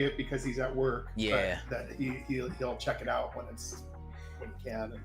it because he's at work. Yeah. But that he'll check it out when he can.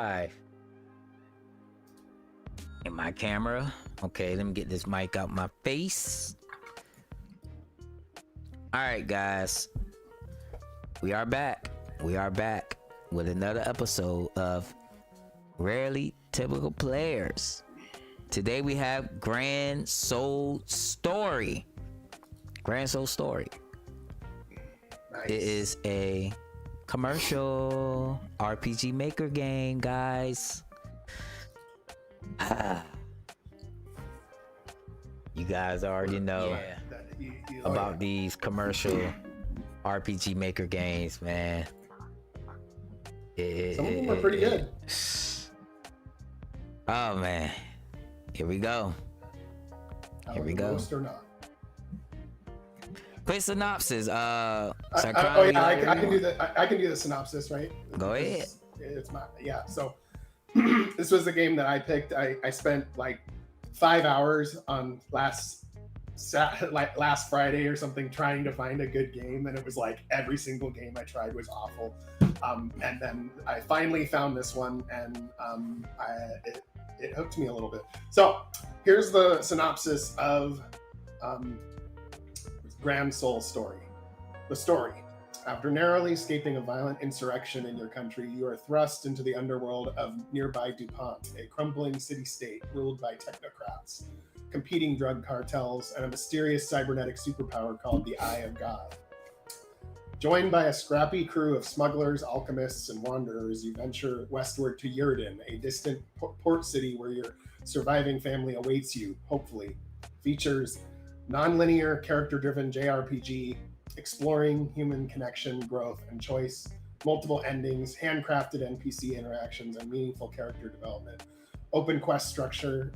live. In my camera. Okay, let me get this mic out my face. All right, guys. We are back. We are back with another episode of Rarely Typical Players. Today we have Grand Soul Story. Grand Soul Story. Nice. It is a commercial RPG maker game, guys. You guys already know about these commercial RPG maker games, man. Some of them are pretty good. Oh man, here we go. Here we go. Most or not. Quick synopsis. I can do the. I can do the synopsis, right? Go ahead. It's my So this was the game that I picked. I spent like 5 hours on last Friday or something trying to find a good game, and it was like every single game I tried was awful. And then I finally found this one, and it hooked me a little bit. So here's the synopsis of Grand Soul Story. The story. After narrowly escaping a violent insurrection in your country, you are thrust into the underworld of nearby DuPont, a crumbling city-state ruled by technocrats, competing drug cartels, and a mysterious cybernetic superpower called the Eye of God. Joined by a scrappy crew of smugglers, alchemists, and wanderers, you venture westward to Yerdan, a distant port city where your surviving family awaits you, hopefully. Features nonlinear, character-driven JRPG, exploring human connection, growth, and choice, multiple endings, handcrafted NPC interactions, and meaningful character development. Open quest structure,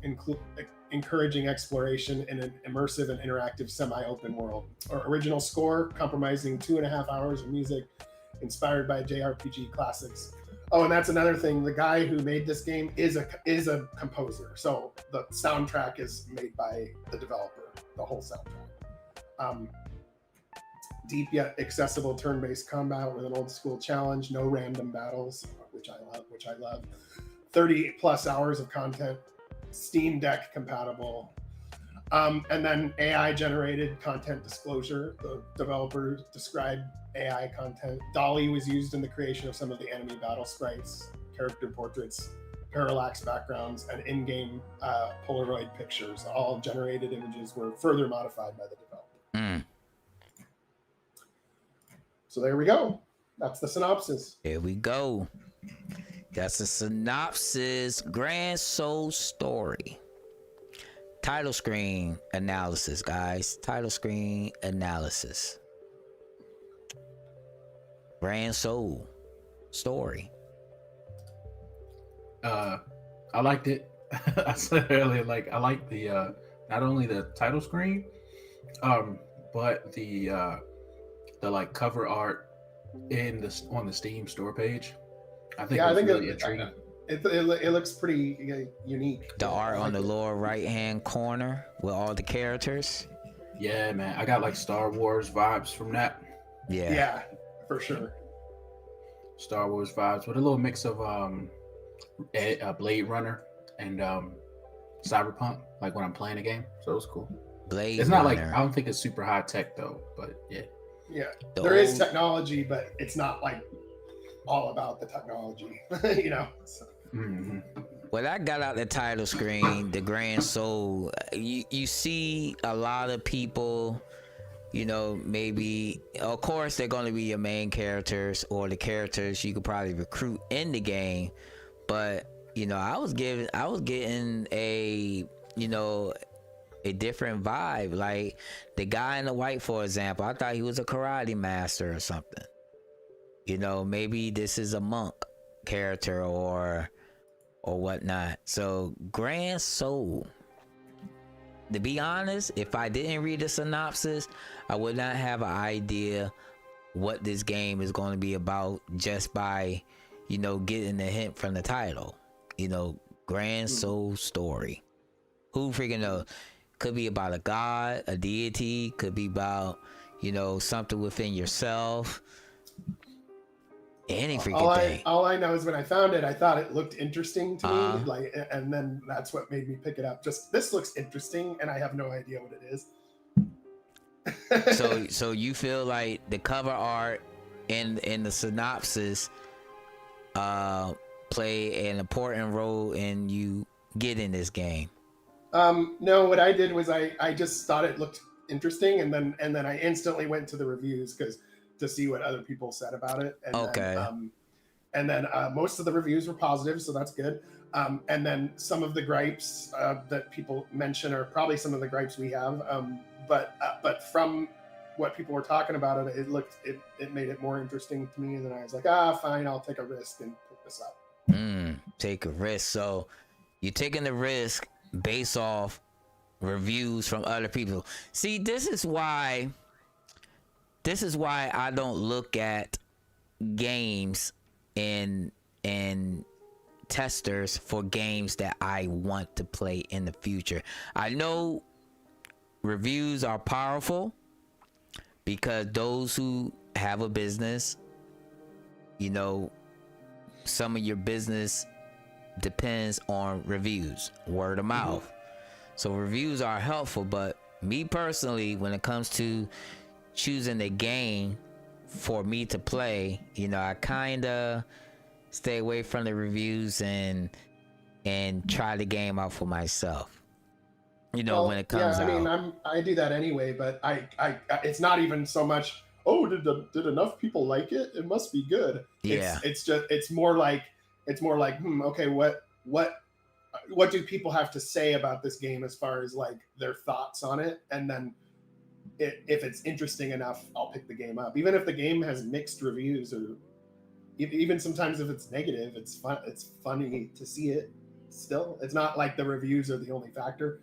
encouraging exploration in an immersive and interactive semi-open world. Our original score, comprising 2.5 hours of music, inspired by JRPG classics. Oh, and that's another thing. The guy who made this game is a composer. So the soundtrack is made by the developer, the whole soundtrack. Deep yet accessible turn-based combat with an old-school challenge, no random battles, which I love. 30 plus hours of content, Steam Deck compatible, and then AI generated content disclosure. The developers described AI content. Dolly was used in the creation of some of the enemy battle sprites, character portraits, parallax backgrounds, and in-game Polaroid pictures. All generated images were further modified by the developer. So there we go. That's the synopsis. Here we go. That's the synopsis. Grand Soul Story. Title screen analysis, guys. Title screen analysis. Grand Soul Story. I liked it. I said earlier, like I like the not only the title screen, but the like cover art on the Steam store page. I think really intriguing. It looks pretty unique. The art on the lower right hand corner with all the characters. Yeah, man, I got like Star Wars vibes from that. Yeah, for sure. Star Wars vibes with a little mix of Blade Runner and Cyberpunk, like when I'm playing a game. So it was cool. It's not like, I don't think it's super high tech though, but yeah. Yeah, there is technology, but it's not like all about the technology, you know. So. Mm-hmm. When I got out the title screen, the Grand Soul, you see a lot of people, you know, maybe, of course, they're going to be your main characters or the characters you could probably recruit in the game, but you know, I was getting a, you know, a different vibe. Like the guy in the white, for example, I thought he was a karate master or something. You know, maybe this is a monk character or whatnot. So Grand Soul. To be honest, if I didn't read the synopsis, I would not have an idea what this game is going to be about just by, you know, getting a hint from the title. You know, Grand Soul Story. Who freaking knows? Could be about a god, a deity, could be about, you know, something within yourself. Any freaking thing. All I know is when I found it, I thought it looked interesting to me, Uh-huh. and then that's what made me pick it up. Just this looks interesting, and I have no idea what it is. So you feel like the cover art and the synopsis play an important role in you getting this game? No, what I did was I just thought it looked interesting, and then I instantly went to the reviews to see what other people said about it. And Okay. then most of the reviews were positive, so that's good. And then some of the gripes that people mention are probably some of the gripes we have. But from what people were talking about it, it made it more interesting to me. And then I was like, fine, I'll take a risk and pick this up. Take a risk. So you're taking the risk based off reviews from other people. See, this is why I don't look at games and testers for games that I want to play in the future. I know reviews are powerful because those who have a business, you know, some of your business depends on reviews, word of mouth. So reviews are helpful, but me personally, when it comes to choosing a game for me to play, you know, I kind of stay away from the reviews and try the game out for myself. You know, when it comes out. I mean, I do that anyway, but I it's not even so much, oh, did enough people like it? It must be good. Yeah. It's more like okay, what do people have to say about this game as far as like their thoughts on it? And then if it's interesting enough, I'll pick the game up. Even if the game has mixed reviews, or even sometimes if it's negative, it's fun. It's funny to see it. Still, it's not like the reviews are the only factor.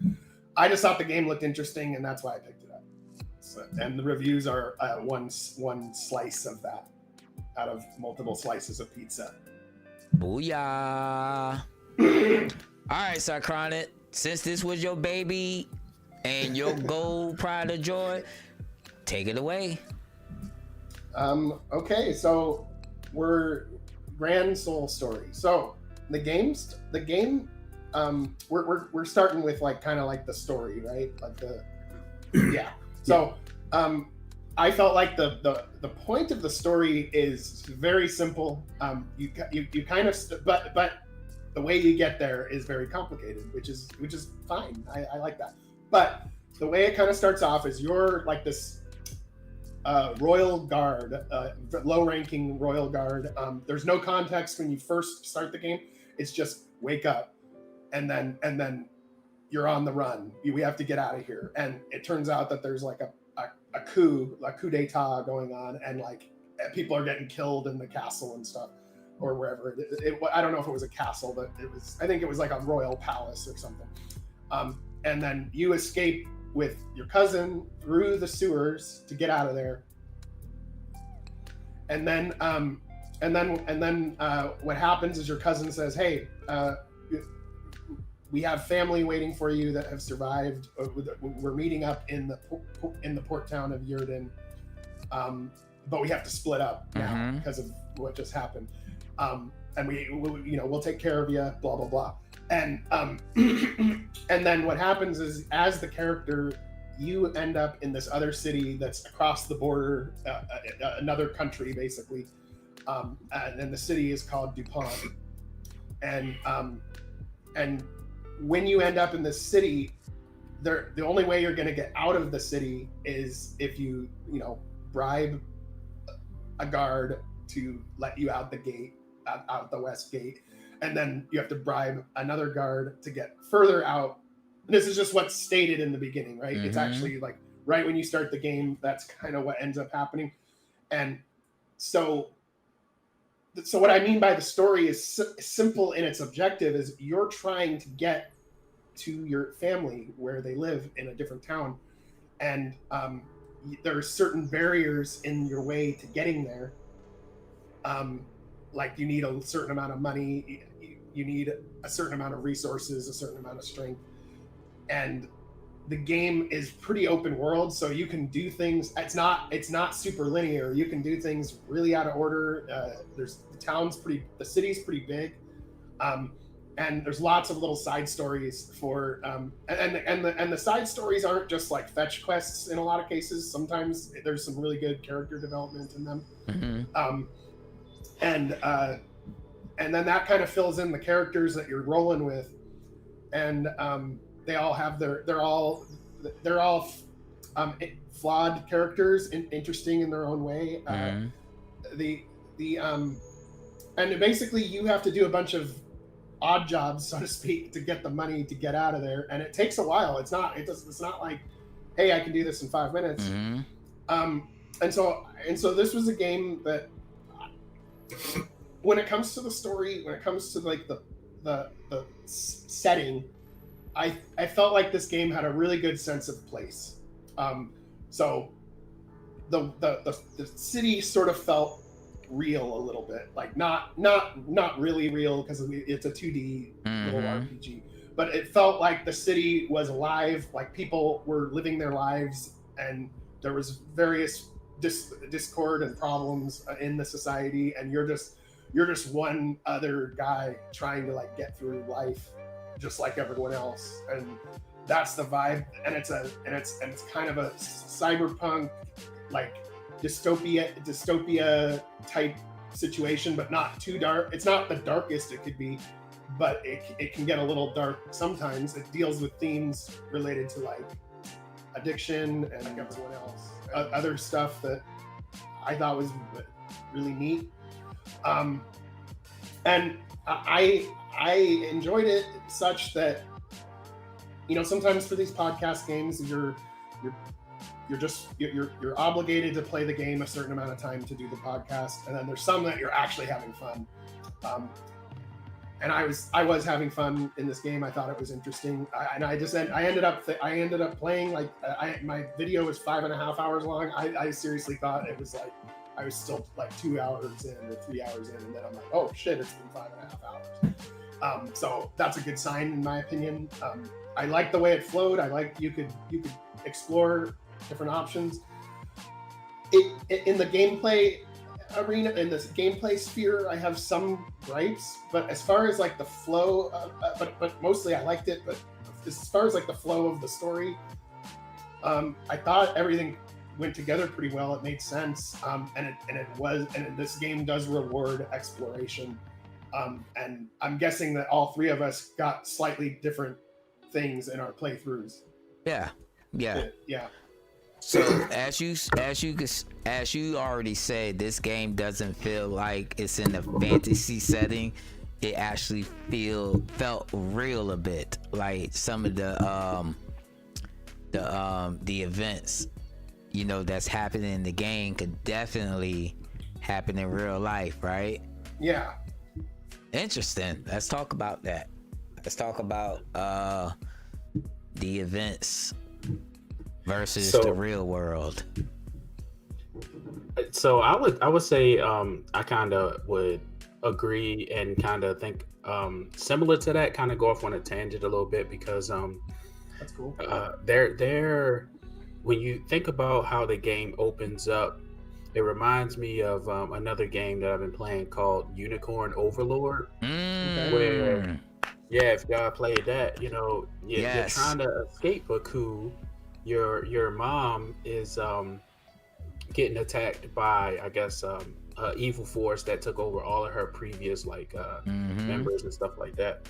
I just thought the game looked interesting, and that's why I picked it up. So, and the reviews are one slice of that out of multiple slices of pizza. Booyah! All right, Cychronic, since this was your baby and your gold pride of joy, take it away. Okay, so we're Grand Soul Story. So the game we're starting with like kind of like the story, right? Like yeah. So I felt like the point of the story is very simple. You kind of but the way you get there is very complicated, which is fine. I like that. But the way it kind of starts off is you're like this royal guard, low-ranking royal guard. There's no context when you first start the game. It's just wake up, and then you're on the run. We have to get out of here. And it turns out that there's like a coup d'etat going on, and like people are getting killed in the castle and stuff, or wherever. I don't know if it was a castle, but I think it was like a royal palace or something. And then you escape with your cousin through the sewers to get out of there. And then what happens is your cousin says, "Hey, we have family waiting for you that have survived. We're meeting up in the port town of Yerdan, but we have to split up now because of what just happened. And we'll take care of you. Blah blah blah." And and then what happens is, as the character, you end up in this other city that's across the border, another country basically, and the city is called DuPont. And when you end up in this city, the only way you're going to get out of the city is if you bribe a guard to let you out the gate, out the west gate. And then you have to bribe another guard to get further out. And this is just what's stated in the beginning, right? It's actually like right when you start the game, that's kind of what ends up happening. And so what I mean by the story is simple in its objective, is you're trying to get to your family where they live in a different town. And there are certain barriers in your way to getting there. Like you need a certain amount of money, you need a certain amount of resources, a certain amount of strength. And the game is pretty open world, so you can do things. It's not super linear. You can do things really out of order. The city's pretty big, and there's lots of little side stories for and the side stories aren't just like fetch quests in a lot of cases. Sometimes there's some really good character development in them, and then that kind of fills in the characters that you're rolling with, and they all have they're all flawed characters, interesting in their own way. And basically you have to do a bunch of odd jobs, so to speak, to get the money to get out of there, and it takes a while. It's not like, hey, I can do this in 5 minutes. And so this was a game that, when it comes to the story, when it comes to like the setting, I felt like this game had a really good sense of place. So the city sort of felt real a little bit, like not really real because it's a 2D little RPG, but it felt like the city was alive, like people were living their lives, and there was various discord and problems in the society, and you're just one other guy trying to like get through life just like everyone else, and that's the vibe. And it's kind of a cyberpunk, like dystopia type situation, but not too dark. It's not the darkest it could be, but it can get a little dark sometimes. It deals with themes related to like addiction and like everyone else, other stuff that I thought was really neat. And I enjoyed it such that, you know, sometimes for these podcast games, you're obligated to play the game a certain amount of time to do the podcast, and then there's some that you're actually having fun. And I was having fun in this game. I thought it was interesting, I ended up playing like my video was 5.5 hours long. I seriously thought it was like I was still like 2 hours in or 3 hours in, and then I'm like, oh shit, it's been 5.5 hours. So that's a good sign in my opinion. I like the way it flowed. I like you could explore different options. In the gameplay arena, in this gameplay sphere, I have some gripes, but as far as like the flow, but mostly I liked it. But as far as like the flow of the story, I thought everything went together pretty well. It made sense, and this game does reward exploration. And I'm guessing that all three of us got slightly different things in our playthroughs. Yeah. So as you already said, this game doesn't feel like it's in a fantasy setting. It actually felt real a bit. Like some of the events, you know, that's happening in the game could definitely happen in real life, right? Yeah. Interesting. Let's talk about that. Let's talk about the events versus the real world. So I would say I kind of would agree and kind of think similar to that. Kind of go off on a tangent a little bit because that's cool. They're when you think about how the game opens up, it reminds me of another game that I've been playing called Unicorn Overlord. Where, if y'all played that, you know, you're trying to escape a coup. Your mom is getting attacked by, I guess, evil force that took over all of her previous members and stuff like that.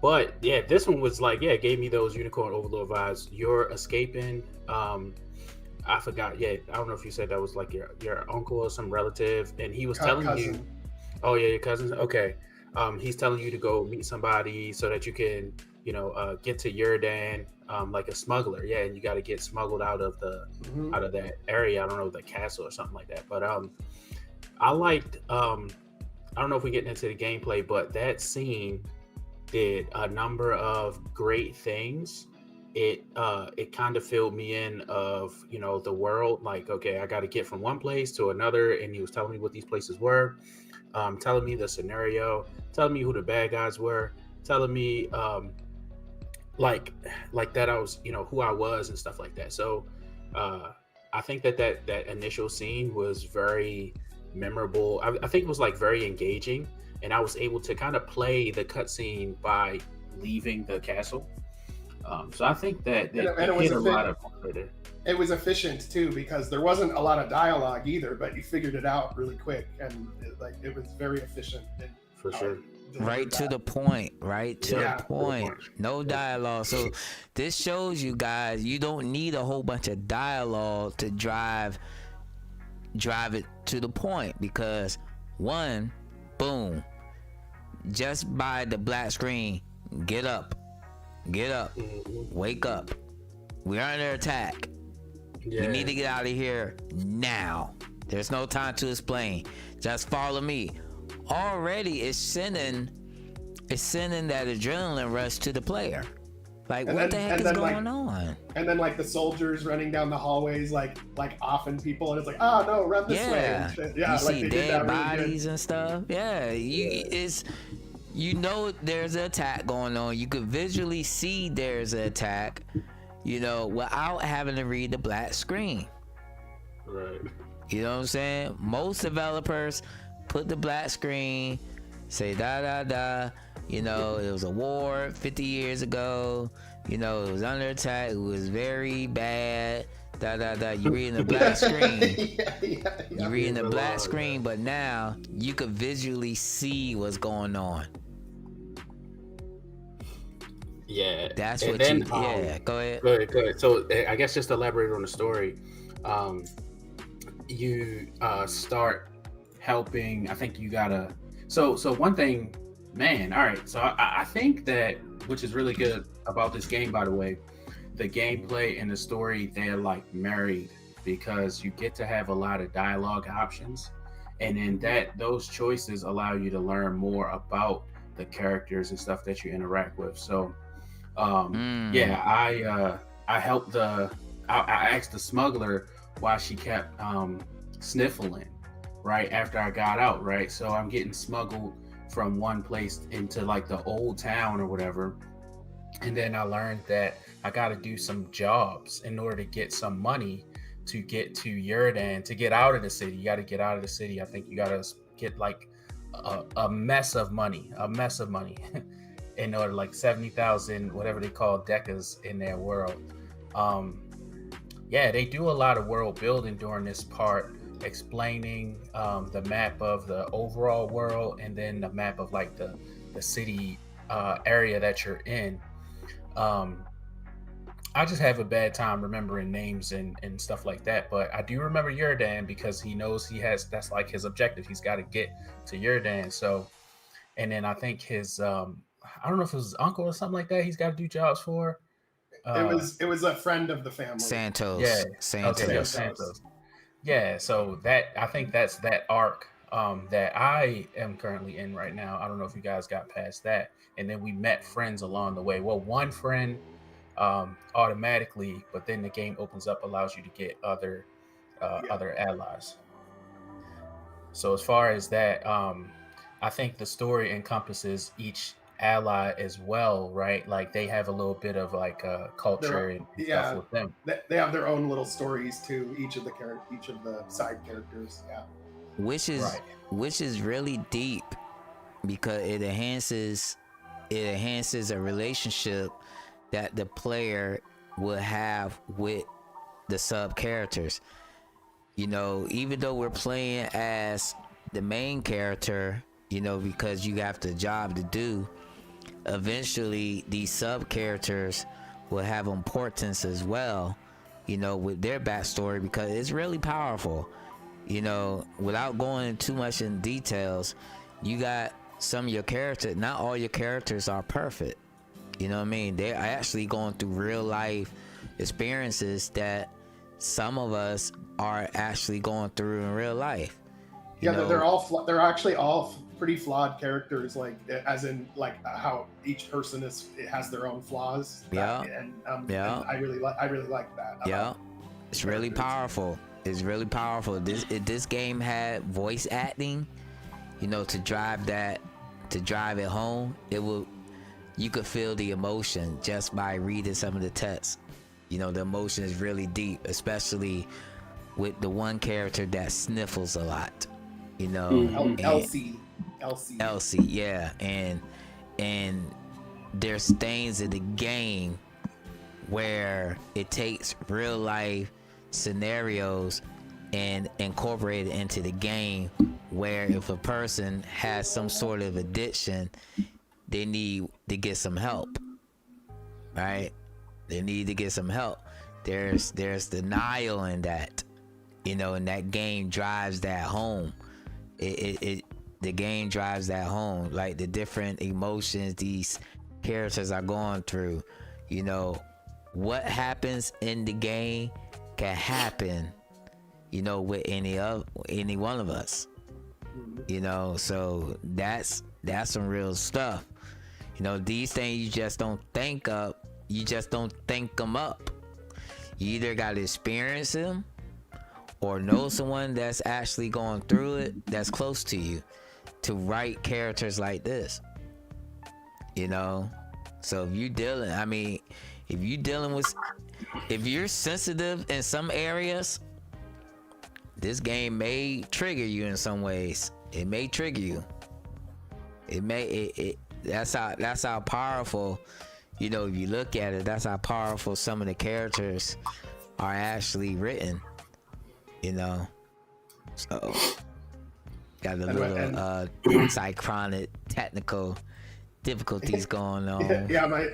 But yeah, this one was like, it gave me those Unicorn Overlord vibes. You're escaping. I forgot. Yeah, I don't know if you said that was like your uncle or some relative, and he was telling cousin. you. Oh yeah, your cousin. Okay. He's telling you to go meet somebody so that you can, get to Yerdan, like a smuggler. Yeah, and you got to get smuggled out of that area. I don't know, the castle or something like that. But I liked. I don't know if we're getting into the gameplay, but that scene did a number of great things. It kind of filled me in of, the world. Like, okay, I got to get from one place to another, and he was telling me what these places were, telling me the scenario, telling me who the bad guys were, telling me like that I was, who I was and stuff like that. So I think that initial scene was very memorable. I think it was like very engaging, and I was able to kind of play the cutscene by leaving the castle. So I think that And it it was hit a lot of it was efficient too, because there wasn't a lot of dialogue either, but you figured it out really quick, and it was very efficient. And for sure. Right to the point, right to Yeah. the point. No dialogue. So this shows you guys you don't need a whole bunch of dialogue to drive it to the point, because one, boom, just by the black screen, get up, wake up, we're under attack. Yeah. We need to get out of here now. There's no time to explain. Just follow me. Already it's sending that adrenaline rush to the player. Like, what the heck is going on? And then like the soldiers running down the hallways, like offing people, and it's like, oh no, run this way. And shit. Yeah, you like see they dead did that bodies really good. and stuff. Yeah, it's there's an attack going on. You could visually see there's an attack, without having to read the black screen. Right. You know what I'm saying? Most developers put the black screen, say da da da. It was a war 50 years ago. It was under attack. It was very bad. Da da da. You reading the black screen. You reading the black screen, but now you could visually see what's going on. Yeah, That's and what then, go ahead. Go ahead. So I guess just to elaborate on the story, you start helping. I think you gotta. So one thing, man. All right. So I think that, which is really good about this game, by the way, the gameplay and the story, they're like married, because you get to have a lot of dialogue options, and then those choices allow you to learn more about the characters and stuff that you interact with. So yeah, I helped I asked the smuggler why she kept sniffling right after I got out, right? So I'm getting smuggled from one place into like the old town or whatever, and then I learned that I got to do some jobs in order to get some money to get to Yerdan, to get out of the city. You got to get out of the city. I think you got to get like a mess of money in order, like 70,000, whatever they call decas in their world. Yeah, they do a lot of world building during this part, explaining the map of the overall world, and then the map of like the city area that you're in. I just have a bad time remembering names and stuff like that, but I do remember Yerdan because he knows that's like his objective. He's got to get to Yerdan. So, and then I think his I don't know if it was his uncle or something like that he's got to do jobs for. It was a friend of the family. Santos. Yeah. Santos. Okay, Santos. Yeah, so I think that's that arc that I am currently in right now. I don't know if you guys got past that. And then we met friends along the way. Well, one friend automatically, but then the game opens up, allows you to get other allies. So as far as that, I think the story encompasses each ally as well, right? Like they have a little bit of like culture and stuff with them. They have their own little stories too. Each of the side characters, yeah. Which is really deep, because it enhances a relationship that the player will have with the sub characters. Even though we're playing as the main character, because you have the job to do, eventually these sub characters will have importance as well, with their backstory, because it's really powerful. Without going too much in details, you got some of your characters, not all your characters are perfect. You know what I mean? They're actually going through real life experiences that some of us are actually going through in real life. They're actually all pretty flawed characters, like as in like how each person has their own flaws. Yeah. And I really like that. Yeah. It's really powerful. It's really powerful. This game had voice acting, to drive it home. you could feel the emotion just by reading some of the text. You know, the emotion is really deep, especially with the one character that sniffles a lot. You know, and Elsie, yeah, and there's things in the game where it takes real life scenarios and incorporate it into the game, where if a person has some sort of addiction, they need to get some help, right? They need to get some help. There's denial in that, you know, and that game drives that home. The game drives that home, like the different emotions these characters are going through. You know, what happens in the game can happen, you know, with any one of us. You know, so that's some real stuff. You know, these things you just don't think of. You just don't think them up. You either got to experience them or know someone that's actually going through it, that's close to you, to write characters like this. You know, so if you're sensitive in some areas, this game may trigger you in some ways. It may trigger you. That's how powerful, you know, if you look at it, that's how powerful some of the characters are actually written, you know. So got a little synchronic technical difficulties going on.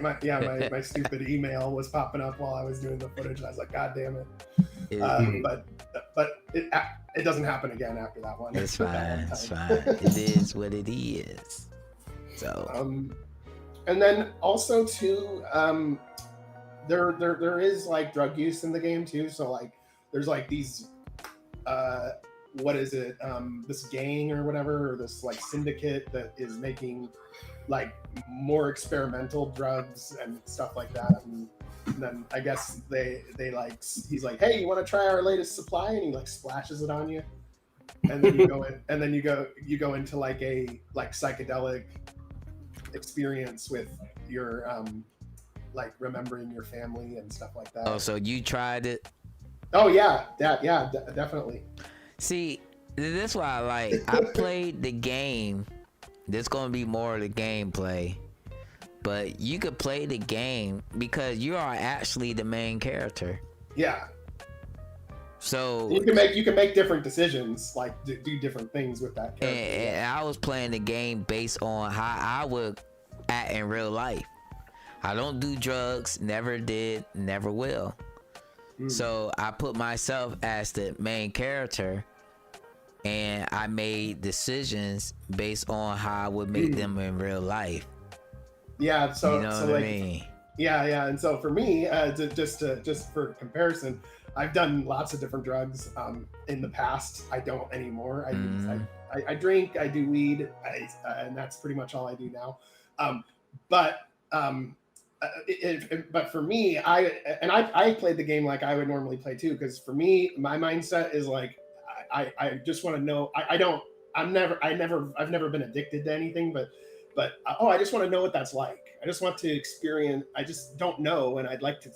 My stupid email was popping up while I was doing the footage, and I was like, God damn it. But it doesn't happen again after that one. It's fine. It's fine. It is what it is. So and then also too, there is like drug use in the game too. So like there's like these what is it? This gang or whatever, or this like syndicate that is making like more experimental drugs and stuff like that. And then I guess they like, he's like, hey, you want to try our latest supply? And he like splashes it on you. And then you go in, and then you go into like a psychedelic experience with your like remembering your family and stuff like that. Oh, so you tried it? Oh yeah, definitely. See, this is why I played the game. There's gonna be more of the gameplay, but you could play the game because you are actually the main character. Yeah. So you can make different decisions, like do different things with that character. And I was playing the game based on how I would act in real life. I don't do drugs, never did, never will. So I put myself as the main character, and I made decisions based on how I would make them in real life. Yeah, so you know so what like, I mean? Yeah, and so for me, just for comparison, I've done lots of different drugs in the past. I don't anymore. I drink, I do weed, and that's pretty much all I do now. But for me, I played the game like I would normally play too, because for me, my mindset is like I just want to know. I've never been addicted to anything, but I just want to know what that's like. I just want to experience. I just don't know, and I'd like to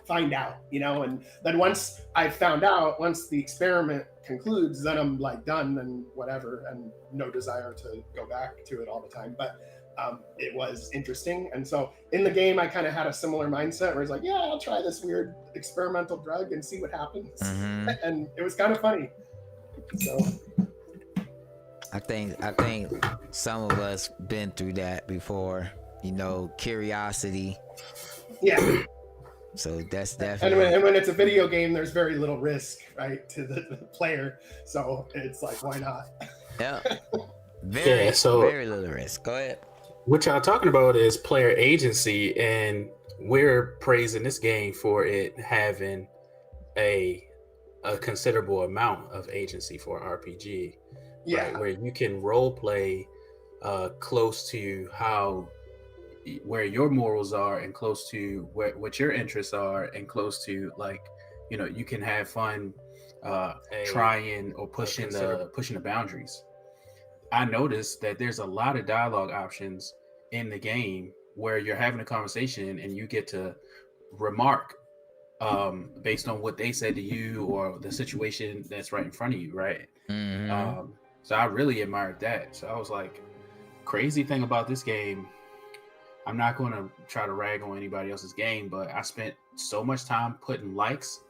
find out, you know. And then once I've found out, once the experiment concludes, then I'm like done and whatever, and no desire to go back to it all the time. But it was interesting, and so in the game, I kind of had a similar mindset where it's like, yeah, I'll try this weird experimental drug and see what happens, and it was kind of funny. So. I think some of us been through that before, you know, curiosity. Yeah. So that's definitely. And when it's a video game, there's very little risk, right, to the player. So it's like, why not? Yeah. Very little risk. Go ahead. What y'all talking about is player agency, and we're praising this game for it having a considerable amount of agency for RPG. Yeah, right, where you can role play close to where your morals are, and close to what your interests are, and close to, like, you know, you can have fun trying or pushing the boundaries. I noticed that there's a lot of dialogue options in the game where you're having a conversation and you get to remark based on what they said to you or the situation that's right in front of you, right? Mm-hmm. So I really admired that. So I was like, crazy thing about this game, I'm not going to try to rag on anybody else's game, but I spent so much time putting likes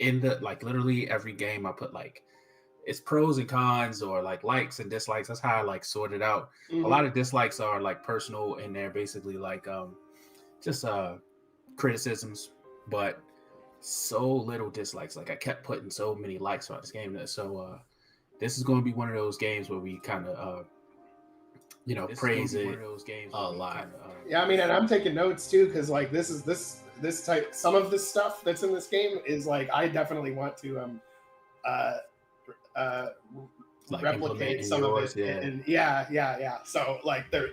in the, like, literally every game I put, like, it's pros and cons or like likes and dislikes. That's how I like sort it out. A lot Mhm. of dislikes are like personal and they're basically like just criticisms, but so little dislikes. Like I kept putting so many likes on this game. So this is going to be one of those games where we kind of praise it a lot. Yeah, I mean, and I'm taking notes too because like this type, some of the stuff that's in this game is like I definitely want to uh uh Like replicate implementing some of yours, it. yeah. And yeah. So like they're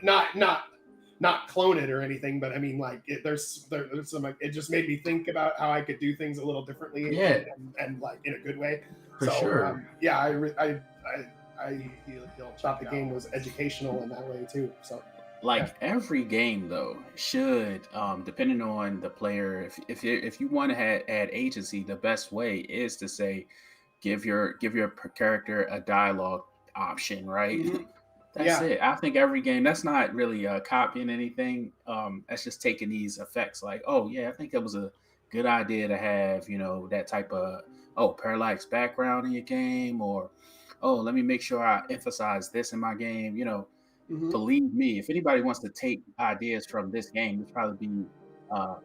not clone it or anything, but I mean like there's some like it just made me think about how I could do things a little differently. Yeah. And like in a good way. For sure. Yeah, I thought the game was educational in that way too. So like every game though should depending on the player, if you want to add agency, the best way is to say give your character a dialogue option, right? Mhm. That's it. I think every game, that's not really copying anything. That's just taking these effects like, oh yeah, I think it was a good idea to have, that type of parallax background in your game, or let me make sure I emphasize this in my game. Mhm. Believe me, if anybody wants to take ideas from this game, it's probably be a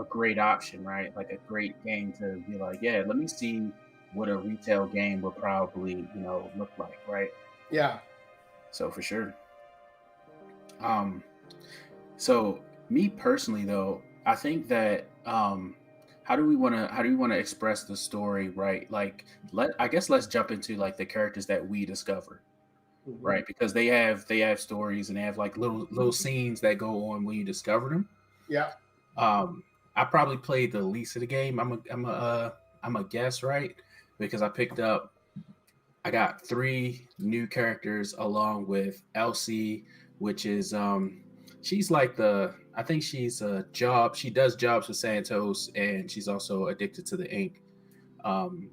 great option, right? Like a great game to be like, yeah, let me see what a retail game would probably, look like, right? Yeah. So for sure. So me personally though, I think that how do we want to express the story, right? Like let's jump into like the characters that we discover, Mhm. right? Because they have stories and they have like little scenes that go on when you discover them. Yeah. I probably played the least of the game. I'm a guess, right? Because I got 3 new characters along with Elsie, which is she's like I think she's she does jobs with Santos and she's also addicted to the ink.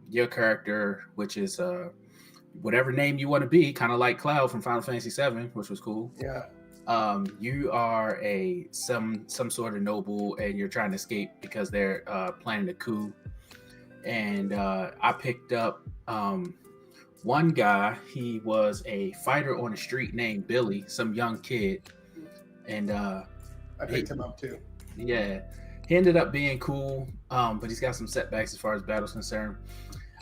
Your character, which is whatever name you want to be, kind of like Cloud from Final Fantasy VII, which was cool. Yeah. You are some sort of noble and you're trying to escape because they're planning a coup. And I picked up one guy. He was a fighter on the street named Billy, some young kid, and I picked him up too. Yeah, he ended up being cool, but he's got some setbacks as far as battle's concerned.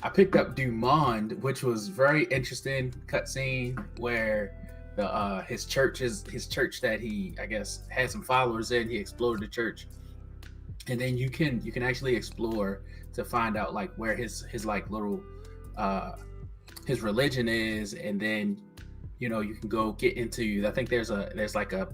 I picked up DuPont, which was very interesting cutscene where his church that he, I guess, had some followers in. He explored the church, and then you can actually explore to find out like where his like little his religion is, and then you can go get into. I think there's like a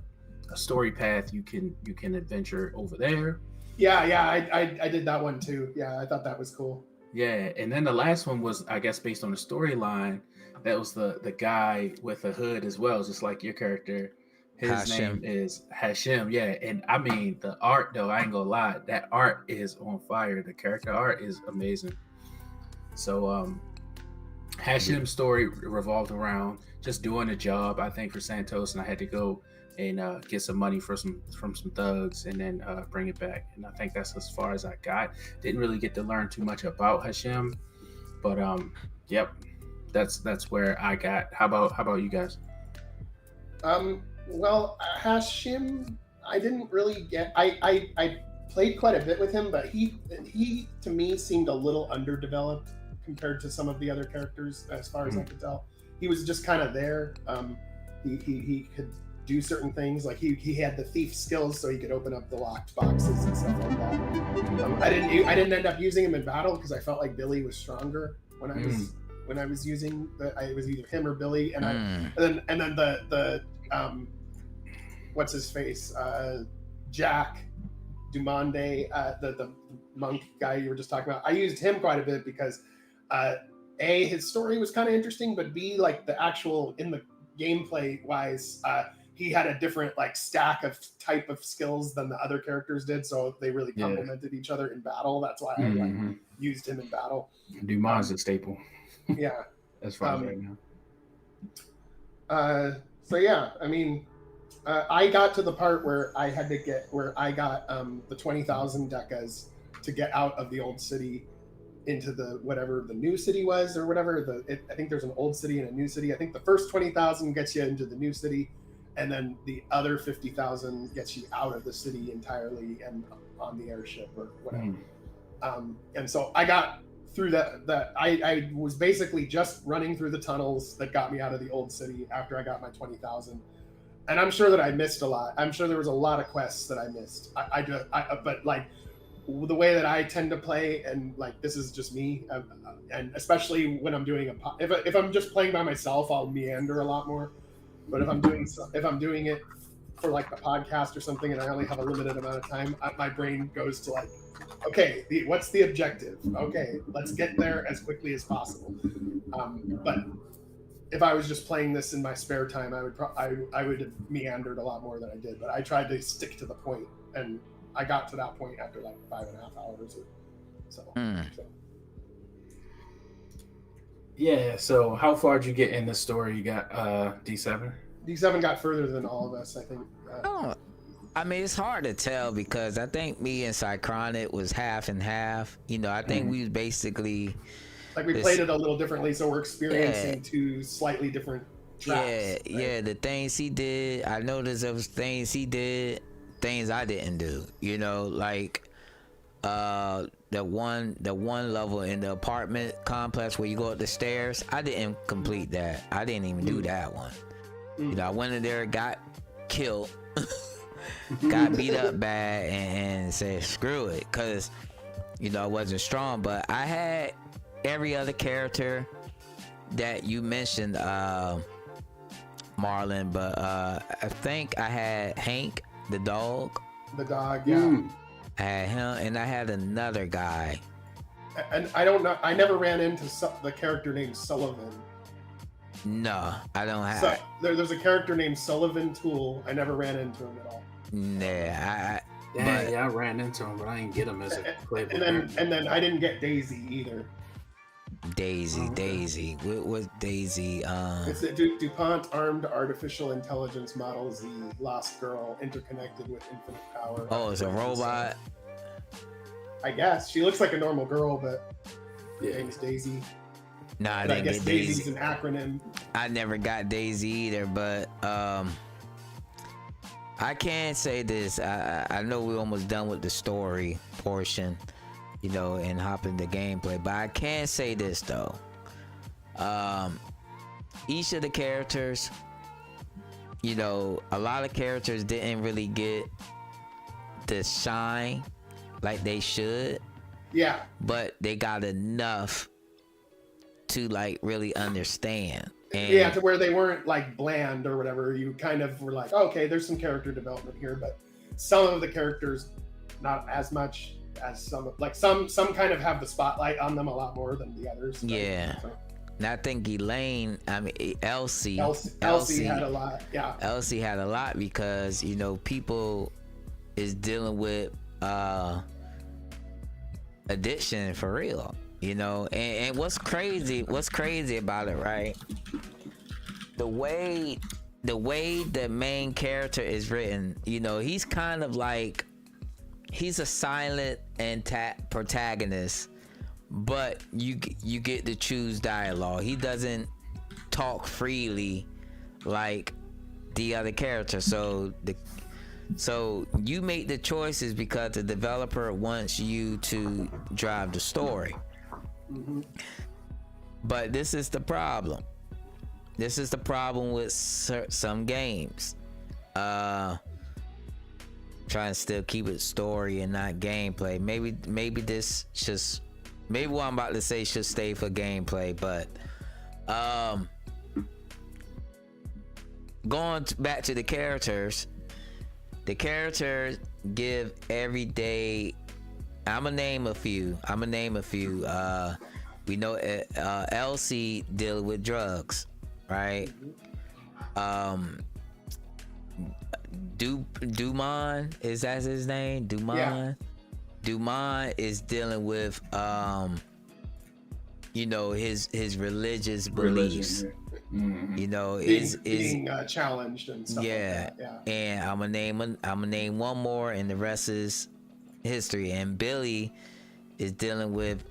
story path you can adventure over there. Yeah, I did that one too. Yeah, I thought that was cool. Yeah, and then the last one was, I guess, based on the storyline. That was the guy with a hood as well, just like your character. His name is Hashim. Yeah, and I mean the art though, I ain't gonna lie, that art is on fire. The character art is amazing. So Hashim's story revolved around just doing a job, I think, for Santos, and I had to go and get some money from some thugs and then bring it back. And I think that's as far as I got. Didn't really get to learn too much about Hashim, but yep, that's where I got. How about you guys? Well, Hashim, I didn't really get. I played quite a bit with him, but he to me seemed a little underdeveloped compared to some of the other characters, as far as I could tell. He was just kind of there. He could do certain things, like he had the thief skills, so he could open up the locked boxes and stuff like that. I didn't end up using him in battle because I felt like Billy was stronger when I was using it was either him or Billy, and then the what's his face, Jack Dumande, the monk guy you were just talking about. I used him quite a bit because A, his story was kind of interesting, but B, like the actual in the gameplay wise, he had a different like stack of type of skills than the other characters did, so they really complemented each other in battle. That's why I like used him in battle. DuPont's a staple. Yeah, as far as right now. So yeah, I mean, I got to the part where I got the 20,000 decas to get out of the old city into the whatever the new city was or whatever. I think there's an old city and a new city. I think the first 20,000 gets you into the new city, and then the other 50,000 gets you out of the city entirely and on the airship or whatever. And so I got through that. I was basically just running through the tunnels that got me out of the old city after I got my 20,000. And I'm sure that I missed a lot. I'm sure there was a lot of quests that I missed. But like the way that I tend to play, and like this is just me, and especially when I'm doing if I'm just playing by myself, I'll meander a lot more. But if I'm doing it for like a podcast or something, and I only have a limited amount of time, my brain goes to like, okay, what's the objective? Okay, let's get there as quickly as possible. But if I was just playing this in my spare time, I would have meandered a lot more than I did. But I tried to stick to the point, and I got to that point after like 5.5 hours or so. Yeah. So how far did you get in the story? You got D7. D7 got further than all of us, I think. I mean, it's hard to tell because I think me and Cychronic was half and half. You know, I think we was basically like we played it a little differently, so we're experiencing two slightly different tracks. Yeah. The things he did, I noticed there was things he did, things I didn't do. You know, like the one level in the apartment complex where you go up the stairs. I didn't complete that. I didn't even do that one. You know, I went in there, got killed. Got beat up bad and said screw it because you know I wasn't strong, but I had every other character that you mentioned, Marlon, but I think I had Hank the dog, yeah. I had him, and I had another guy, and I don't know, I never ran into the character named Sullivan. No, I don't have. There's a character named Sullivan Tool. I never ran into him at all. Yeah, I ran into him, but I didn't get him as a playable character. And then I didn't get Daisy either. Daisy. What was Daisy? It's a DuPont armed artificial intelligence model Z, lost girl, interconnected with infinite power. Oh, it's a robot. I guess she looks like a normal girl, but her name's Daisy. No, I didn't get Daisy. Daisy's an acronym. I never got Daisy either, but I can say this. I know we're almost done with the story portion, you know, and hop into gameplay, but I can say this though. Each of the characters, you know, a lot of characters didn't really get the shine like they should. Yeah. But they got enough to like really understand. And yeah, to where they weren't like bland or whatever. You kind of were like, oh, okay, there's some character development here, but some of the characters not as much as some kind of have the spotlight on them a lot more than the others. Yeah. So. And I think Elsie had a lot. Yeah. Elsie had a lot because, you know, people is dealing with addiction for real. You know, and what's crazy about it, right? The way the main character is written, you know, he's kind of like, he's a silent protagonist, but you get to choose dialogue. He doesn't talk freely like the other character. So you make the choices because the developer wants you to drive the story. Mm-hmm. But this is the problem. This is the problem with some games. Trying to still keep it story and not gameplay. Maybe this just, maybe what I'm about to say should stay for gameplay. But going back to the characters give every day. I'ma name a few. We know Elsie dealing with drugs, right? Dumont, is that his name? Dumont. Yeah. Dumont is dealing with you know, his religious beliefs. Mm-hmm. You know, being challenged and stuff like that. Yeah. And I'm gonna name one more, and the rest is history. And Billy is dealing with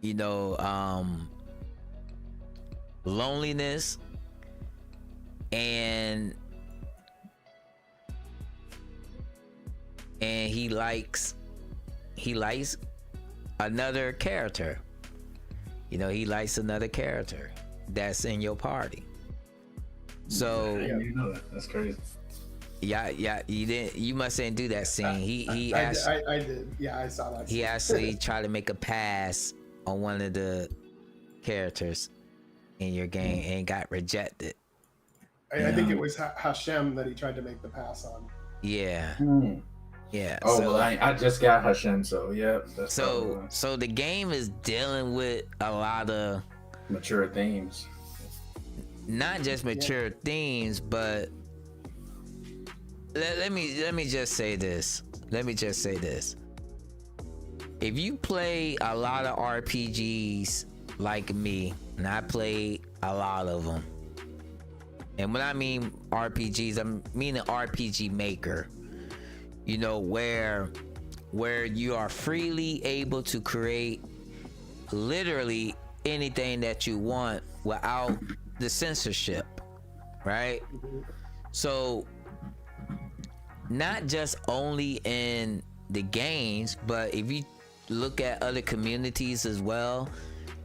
you know, loneliness and he likes another character. You know, he likes another character that's in your party. So you know that's crazy. Yeah, you must didn't do that scene. I did. Yeah, I saw that scene. He actually tried to make a pass on one of the characters in your game and got rejected. I think it was Hashem that he tried to make the pass on. Yeah. Yeah. Oh, so, well, I just got Hashem, so yeah. That's so the game is dealing with a lot of mature themes. Not just mature themes, but let me just say this. If you play a lot of RPGs like me, and I played a lot of them, and when I mean RPGs, I mean an RPG maker. You know, where you are freely able to create literally anything that you want without the censorship, right? So not just only in the games, but if you look at other communities as well,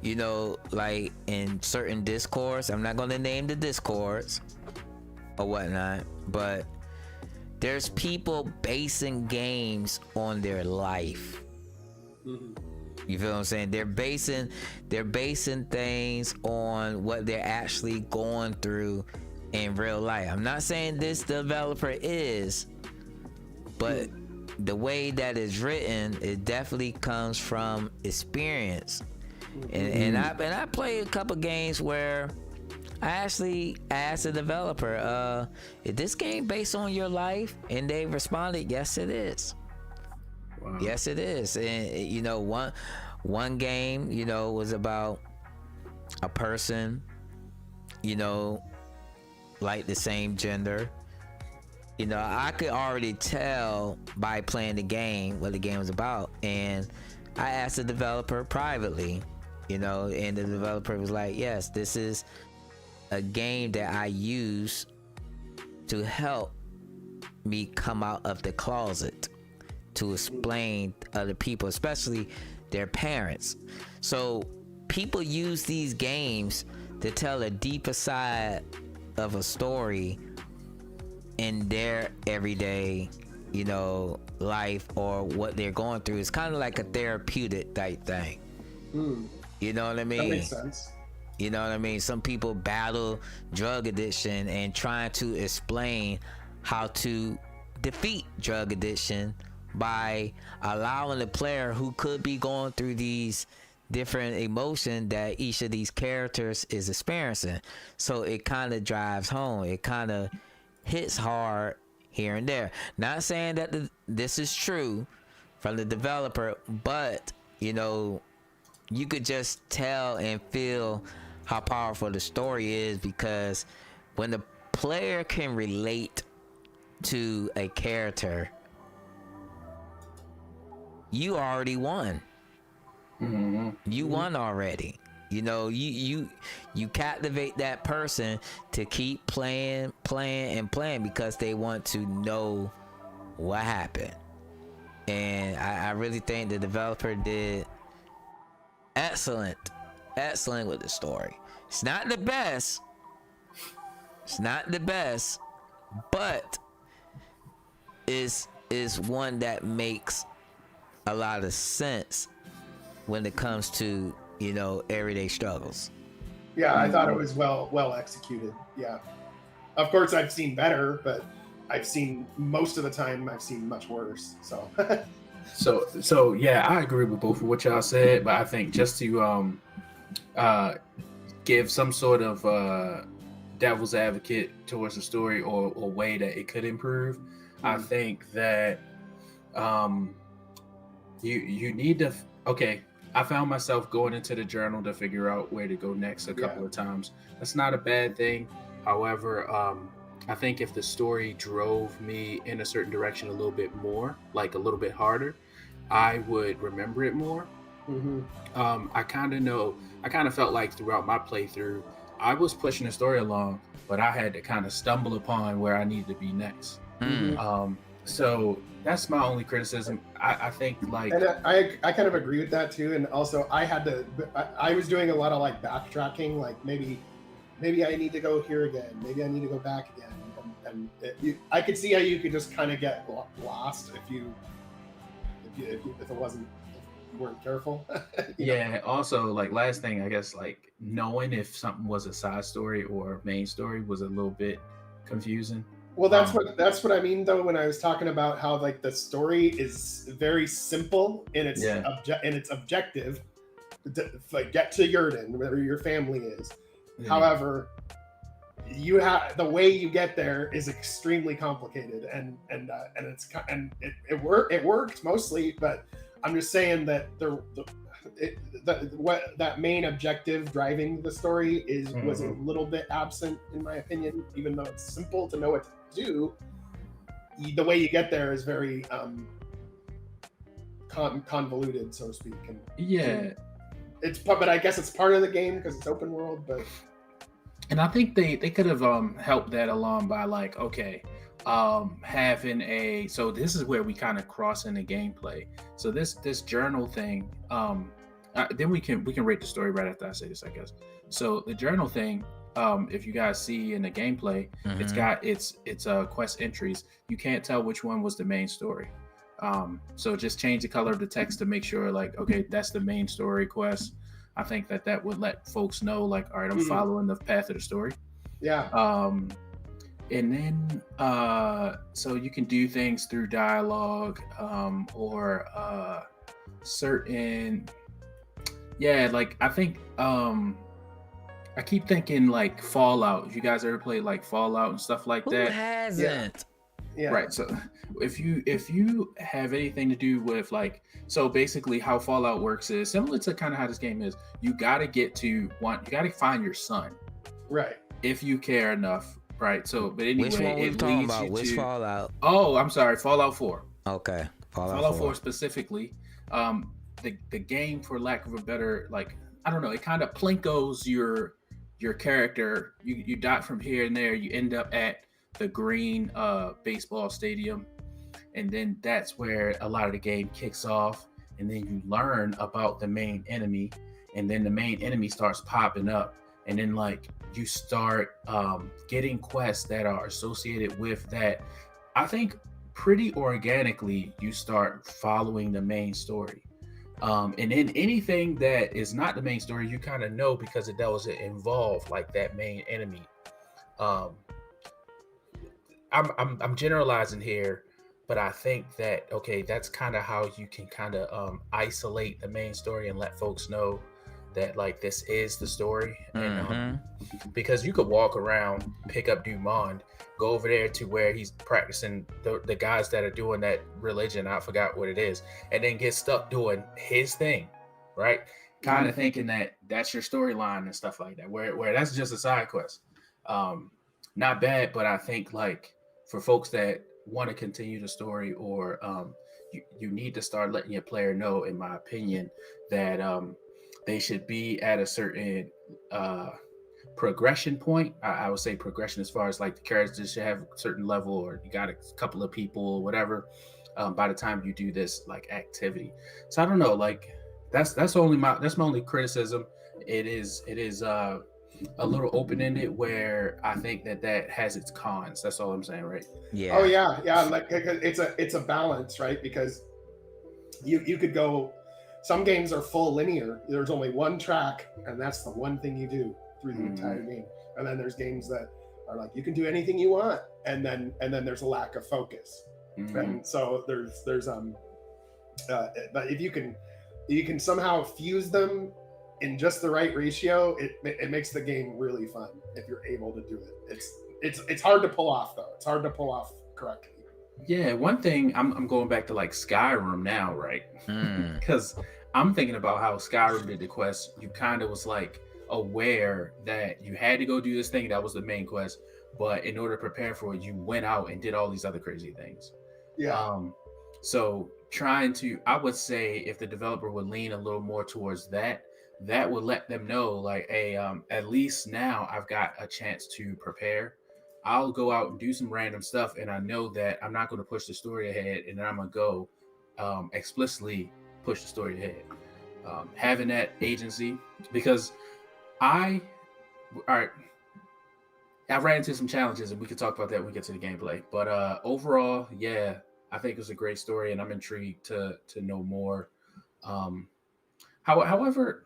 you know, like in certain discords, I'm not going to name the discords or whatnot, but there's people basing games on their life. You feel what I'm saying? They're basing things on what they're actually going through in real life. I'm not saying this developer is, but the way that it's written, it definitely comes from experience. And I played a couple games where I actually asked the developer, is this game based on your life? And they responded, yes, it is. Wow. Yes, it is. And you know, one game, you know, was about a person, you know, like the same gender. You know, I could already tell by playing the game what the game was about. And I asked the developer privately, you know, and the developer was like, yes, this is a game that I use to help me come out of the closet, to explain to other people, especially their parents. So people use these games to tell a deeper side of a story in their everyday, you know, life or what they're going through. It's kind of like a therapeutic type thing. You know what I mean? That makes sense. You know what I mean? Some people battle drug addiction and trying to explain how to defeat drug addiction by allowing the player who could be going through these different emotions that each of these characters is experiencing. So it kind of drives home. It kind of hits hard here and there. Not saying that this is true from the developer, but you know, you could just tell and feel how powerful the story is, because when the player can relate to a character, you already won. You won already. You know, you captivate that person to keep playing because they want to know what happened. And I really think the developer did excellent with the story. It's not the best, but is one that makes a lot of sense when it comes to, you know, everyday struggles. Yeah, I thought it was well executed. Yeah, of course I've seen better, but I've seen most of the time I've seen much worse. So yeah, I agree with both of what y'all said, but I think just to give some sort of devil's advocate towards the story or a way that it could improve. I think that you need to I found myself going into the journal to figure out where to go next a couple of times. That's not a bad thing. However, I think if the story drove me in a certain direction a little bit more, like a little bit harder, I would remember it more. I kind of felt like throughout my playthrough, I was pushing the story along, but I had to kind of stumble upon where I needed to be next. So that's my only criticism. I think like, and I kind of agree with that too. And also I was doing a lot of like backtracking, like maybe I need to go here again, maybe I need to go back again, and I could see how you could just kind of get lost if you weren't careful. Yeah. Also, like last thing, I guess, like knowing if something was a side story or main story was a little bit confusing. Well, that's what I mean though when I was talking about how like the story is very simple in its objective, like get to Yerdan, where your family is. However, you have the way you get there is extremely complicated, and it worked mostly, but I'm just saying that that main objective driving the story was a little bit absent in my opinion, even though it's simple to know what to do. The way you get there is very convoluted, so to speak, and but I guess it's part of the game because it's open world. But and I think they could have helped that along by like, having so this is where we kind of cross into gameplay. So this journal thing, then we can rate the story right after I say this, I guess. So the journal thing, if you guys see in the gameplay, it's got it's quest entries. You can't tell which one was the main story. So just change the color of the text to make sure like, okay, that's the main story quest. I think that would let folks know like, all right, I'm following the path of the story. And then so you can do things through dialogue or certain like I think I keep thinking like Fallout. If you guys ever played like Fallout and stuff like that. Who hasn't? Yeah. Right. So if you have anything to do with like, so basically how Fallout works is similar to kind of how this game is. You got to find your son. Right. If you care enough. Right. So, but anyway, which one we talking about? Which Fallout? Oh, I'm sorry. Fallout 4. Okay. Fallout 4 specifically. The game, for lack of a better, like, I don't know, it kind of plinkos your character. You dot from here and there. You end up at the green baseball stadium, and then that's where a lot of the game kicks off. And then you learn about the main enemy, and then the main enemy starts popping up, and then like you start getting quests that are associated with that. I think pretty organically you start following the main story. And then anything that is not the main story, you kind of know because it doesn't involve like that main enemy. I'm generalizing here, but I think that, okay, that's kind of how you can kind of isolate the main story and let folks know that like this is the story. And because you could walk around, pick up DuPont, go over there to where he's practicing the guys that are doing that religion, I forgot what it is, and then get stuck doing his thing, right? Kind of thinking that that's your storyline and stuff like that, where that's just a side quest. Not bad, but I think like for folks that want to continue the story, or you need to start letting your player know, in my opinion, that they should be at a certain progression point. I would say progression as far as like the characters should have a certain level, or you got a couple of people or whatever by the time you do this like activity. So I don't know, like that's my only criticism. It is a little open-ended, where I think that has its cons. That's all I'm saying, right? Yeah. Oh yeah. Like it's a balance, right? Because you could go. Some games are full linear. There's only one track, and that's the one thing you do through the entire game. And then there's games that are like you can do anything you want, and then there's a lack of focus. And so there's but if you can somehow fuse them in just the right ratio, it makes the game really fun if you're able to do it. It's hard to pull off though. It's hard to pull off correctly. Yeah, one thing I'm going back to like Skyrim now, right? Because I'm thinking about how Skyrim did the quest. You kind of was like aware that you had to go do this thing. That was the main quest. But in order to prepare for it, you went out and did all these other crazy things. Yeah. So I would say if the developer would lean a little more towards that, that would let them know like, hey, at least now I've got a chance to prepare. I'll go out and do some random stuff, and I know that I'm not going to push the story ahead, and I'm going to go explicitly push the story ahead. Having that agency, because I ran into some challenges, and we can talk about that when we get to the gameplay. But overall, yeah, I think it was a great story, and I'm intrigued to know more. However,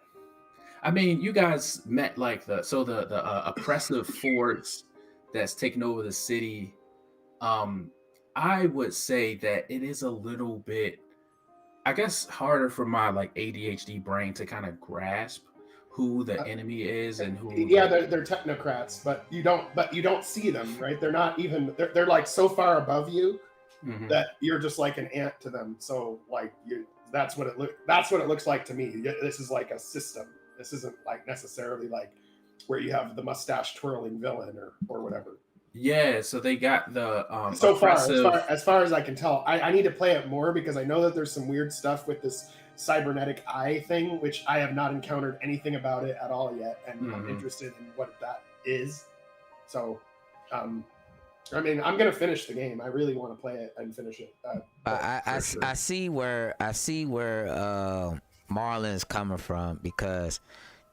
I mean, you guys met like the oppressive force that's taken over the city. I would say that it is a little bit, I guess, harder for my like ADHD brain to kind of grasp who the enemy is and who. Yeah, they're technocrats, but you don't see them, right? They're not even. They're like so far above you that you're just like an ant to them. So like that's what it looks like to me. This is like a system. This isn't like necessarily like where you have the mustache twirling villain or whatever. Yeah, so they got the so far as far as I can tell. I need to play it more because I know that there's some weird stuff with this cybernetic eye thing, which I have not encountered anything about it at all yet, and I'm interested in what that is. So I mean, I'm gonna finish the game. I really want to play it and finish it. I see where Marlon's coming from, because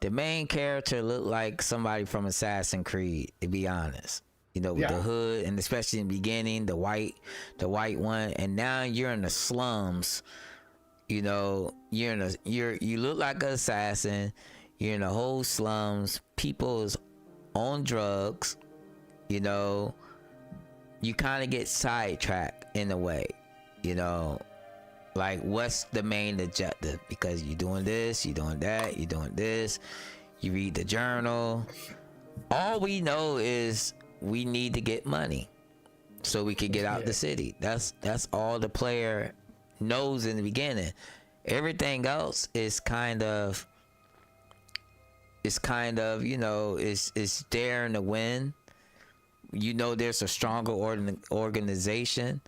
the main character looked like somebody from Assassin's Creed, to be honest. You know, with the hood, and especially in the beginning, the white one, and now you're in the slums. You know, you look like an assassin. You're in the whole slums. People's on drugs. You know, you kind of get sidetracked in a way. You know, like what's the main objective? Because you're doing this, you're doing that, you're doing this. You read the journal. All we know is we need to get money so we can get out the city. That's all the player knows in the beginning. Everything else is kind of you know, is there in the wind. You know, there's a stronger organization,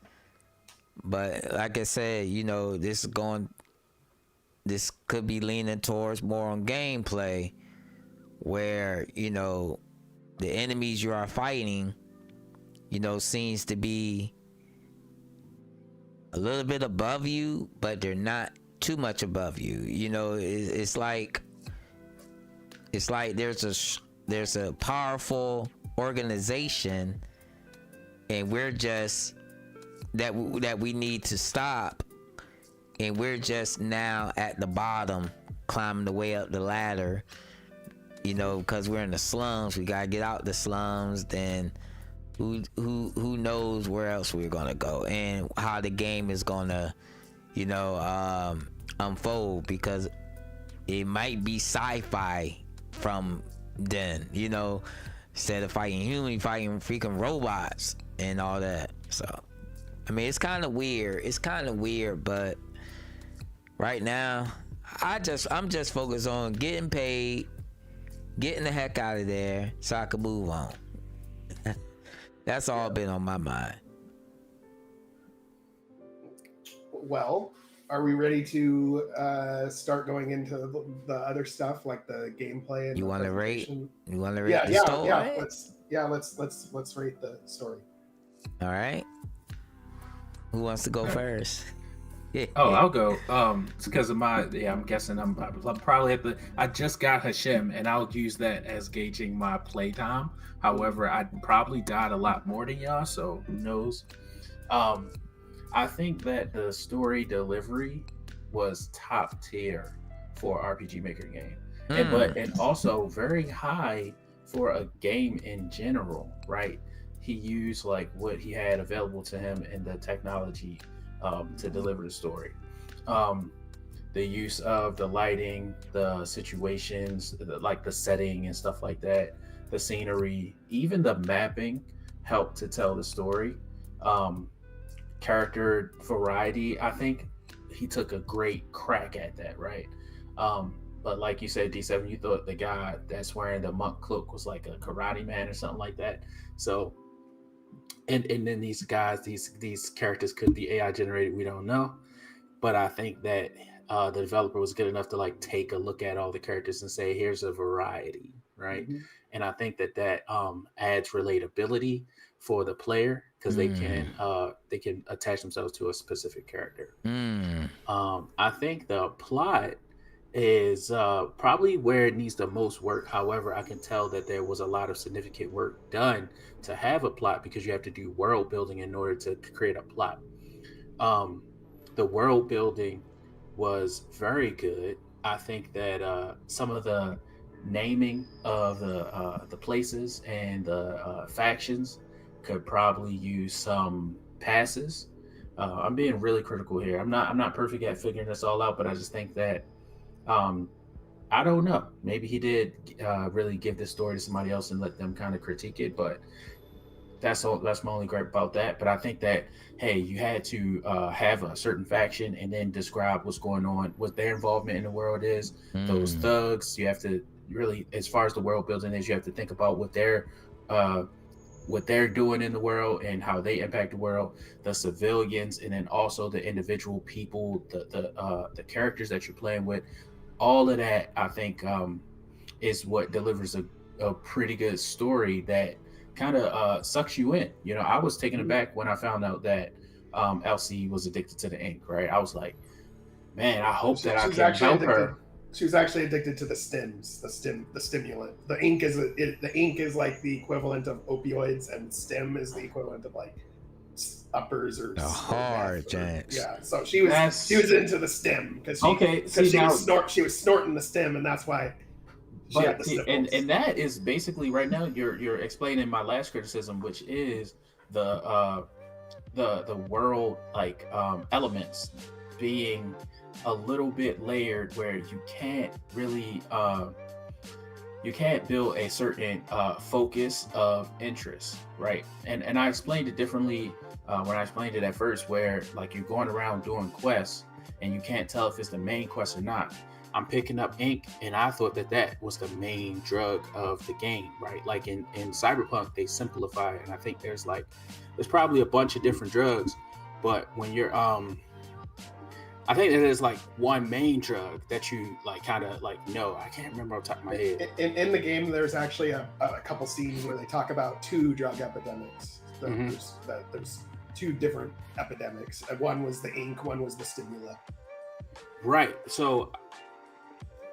but like I said, you know, this could be leaning towards more on gameplay, where, you know, the enemies you are fighting, you know, seems to be a little bit above you, but they're not too much above you. You know, it's like there's a powerful organization, and we're just that we need to stop, and we're just now at the bottom, climbing the way up the ladder. You know, because we're in the slums, we gotta get out the slums. Then who knows where else we're gonna go and how the game is gonna, you know, unfold, because it might be sci-fi from then, you know, instead of fighting humans, fighting freaking robots and all that. So I mean, it's kind of weird, but right now I'm just focused on getting paid, getting the heck out of there so I can move on. That's all been on my mind. Well, are we ready to start going into the other stuff, like the gameplay and you want to rate? You want to rate the story? Let's rate the story. All right. Who wants to go first? I'll go. Because of I'm guessing I'm probably at I just got Hashem, and I'll use that as gauging my playtime. However, I probably died a lot more than y'all, so who knows? I think that the story delivery was top tier for RPG Maker game, and also very high for a game in general. Right? He used like what he had available to him in the technology to deliver the story. the use of the lighting, the situations, like the setting and stuff like that, the scenery, even the mapping helped to tell the story. Um, Character variety, I think he took a great crack at that, right? But like you said, D7, you thought the guy that's wearing the monk cloak was like a karate man or something like that. So, and then these guys, these characters could be AI generated. We don't know, but I think that the developer was good enough to like take a look at all the characters and say, here's a variety, right? Mhm. And I think that adds relatability for the player because they can attach themselves to a specific character. I think the plot is probably where it needs the most work. However, I can tell that there was a lot of significant work done to have a plot because you have to do world building in order to create a plot. The world building was very good. I think that some of the naming of the places and the factions could probably use some passes. I'm being really critical here. I'm not perfect at figuring this all out, but I just think that um, I don't know. Maybe he did really give this story to somebody else and let them kind of critique it, but that's all. That's my only gripe about that. But I think that hey, you had to have a certain faction and then describe what's going on, what their involvement in the world is. Those thugs. You have to really, as far as the world building is, you have to think about what they're doing in the world and how they impact the world. The civilians, and then also the individual people, the characters that you're playing with. All of that, I think, is what delivers a pretty good story that kind of sucks you in. You know, I was taken aback when I found out that Elsie was addicted to the ink. Right, I was like, man, I hope that I can help her. She was actually addicted to the stims, the stimulant. The ink is like the equivalent of opioids, and stim is the equivalent of like uppers or hard giants. Yeah, so she was into the stim because she was snorting the stim, and that's why. And that is basically right now you're explaining my last criticism, which is the world like elements being a little bit layered where you can't really you can't build a certain focus of interest, right? And I explained it differently when I explained it at first, where like you're going around doing quests and you can't tell if it's the main quest or not. I'm picking up ink, and I thought that was the main drug of the game, right? Like in Cyberpunk, they simplify it, and I think there's probably a bunch of different drugs, but when you're I think there's like one main drug that you like kind of like know. I can't remember off the top of my head. In the game, there's actually a couple scenes where they talk about two drug epidemics. There's two different epidemics. One was the ink, one was the stimula. Right. So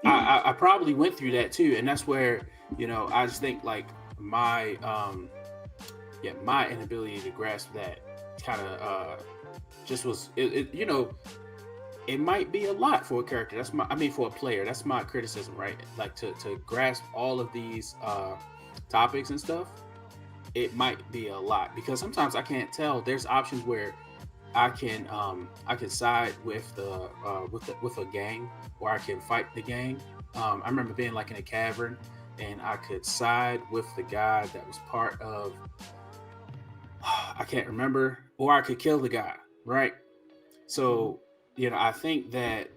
I probably went through that too, and that's where I just think like my inability to grasp that kind of just was it might be a lot for a character. For a player. That's my criticism, right? Like to grasp all of these topics and stuff, it might be a lot because sometimes I can't tell. There's options where I can side with with a gang, or I can fight the gang. I remember being like in a cavern, and I could side with the guy that was part of. I can't remember, or I could kill the guy, right? So I think that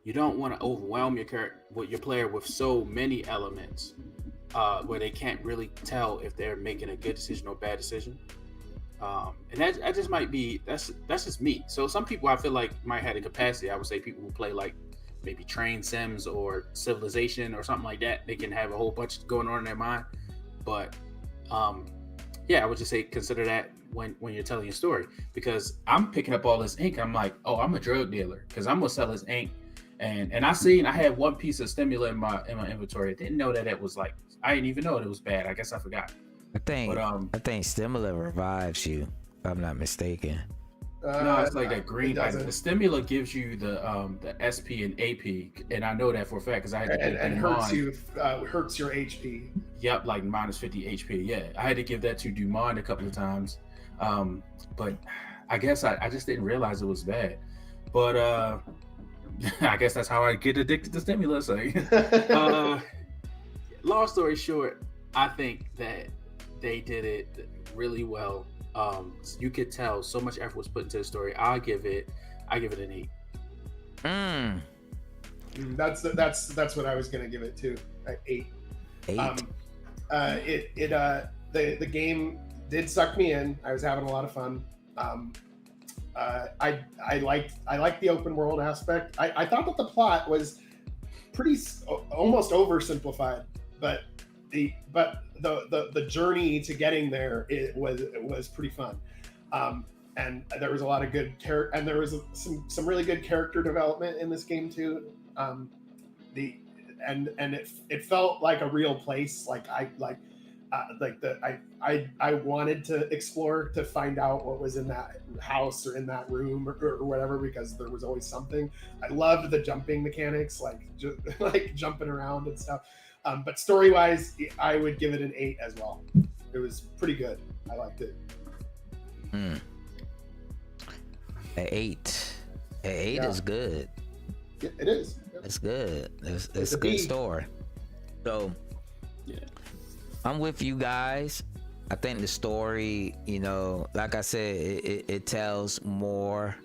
you don't want to overwhelm your player with so many elements where they can't really tell if they're making a good decision or bad decision. And that just might be that's just me. So some people I feel like might have the capacity. I would say people who play like maybe Train Sims or Civilization or something like that. They can have a whole bunch going on in their mind. But I would just say consider that when you're telling your story, because I'm picking up all this ink. I'm like, oh, I'm a drug dealer because I'm gonna sell this ink. And I had one piece of stimulant in my inventory. I didn't know that it was like I didn't even know it was bad. I guess I forgot. I think stimulant revives you, if I'm not mistaken. No, it's like that green. The stimulant gives you the SP and AP, and I know that for a fact because I had to and hurts you hurts your HP. Yep, like minus 50 HP. Yeah, I had to give that to DuPont a couple of times, but I guess I just didn't realize it was bad. But I guess that's how I get addicted to stimulus. Like, long story short, I think that they did it really well. You could tell so much effort was put into the story. I give it an 8. That's what I was gonna give it to. 8. 8. The game did suck me in. I was having a lot of fun. I liked the open world aspect. I thought that the plot was almost oversimplified, but the journey to getting there, it was pretty fun. And there was a lot of good and there was some really good character development in this game too. It felt like a real place. I wanted to explore to find out what was in that house or in that room or whatever, because there was always something. I loved the jumping mechanics, like jumping around and stuff. But story wise, I would give it an 8 as well. It was pretty good. I liked it. An 8. An 8 is good. Yeah, it is. Yep. It's good. It's a good story. So, yeah, I'm with you guys. I think the story, like I said, it tells more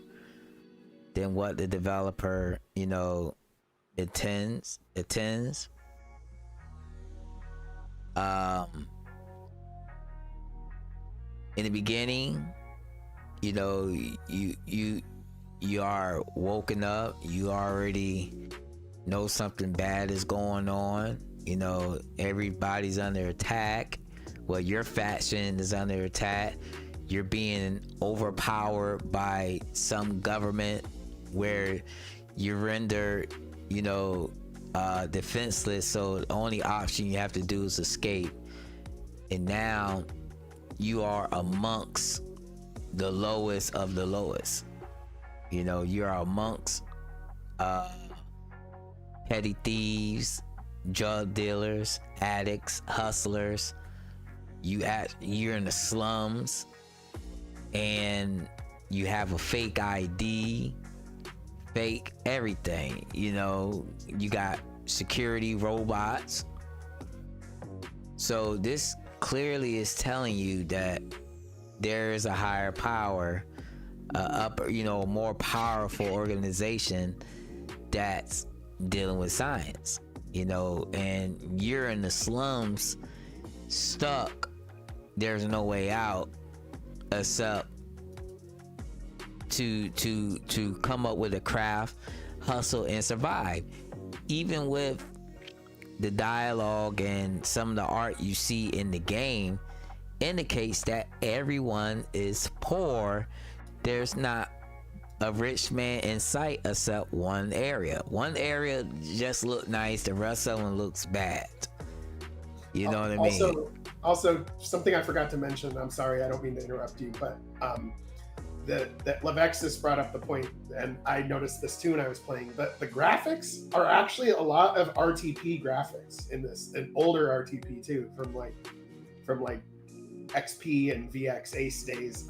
than what the developer, intends. In the beginning, you are woken up. You already know something bad is going on. Everybody's under attack. Well, your faction is under attack. You're being overpowered by some government where you render, defenseless. So the only option you have to do is escape. And now you are amongst the lowest of the lowest. You are amongst petty thieves, drug dealers, addicts, hustlers. You're in the slums, and you have a fake ID, fake everything. You got security robots. So this clearly is telling you that there is a higher power, a more powerful organization that's dealing with science, and you're in the slums, stuck. There's no way out except to come up with a craft, hustle, and survive. Even with the dialogue and some of the art you see in the game indicates that everyone is poor. There's not a rich man in sight except one area. One area just look nice, the rest of them looks bad. You know what I mean? Also, something I forgot to mention, I'm sorry, I don't mean to interrupt you, but that Levexis brought up the point, and I noticed this too when I was playing, but the graphics are actually a lot of RTP graphics in this, an older RTP too, from XP and VX Ace days.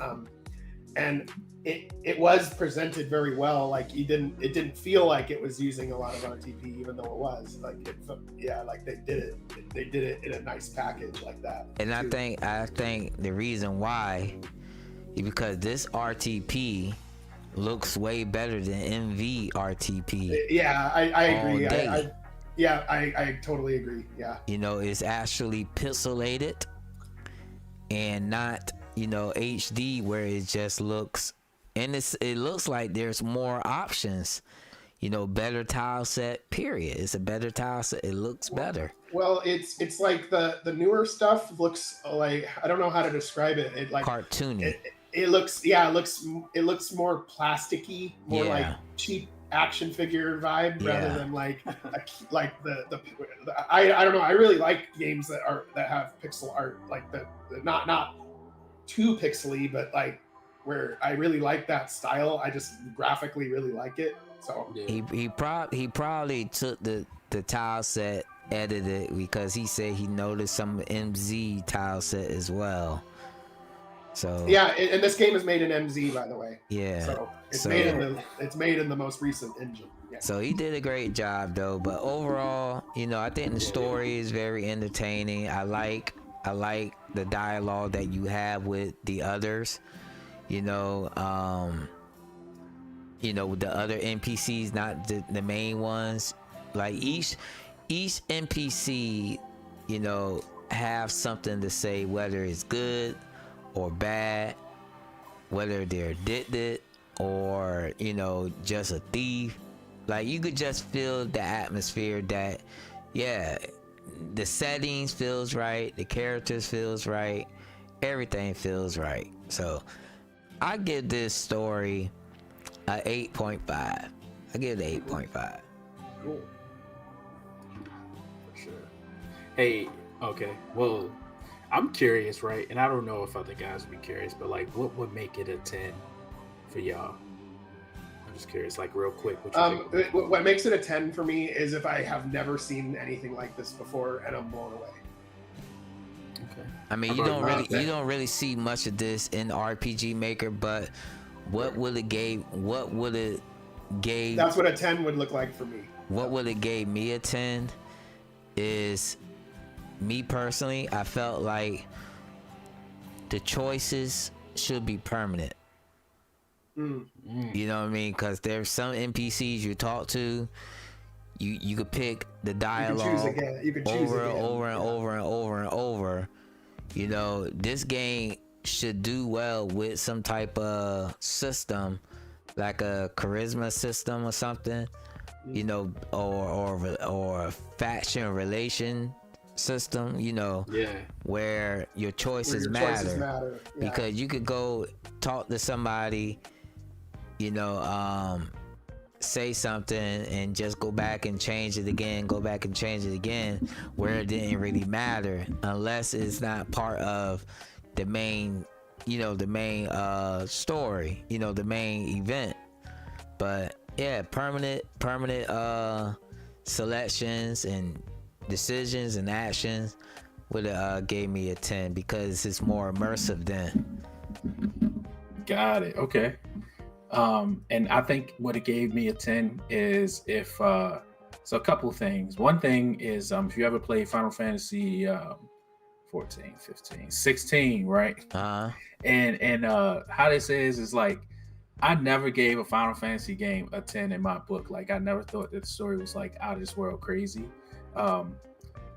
And it was presented very well. Like it didn't feel like it was using a lot of RTP, even though it was. They did it in a nice package like that. And too. I think the reason why is because this RTP looks way better than MV RTP. Yeah, I agree. I totally agree. Yeah. It's actually pixelated and not HD, where it just looks, and it looks like there's more options. Better tile set. Period. It's a better tile set. It looks better. Well, it's like the newer stuff looks like, I don't know how to describe it. It like cartoony. It looks more plasticky, more like cheap action figure vibe rather than like I don't know. I really like games that have pixel art, like the not too pixely, but like where I really like that style. I just graphically really like it. So he probably took the tile set, edited it, because he said he noticed some MZ tile set as well. So Yeah, and this game is made in MZ, by the way. yeah. So it's So- made in the most recent engine. Yeah. So he did a great job though, but overall, I think the story is very entertaining. I like the dialogue that you have with the others. The other NPCs, not the main ones. Like each NPC, have something to say, whether it's good or bad, whether they're addicted or just a thief. Like you could just feel the atmosphere that, yeah, the settings feels right, the characters feels right, everything feels right. So I give this story a 8.5. I give it 8.5. Cool. For sure. Hey, okay. Well, I'm curious, right? And I don't know if other guys would be curious, but like, what would make it a 10 for y'all? I'm just curious, like, real quick. What makes it a 10 for me is if I have never seen anything like this before and I'm blown away. Okay. I mean, you don't really see much of this in RPG Maker, but what would it gave? That's what a 10 would look like for me. What would it gave me a 10 is, me personally, I felt like the choices should be permanent. You know what I mean? Because there's some NPCs you talk to, you could pick the dialogue over and over. This game should do well with some type of system, like a charisma system or something, or a faction relation system, where your choices matter. Yeah. Because you could go talk to somebody, say something and just go back and change it again, where it didn't really matter unless it's not part of the main story, the main event. But yeah, permanent selections and decisions and actions would have gave me a 10 because it's more immersive then. Got it. Okay. And I think what it gave me a 10 is if so a couple of things. One thing is if you ever play Final Fantasy 14, 15, 16, right? And how this is like, I never gave a Final Fantasy game a 10 in my book. Like I never thought that the story was like out of this world crazy.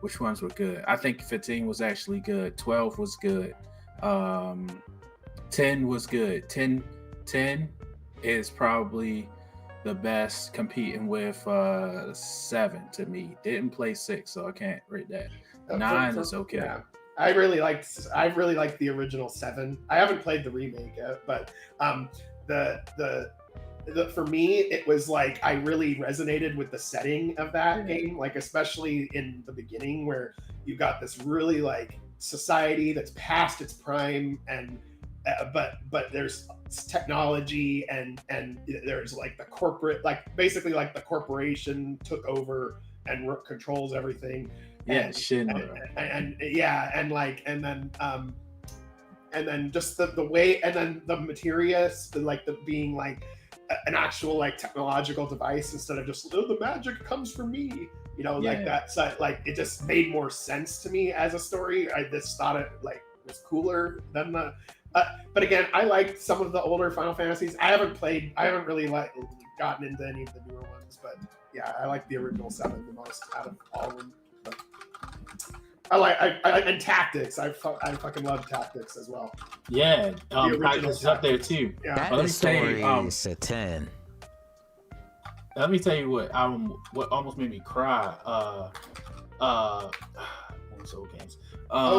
Which ones were good? I think 15 was actually good. 12 was good. 10 was good. 10 is probably the best, competing with 7 to me. Didn't play 6, so I can't rate that. 9 is okay. Yeah. I really liked the original 7. I haven't played the remake yet, but the for me it was like I really resonated with the setting of that game, like especially in the beginning where you got this really like society that's past its prime, and but there's technology and there's like the corporate, like basically like the corporation took over and controls everything. Yeah, and then just the way, and then the materia, being like an actual like technological device instead of just the magic comes from me, like that. So like it just made more sense to me as a story. I just thought it like was cooler than the. But again, I liked some of the older Final Fantasies. I haven't really gotten into any of the newer ones, but yeah, I like the original 7 the most out of all of them. And tactics. I fucking love tactics as well. Yeah, tactics is up there too. Yeah, that story is a 10. Let me tell you what almost made me cry. Soul games.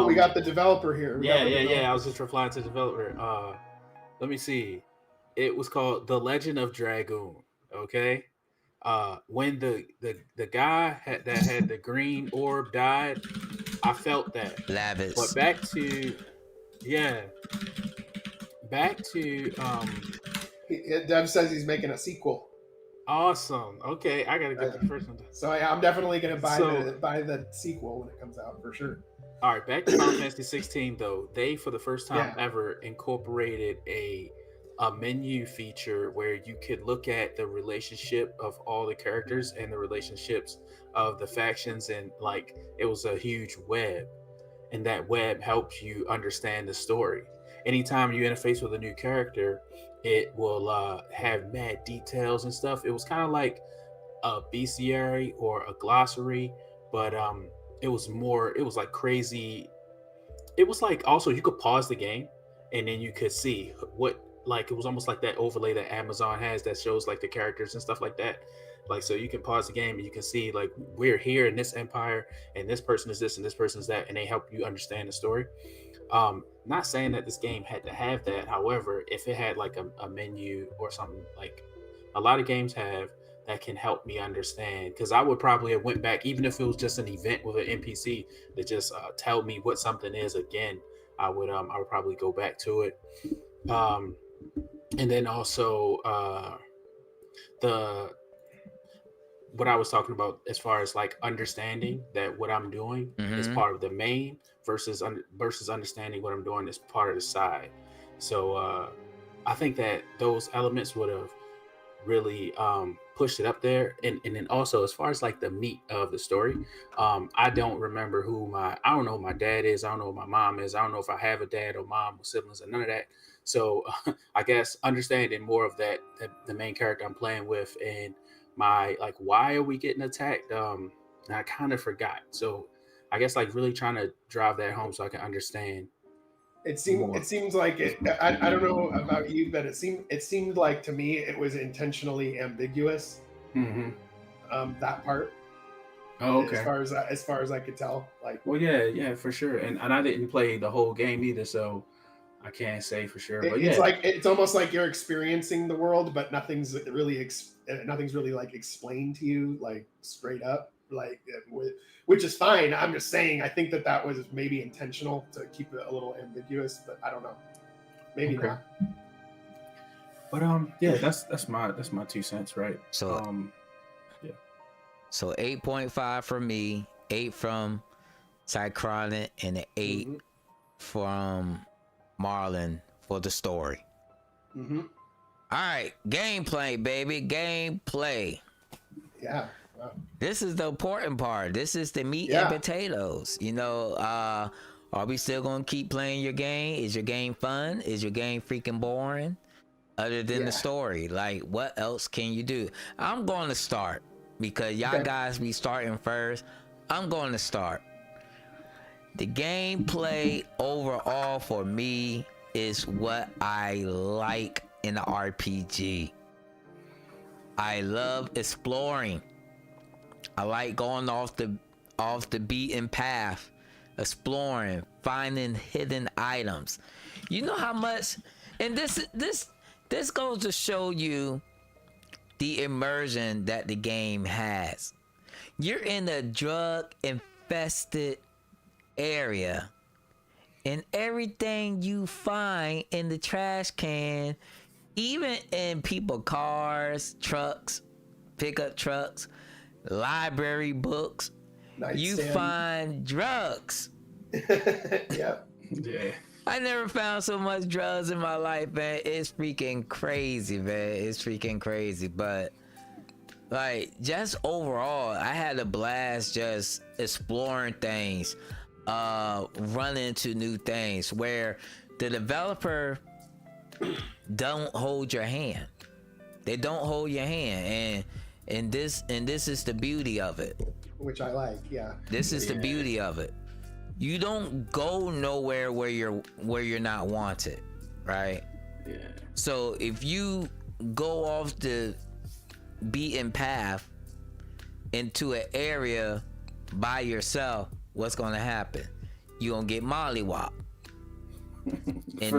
We got the developer here. Yeah. I was just replying to the developer. Let me see. It was called The Legend of Dragoon. Okay. When the guy that had the green orb died, I felt that. Lavis. But back to Dev says he's making a sequel. Awesome. Okay, I gotta get the first one. So yeah, I'm definitely gonna buy the sequel when it comes out for sure. All right, back to Final Fantasy 16 though. They for the first time Yeah. ever incorporated a menu feature where you could look at the relationship of all the characters and the relationships of the factions, and like it was a huge web, and that web helps you understand the story. Anytime you interface with a new character, it will have mad details and stuff. It was kind of like a bestiary or a glossary, but it was like crazy. It was like also you could pause the game and then you could see what, like it was almost like that overlay that Amazon has that shows like the characters and stuff like that. Like so you can pause the game and you can see like we're here in this empire and this person is this and this person is that, and they help you understand the story. Not saying that this game had to have that. However, if it had like a menu or something like a lot of games have, that can help me understand, because I would probably have went back even if it was just an event with an NPC that just tell me what something is again. I would probably go back to it. Um, and then also the what I was talking about as far as like understanding that what I'm doing is part of the main versus understanding what I'm doing is part of the side. So I think that those elements would have really pushed it up there. And then also as far as like the meat of the story, I don't remember I don't know who my dad is. I don't know who my mom is. I don't know if I have a dad or mom or siblings or none of that. So I guess understanding more of that, the main character I'm playing with, and my like why are we getting attacked, and I kind of forgot. So I guess like really trying to drive that home so I can understand more. It seems like it. I don't know about you, but it seemed like to me it was intentionally ambiguous. Mm-hmm. That part. Oh, okay. As far as I could tell, like. Well, yeah, for sure. And I didn't play the whole game either, so I can't say for sure. But It's like it's almost like you're experiencing the world, but nothing's really like explained to you like straight up, like which is fine. I'm just saying I think that was maybe intentional to keep it a little ambiguous, but I don't know, maybe not. But yeah, that's my 2 cents, right? So yeah. So 8.5 from me, 8 from Cychronic, and an 8 from Marlon for the story. Mm-hmm. All right, gameplay, baby, gameplay. Yeah. Wow. This is the important part. This is the meat and potatoes. You know, are we still gonna keep playing your game? Is your game fun? Is your game freaking boring? Other than the story, like what else can you do? I'm going to start because y'all guys be starting first. I'm going to start. The gameplay overall for me is what I like in the RPG. I love exploring. I like going off the beaten path, exploring, finding hidden items. You know how much, and this goes to show you the immersion that the game has. You're in a drug infested area, and everything you find in the trash can, even in people cars, trucks, pickup trucks, library books, you find drugs. Yep. Yeah. I never found so much drugs in my life, man. It's freaking crazy, man. It's freaking crazy. But like, just overall, I had a blast just exploring things, running into new things where the developer don't hold your hand. They don't hold your hand, and this is the beauty of it. Which I like, yeah. This is the beauty of it. You don't go nowhere where you're not wanted, right? Yeah. So if you go off the beaten path into an area by yourself, what's gonna happen? You're gonna get mollywopped. In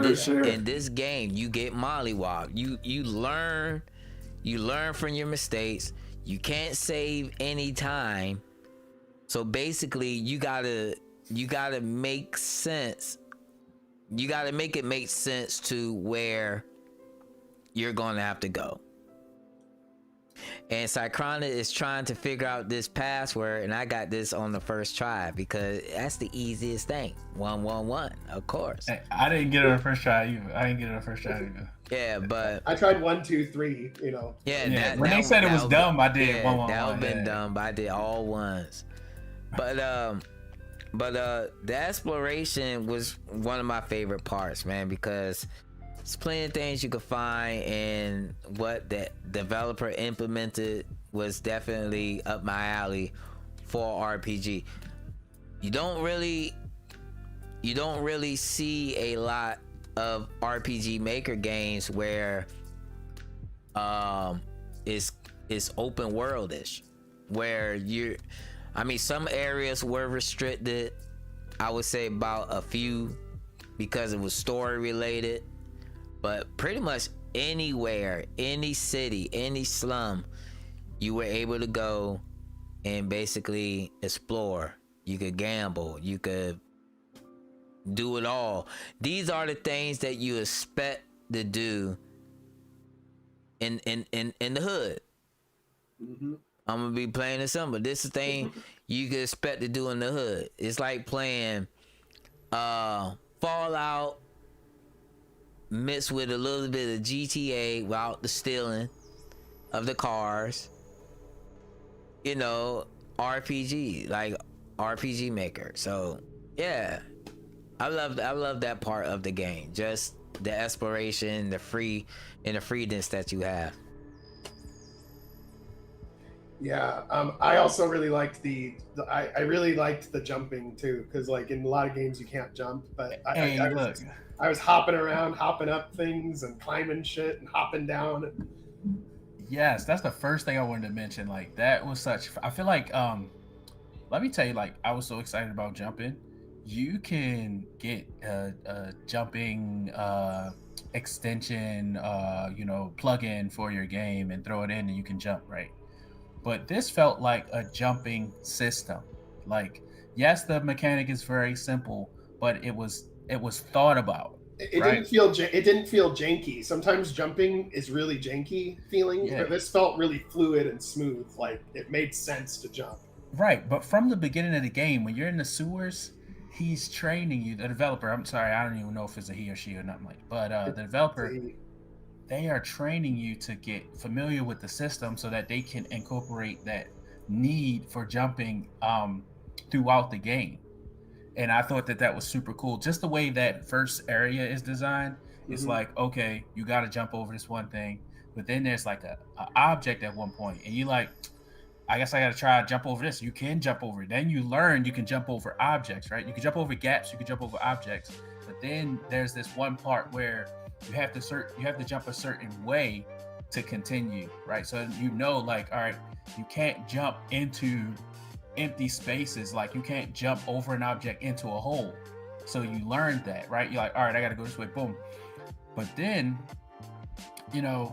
this game, you get mollywopped. You learn from your mistakes. You can't save any time. So basically, you gotta make sense. You gotta make it make sense to where you're gonna have to go. And Cycrona is trying to figure out this password, and I got this on the first try because that's the easiest thing. 111, of course. Hey, I didn't get it on the first try either. Yeah, but I tried 1, 2, 3. You know. yeah, when they said it was dumb, I did 111. That would have been dumb, but I did all ones. But the exploration was one of my favorite parts, man, because there's plenty of things you could find, and what the developer implemented was definitely up my alley for RPG. You don't really see a lot of RPG Maker games where it's open world-ish, where some areas were restricted. I would say about a few because it was story related. But pretty much anywhere, any city, any slum, you were able to go and basically explore. You could gamble. You could do it all. These are the things that you expect to do in the hood. Mm-hmm. I'm gonna be playing this summer. This is the thing you could expect to do in the hood. It's like playing Fallout mixed with a little bit of GTA without the stealing of the cars. You know, RPG, like RPG Maker. So yeah, I love that part of the game. Just the exploration, the freedom that you have. Yeah, I also really liked I really liked the jumping too, because like in a lot of games you can't jump, but I was hopping around, hopping up things and climbing shit and hopping down. Yes, that's the first thing I wanted to mention. Like that was I feel like let me tell you, like I was so excited about jumping. You can get a jumping extension plug-in for your game and throw it in and you can jump, right? But this felt like a jumping system. Like, yes, the mechanic is very simple, but it was thought about. It didn't feel janky. Sometimes jumping is really janky feeling, but this felt really fluid and smooth. Like it made sense to jump. Right, but from the beginning of the game, when you're in the sewers, he's training you. The developer, I'm sorry, I don't even know if it's a he or she or nothing like. But the developer, they are training you to get familiar with the system so that they can incorporate that need for jumping throughout the game. And I thought that was super cool. Just the way that first area is designed, it's like, okay, you got to jump over this one thing, but then there's like a object at one point, and you like, I guess I got to try to jump over this. You can jump over it. Then you learn you can jump over objects, right? You can jump over gaps, you can jump over objects, but then there's this one part where you have to jump a certain way to continue, right? So like, all right, you can't jump into empty spaces, like you can't jump over an object into a hole. So you learned that, right? You're like, all right, I gotta go this way, boom. But then you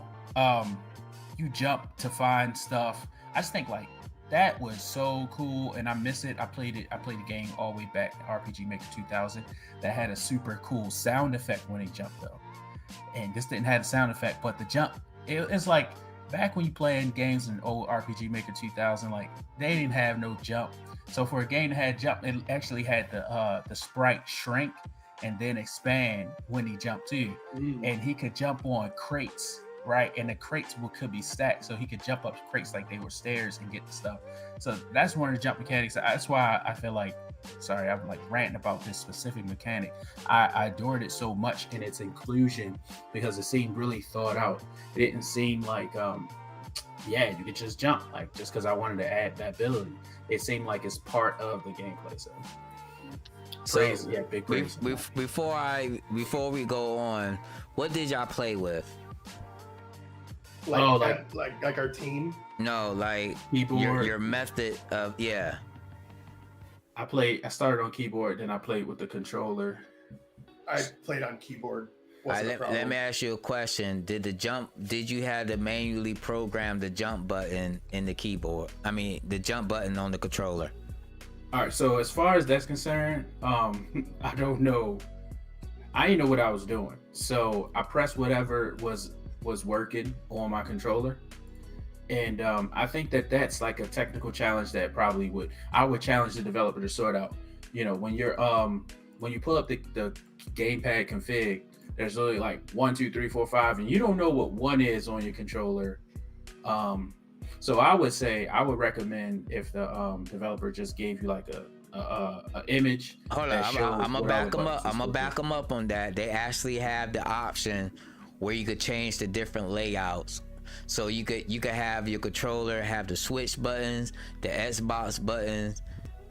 jump to find stuff. I just think like that was so cool, and I miss it. I played the game all the way back, RPG Maker 2000, that had a super cool sound effect when they jumped though. And this didn't have a sound effect, but the jump, it's like back when you playing games in old RPG Maker 2000, like they didn't have no jump. So for a game that had jump, it actually had the sprite shrink and then expand when he jumped too. And he could jump on crates, right? And the crates could be stacked, so he could jump up crates like they were stairs and get the stuff. So that's one of the jump mechanics. That's why I feel like, sorry, I'm like ranting about this specific mechanic. I adored it so much in its inclusion because it seemed really thought out. It didn't seem like you could just jump, like just because I wanted to add that ability. It seemed like it's part of the gameplay. So big praise. Before we go on, what did y'all play with? Like our team? No, like keyboard. Your method of I started on keyboard, then I played with the controller. I played on keyboard. Let me ask you a question. Did you have to manually program the jump button in the keyboard? I mean, the jump button on the controller. All right, so as far as that's concerned, I don't know. I didn't know what I was doing. So I pressed whatever was working on my controller. And I think that that's like a technical challenge that probably I would challenge the developer to sort out. You know, when you pull up the gamepad config, there's literally like 1, 2, 3, 4, 5, and you don't know what one is on your controller. So I would recommend if the developer just gave you like a image. Hold on, I'm gonna back them up. I'm gonna back them up on that. They actually have the option where you could change the different layouts. So you could have your controller have the switch buttons, the Xbox buttons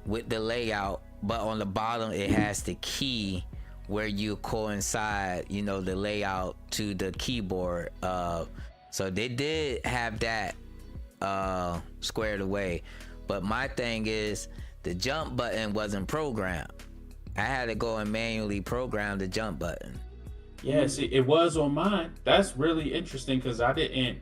with the layout, but on the bottom it has the key where you coincide, you know, the layout to the keyboard. So they did have that squared away. But my thing is the jump button wasn't programmed. I had to go and manually program the jump button. Yeah, see, it was on mine. That's really interesting because I didn't.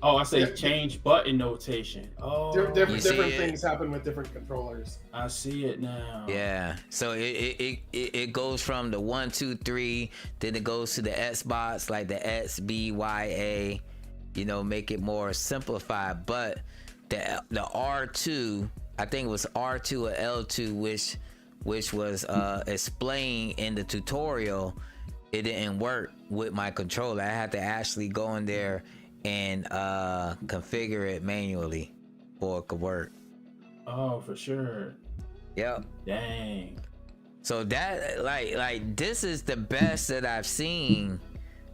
Oh, I say change button notation. Oh, different things happen with different controllers. I see it now. Yeah, so it goes from the 1, 2, 3, then it goes to the Xbox, like the X, B, Y, A. You know, make it more simplified. But the R2, I think it was R2 or L2, which was explained in the tutorial. It didn't work with my controller. I had to actually go in there and configure it manually for it could work. Oh, for sure. Yep. Dang. So that like this is the best that I've seen.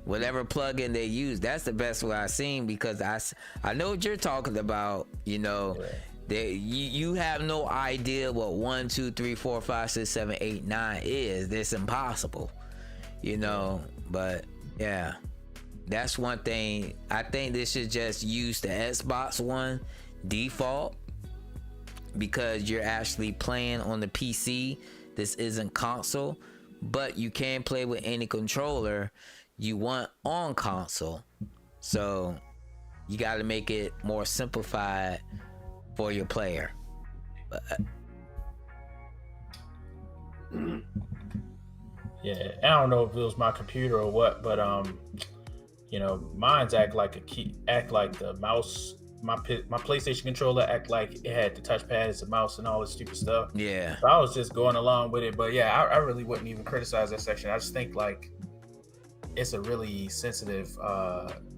Whatever plugin they use, that's the best one I've seen, because I know what you're talking about. You know, you have no idea what 1, 2, 3, 4, 5, 6, 7, 8, 9 is. It's impossible. You know, but yeah, that's one thing. I think they should just use the Xbox One default, because you're actually playing on the PC. This isn't console, but you can play with any controller you want on console. So you got to make it more simplified for your player. Yeah, I don't know if it was my computer or what, but you know, mine's act like the mouse. My PlayStation controller act like it had the touchpad as a mouse and all this stupid stuff. Yeah. So I was just going along with it, but yeah, I really wouldn't even criticize that section. I just think like it's a really sensitive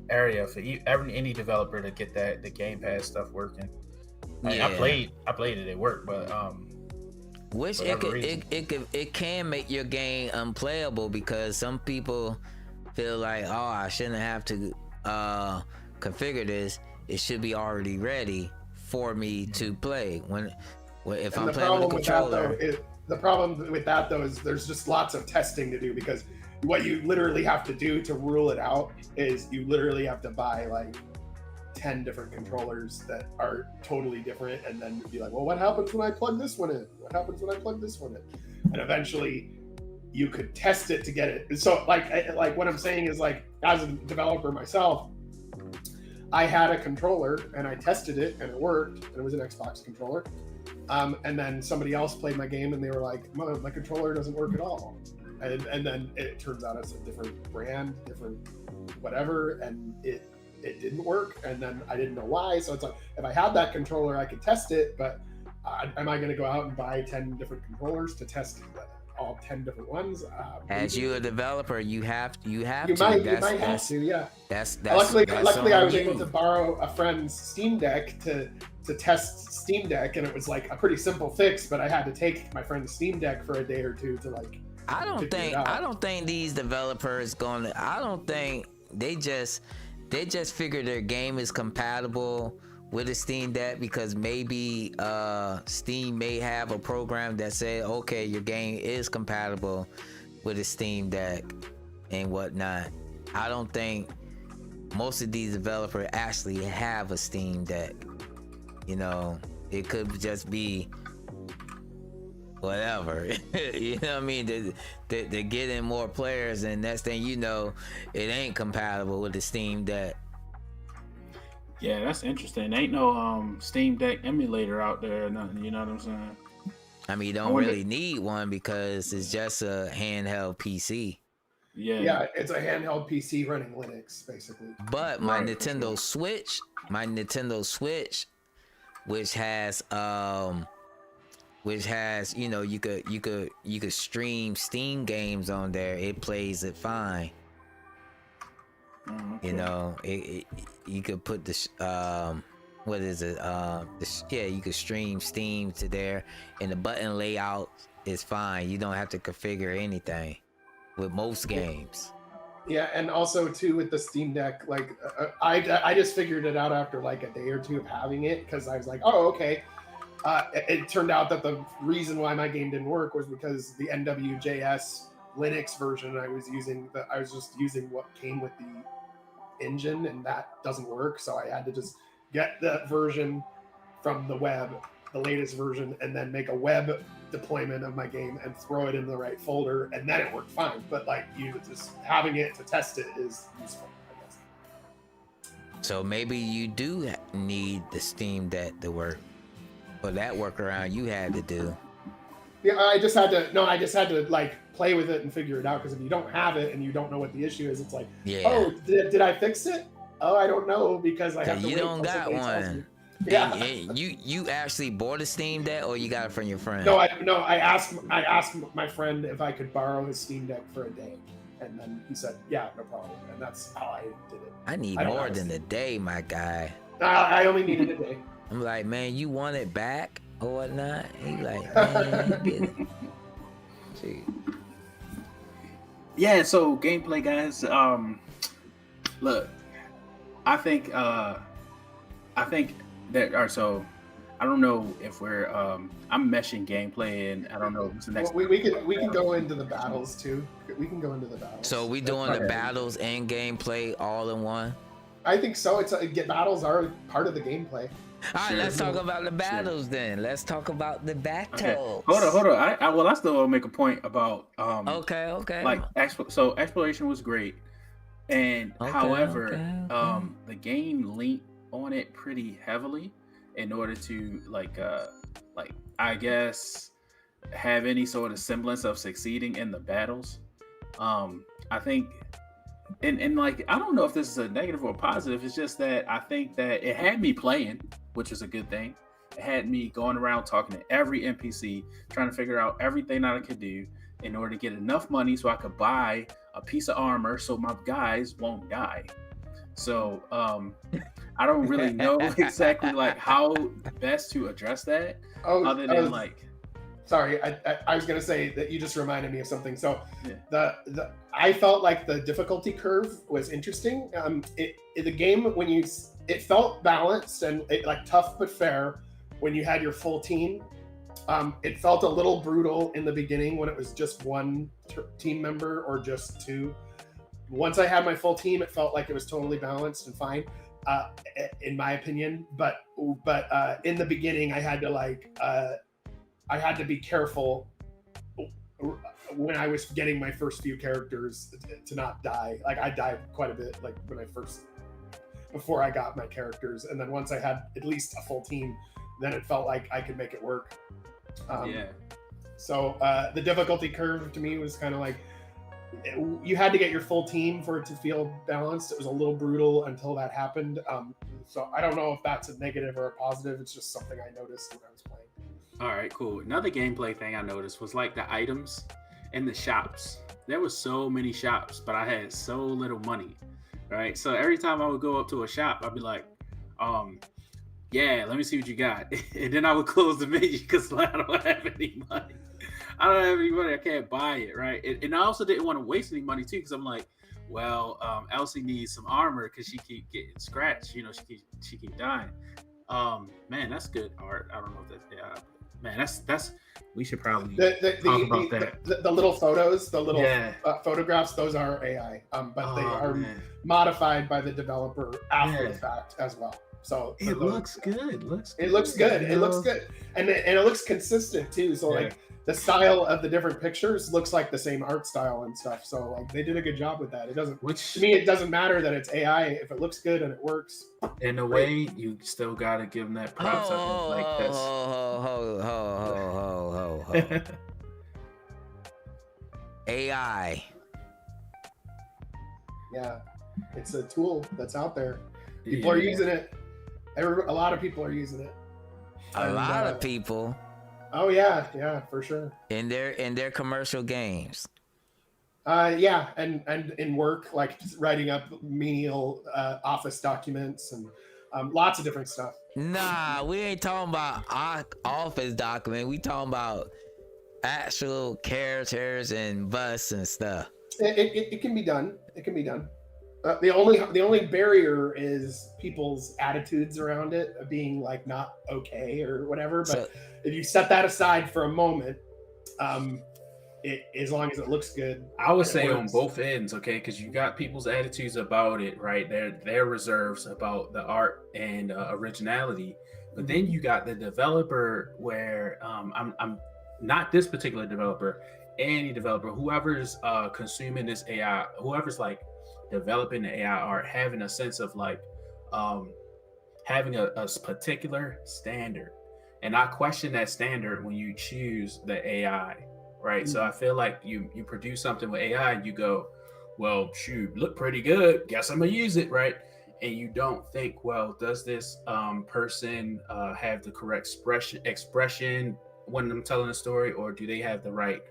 area for any developer to get the gamepad stuff working. Yeah. I played it, it worked, but which it can make your game unplayable, because some people feel like, oh, I shouldn't have to configure this. It should be already ready for me to play. If I'm playing with a controller. The problem with that though is there's just lots of testing to do, because what you literally have to do to rule it out is you literally have to buy like 10 different controllers that are totally different, and then be like, well, what happens when I plug this one in? What happens when I plug this one in? And eventually you could test it to get it. So like what I'm saying is, like, as a developer myself, I had a controller and I tested it and it worked, and it was an Xbox controller. And then somebody else played my game and they were like, my controller doesn't work at all. And then it turns out it's a different brand, different whatever, and it didn't work. And then I didn't know why. So it's like, if I had that controller, I could test it, but am I going to go out and buy 10 different controllers to test all 10 different ones? As you a developer, you have to. You might have to, yeah. That's luckily I was able to borrow a friend's Steam Deck to test Steam Deck, and it was like a pretty simple fix, but I had to take my friend's Steam Deck for a day or two to like. I don't think these developers I don't think they just figure their game is compatible with a Steam Deck, because maybe Steam may have a program that says, okay, your game is compatible with a Steam Deck and whatnot. I don't think most of these developers actually have a Steam Deck. You know, it could just be whatever. You know what I mean? They're getting more players, and next thing you know, it ain't compatible with the Steam Deck. Yeah, that's interesting. Ain't no Steam Deck emulator out there or nothing, you know what I'm saying? I mean, you don't really need one, because it's just a handheld PC. Yeah, it's a handheld PC running Linux, basically. But my Nintendo Switch, which has you could stream Steam games on there. It plays it fine. Okay. You know, you could put this what is it? You could stream Steam to there, and the button layout is fine. You don't have to configure anything with most games. Yeah, and also too with the Steam Deck, like I just figured it out after like a day or two of having it, because I was like, oh, okay. It turned out that the reason why my game didn't work was because the NWJS Linux version I was just using what came with the engine, and that doesn't work. So I had to just get the version from the web, the latest version, and then make a web deployment of my game and throw it in the right folder, and then it worked fine. But like, you just having it to test it is useful, I guess. So maybe you do need the Steam Deck to work, or that workaround you had to do. Yeah, I just had to like play with it and figure it out, because if you don't have it and you don't know what the issue is, it's like, oh, did I fix it? Oh, I don't know, because I have to wait. You don't got one. Yeah. You actually bought a Steam Deck, or you got it from your friend? No, I asked my friend if I could borrow his Steam Deck for a day, and then he said, yeah, no problem, and that's how I did it. I need more than a day, my guy. I only needed a day. I'm like, man, you want it back or whatnot? He like, man, get it. Gee. Yeah, so gameplay, guys. Look, I think that. All right, so I don't know if we're. I'm meshing gameplay, and I don't know what's the next. Well, we can go into the battles too. We can go into the battles. So we doing the battles and gameplay all in one? I think so. Battles are part of the gameplay. All right, let's talk about the battles then. Let's talk about the battles. Okay. Hold on. I still want to make a point about. Okay. Like, so exploration was great, and however, the game leaned on it pretty heavily in order to like I guess have any sort of semblance of succeeding in the battles. I think. And like, I don't know if this is a negative or a positive. It's just that I think that it had me playing, which is a good thing. It had me going around talking to every NPC, trying to figure out everything that I could do in order to get enough money so I could buy a piece of armor so my guys won't die. So I don't really know exactly like how best to address that. Sorry, I was gonna say that you just reminded me of something. So I felt like the difficulty curve was interesting. The game, it felt balanced and like tough but fair when you had your full team. It felt a little brutal in the beginning when it was just one team member or just two. Once I had my full team, it felt like it was totally balanced and fine, in my opinion. But in the beginning, I had to be careful when I was getting my first few characters to not die. Like, I died quite a bit, like before I got my characters. And then once I had at least a full team, then it felt like I could make it work. So the difficulty curve to me was kind of like, you had to get your full team for it to feel balanced. It was a little brutal until that happened. So I don't know if that's a negative or a positive. It's just something I noticed when I was playing. All right, cool. Another gameplay thing I noticed was like the items in the shops. There were so many shops, but I had so little money, right? So every time I would go up to a shop, I'd be like, yeah, let me see what you got. And then I would close the menu because I don't have any money. I can't buy it, right? And I also didn't want to waste any money too, because I'm like, well, Elsie needs some armor because she keep getting scratched. You know, she keep dying. Man, that's good art. I don't know if that's man, that's we should probably talk about that. The little photos, photographs, those are AI, but they are modified by the developer after the fact as well. So it looks good. It looks good, and it looks consistent too. So like the style of the different pictures looks like the same art style and stuff. So like they did a good job with that. It doesn't. To me, it doesn't matter that it's AI if it looks good and it works. In a way, you still gotta give them that props. Like this. AI Yeah, it's a tool that's out there. People are using it. A lot of people are using it. A lot of people. Oh yeah, for sure. In their commercial games. Yeah, and in work, like writing up menial office documents and lots of different stuff. Nah, we ain't talking about office document. We talking about actual characters and busts and stuff. It can be done. It can be done. The only barrier is people's attitudes around it being like not okay or whatever. But if you set that aside for a moment, as long as it looks good, I would say on both ends, okay, because you got people's attitudes about it, right? Their reserves about the art and originality, but then you got the developer where I'm not this particular developer, any developer, whoever's consuming this AI, whoever's like developing the AI art, having a sense of like having a particular standard, and I question that standard when you choose the AI. Right. So I feel like you produce something with AI and you go, well, shoot, look pretty good. Guess I'm going to use it. Right. And you don't think, well, does this person have the correct expression when I'm telling a story, or do they have the right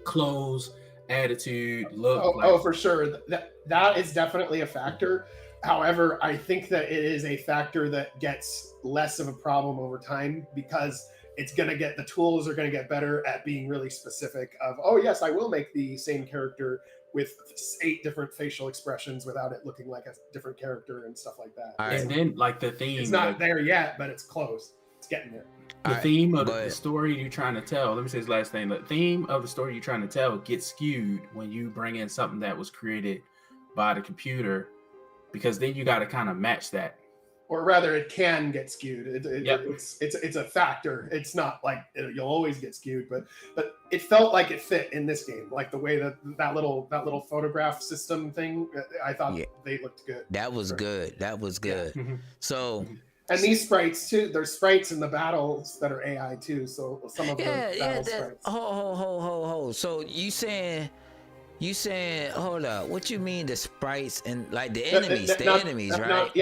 clothes, attitude, look? Oh, for sure. That is definitely a factor. However, I think that it is a factor that gets less of a problem over time because the tools are going to get better at being really specific of, oh yes, I will make the same character with 8 different facial expressions without it looking like a different character and stuff like that. And then like the theme, it's not there yet, but it's close. It's getting there. The theme of the story you're trying to tell, let me say this last thing, the theme of the story you're trying to tell gets skewed when you bring in something that was created by the computer, because then you got to kind of match that. Or rather, it can get skewed. It's a factor. It's not like you'll always get skewed, but it felt like it fit in this game. Like the way that little photograph system thing, I thought they looked good. That was good. That was good. Yeah. So. And these sprites too. There's sprites in the battles that are AI too. So some of the battle sprites. Ho. So you saying, hold up, what you mean the sprites and like the enemies, right?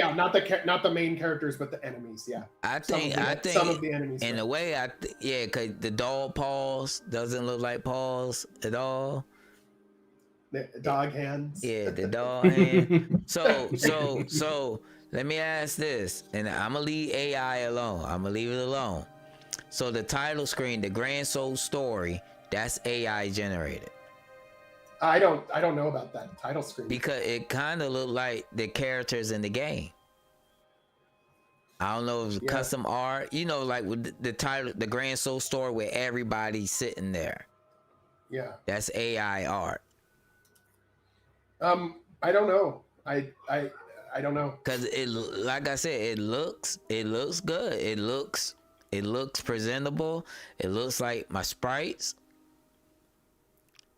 Not the main characters, but the enemies. Yeah. I think some of the enemies. In a way, because the dog paws doesn't look like paws at all. The dog hands. Yeah, the dog hand. So let me ask this, and I'm gonna leave AI alone. I'm gonna leave it alone. So the title screen, the Grand Soul Story, that's AI generated. I don't know about that title screen because it kind of looked like the characters in the game. I don't know if it's custom art, like with the title, the Grand Soul Story, where everybody's sitting there. Yeah, that's AI art. I don't know. I don't know, because it, like I said, it looks good. It looks presentable. It looks like my sprites.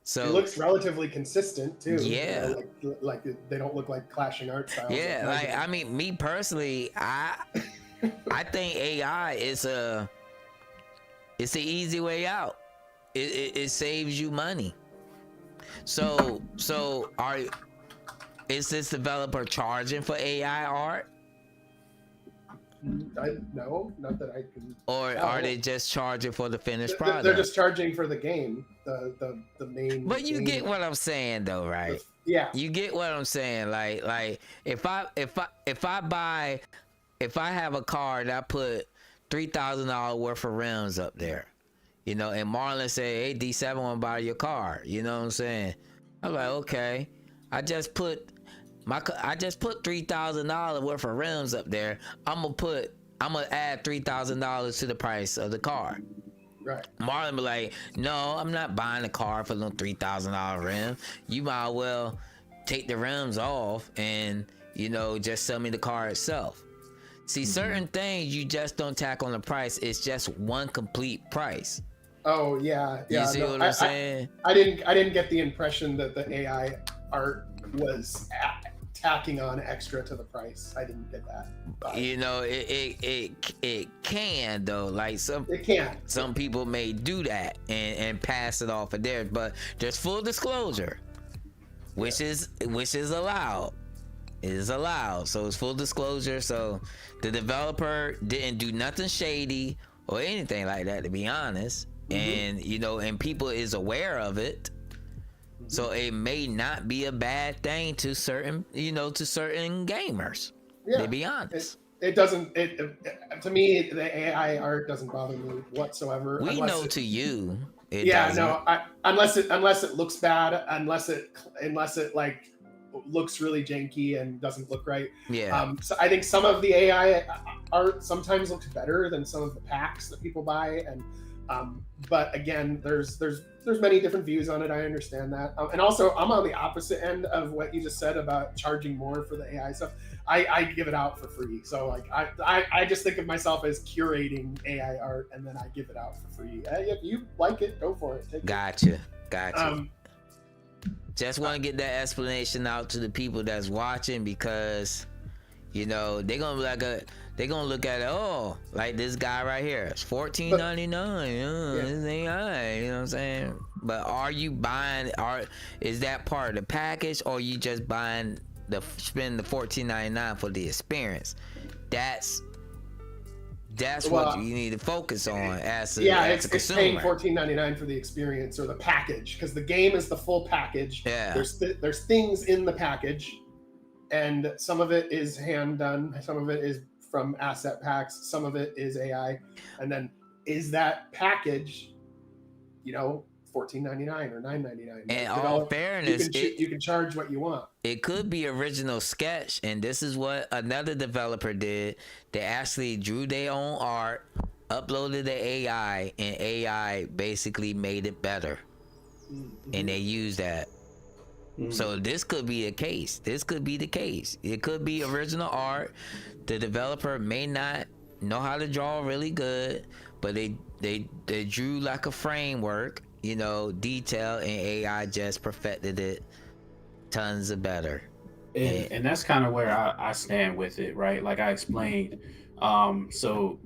So it looks relatively consistent too. Yeah, like they don't look like clashing art styles. Yeah, like I mean, me personally, I think AI is it's an easy way out. It saves you money. So is this developer charging for AI art? No, not that I can. Or are they just charging for the finished product? They're just charging for the game, the main. But you game. get what I'm saying, though, right? Yeah. You get what I'm saying. Like if I have a car and I put $3,000 worth of rims up there, and Marlon say, "Hey, D7 want to buy your car." You know what I'm saying? I'm like, okay, I just put $3,000 worth of rims up there. I'm gonna add $3,000 to the price of the car. Right. Marlon be like, no, I'm not buying a car for no $3,000 rim. You might well take the rims off and just sell me the car itself. See, certain things you just don't tack on the price. It's just one complete price. Oh yeah. You see what I'm saying? I didn't get the impression that the AI art was tacking on extra to the price. I didn't get that. It can though. Like some people may do that and pass it off of theirs. But just full disclosure, which is allowed. It is allowed. So it's full disclosure. So the developer didn't do nothing shady or anything like that, to be honest. And and people is aware of it. So it may not be a bad thing to certain gamers. Yeah, to be honest. It doesn't. To me, the AI art doesn't bother me whatsoever. We know to you. Unless it looks bad, unless it like looks really janky and doesn't look right. Yeah. So I think some of the AI art sometimes looks better than some of the packs that people buy, and but again, there's many different views on it. I understand that, and also I'm on the opposite end of what you just said about charging more for the AI stuff. I give it out for free, so like I just think of myself as curating AI art, and then I give it out for free. If you like it, go for it. Gotcha. Just want to get that explanation out to the people that's watching, because they're gonna be like they're gonna look at it, oh, like this guy right here, it's $14.99. This ain't right, you know what I'm saying? But are you buying? Is that part of the package, or you just buying spend the $14.99 for the experience? That's what you need to focus on as a it's consumer. Paying $14.99 for the experience or the package, because the game is the full package. Yeah. There's things in the package, and some of it is hand done, some of it is from asset packs, some of it is AI, and then is that package, $14.99 or $9.99. In all fairness, you can charge what you want. It could be original sketch, and this is what another developer did. They actually drew their own art, uploaded the AI, and AI basically made it better. And they used that. So this could be a case. This could be the case. It could be original art. The developer may not know how to draw really good, but they drew like a framework, detail, and AI just perfected it tons of better. And that's kind of where I stand with it, right? Like I explained. So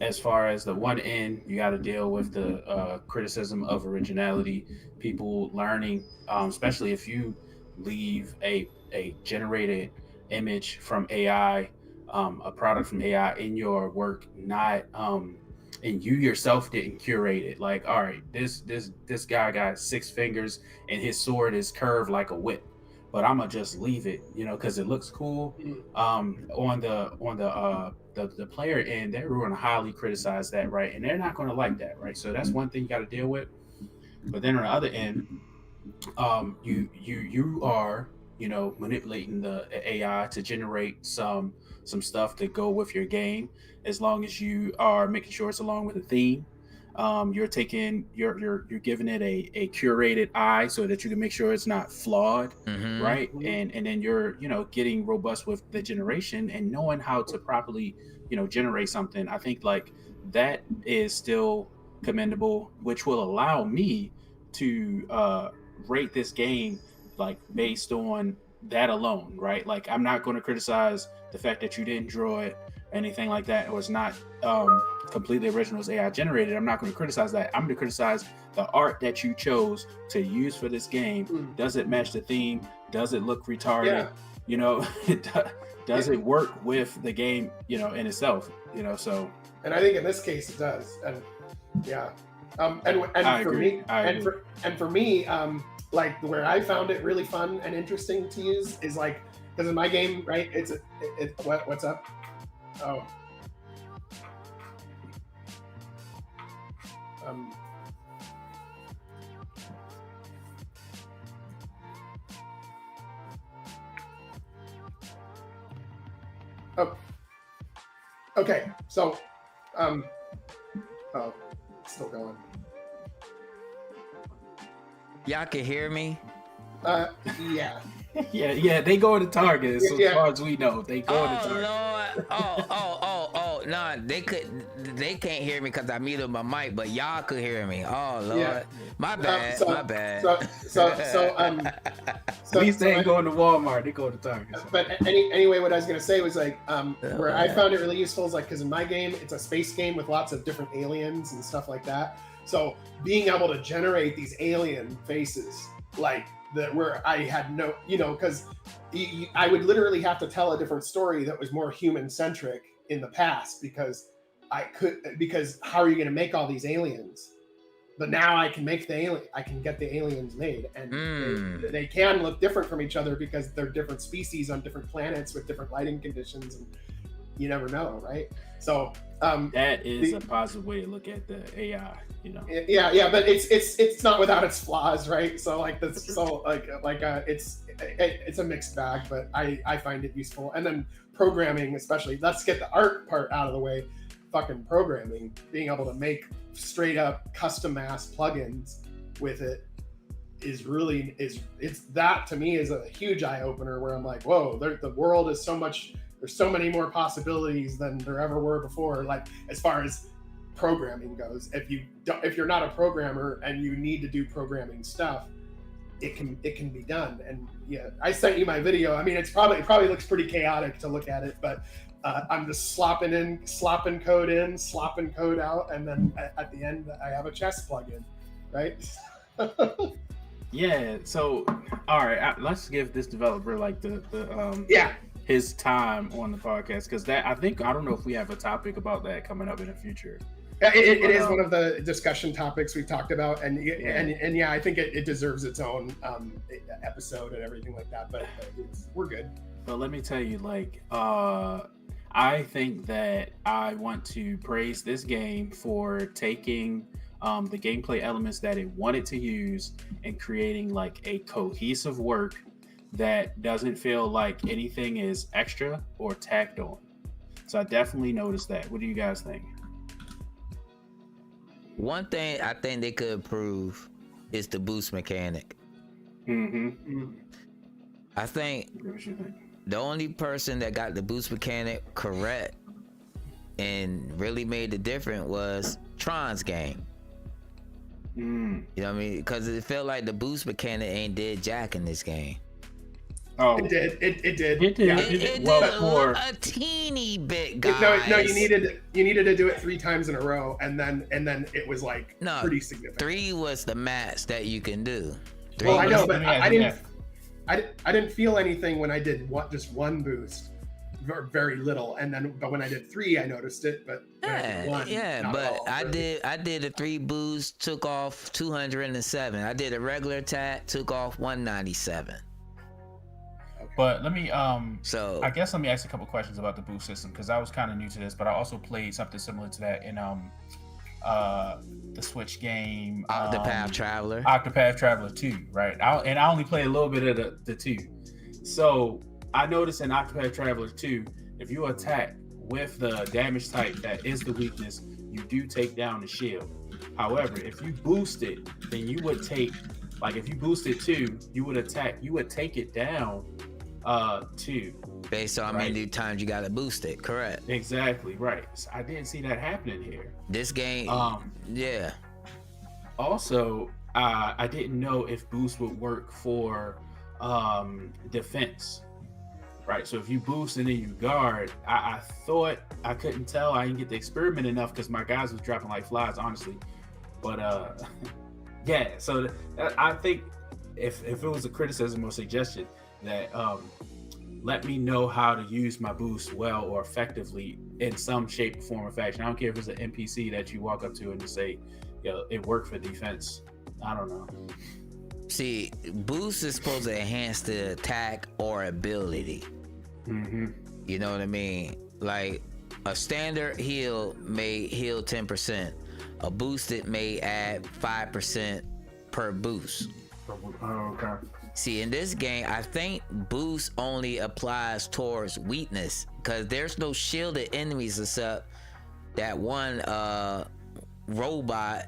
as far as the one end, you got to deal with the criticism of originality, people learning, especially if you leave a generated image from AI, a product from AI in your work, not and you yourself didn't curate it. Like, all right, this guy got 6 fingers and his sword is curved like a whip, but I'm gonna just leave it, because it looks cool. On the player end, they're going to highly criticize that, right? And they're not going to like that, right? So that's one thing you got to deal with. But then on the other end, you are manipulating the AI to generate some stuff to go with your game, as long as you are making sure it's along with the theme. You're giving it a curated eye so that you can make sure it's not flawed, right? And then you're getting robust with the generation and knowing how to properly generate something. I think like that is still commendable, which will allow me to rate this game like based on that alone, right? Like I'm not going to criticize the fact that you didn't draw it, anything like that, or it's not completely original, AI generated. I'm not going to criticize that. I'm going to criticize the art that you chose to use for this game. Does it match the theme? Does it look retarded? Does it work with the game, in itself? So. And I think in this case it does. And for me, like where I found it really fun and interesting to use is like, because in my game, right? What's up? Oh. Oh. Okay. So, oh, it's still going. Y'all can hear me? Yeah. yeah, they go to target. So as far as we know, they go to target. Lord. No, they can't hear me because I muted my mic, but y'all could hear me. Oh Lord, my bad. At least they ain't going to Walmart. They go to Target. So. But anyway, what I was gonna say was like, where I found it really useful is like, because in my game, it's a space game with lots of different aliens and stuff like that. So being able to generate these alien faces, like that where I had no, because I would literally have to tell a different story that was more human centric in the past because how are you going to make all these aliens? But now I can make I can get the aliens made, and they can look different from each other because they're different species on different planets with different lighting conditions, and you never know, right? So that is a positive way to look at the AI, Yeah, but it's not without its flaws, right? So it's a mixed bag, but I find it useful. And then programming, especially, let's get the art part out of the way. Fucking programming, being able to make straight up custom ass plugins with it it's that to me is a huge eye opener where I'm like, whoa, the world is so much. There's so many more possibilities than there ever were before. Like as far as programming goes, if you're not a programmer and you need to do programming stuff, it can be done. And yeah, I sent you my video. I mean, it probably looks pretty chaotic to look at it, but I'm just slopping code in, slopping code out, and then at the end I have a chess plugin, right? Yeah. So, all right, let's give this developer like the his time on the podcast, because I don't know if we have a topic about that coming up in the future. It is one of the discussion topics we've talked about, and I think it deserves its own episode and everything like that. But we're good. But let me tell you, I think that I want to praise this game for taking the gameplay elements that it wanted to use and creating like a cohesive work that doesn't feel like anything is extra or tacked on. So I definitely noticed that. What do you guys think? One thing I think they could improve is the boost mechanic. I think the only person that got the boost mechanic correct and really made the difference was Tron's game. You know what I mean? Because it felt like the boost mechanic ain't did jack in this game. Oh, it did. It did a teeny bit, guys. No, you needed to do it 3 times in a row, and then it was like pretty significant. 3 was the max that you can do. Well, I know, but I didn't feel anything when I did just one boost, very little, but when I did 3, I noticed it. But I did a 3 boost, took off 207. I did a regular attack, took off 197. But let me I guess let me ask a couple questions about the boost system, because I was kind of new to this, but I also played something similar to that in the Switch game Octopath Traveler 2, right? I only played a little bit of the 2. So I noticed in Octopath Traveler 2, if you attack with the damage type that is the weakness, you do take down the shield. However, if you boost it, then you would take, like if you boost it 2, you would take it down 2. Based on how many times you got to boost it, correct? Exactly, right. So I didn't see that happening here. This game, yeah. Also, I didn't know if boost would work for defense, right? So if you boost and then you guard, I thought, I couldn't tell. I didn't get to experiment enough because my guys was dropping like flies, honestly. But yeah, so I think if it was a criticism or suggestion, that let me know how to use my boost well or effectively in some shape, form, or fashion. I don't care if it's an NPC that you walk up to and just say, it worked for defense. I don't know. See, boost is supposed to enhance the attack or ability. You know what I mean? Like a standard heal may heal 10%. A boosted may add 5% per boost. Oh, okay. See, in this game, I think boost only applies towards weakness, because there's no shielded enemies except that one robot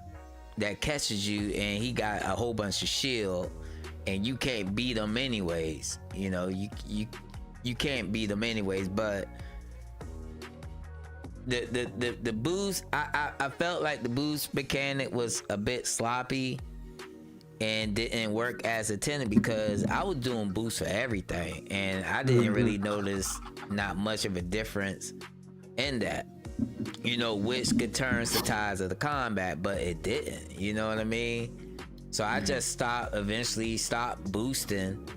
that catches you, and he got a whole bunch of shield, and you can't beat him anyways. You know, you can't beat him anyways. But the boost, I felt like the boost mechanic was a bit sloppy and didn't work as intended, because I was doing boosts for everything and I didn't really notice not much of a difference in that, which could turn the tides of the combat, but it didn't, you know what I mean? So I just eventually stopped boosting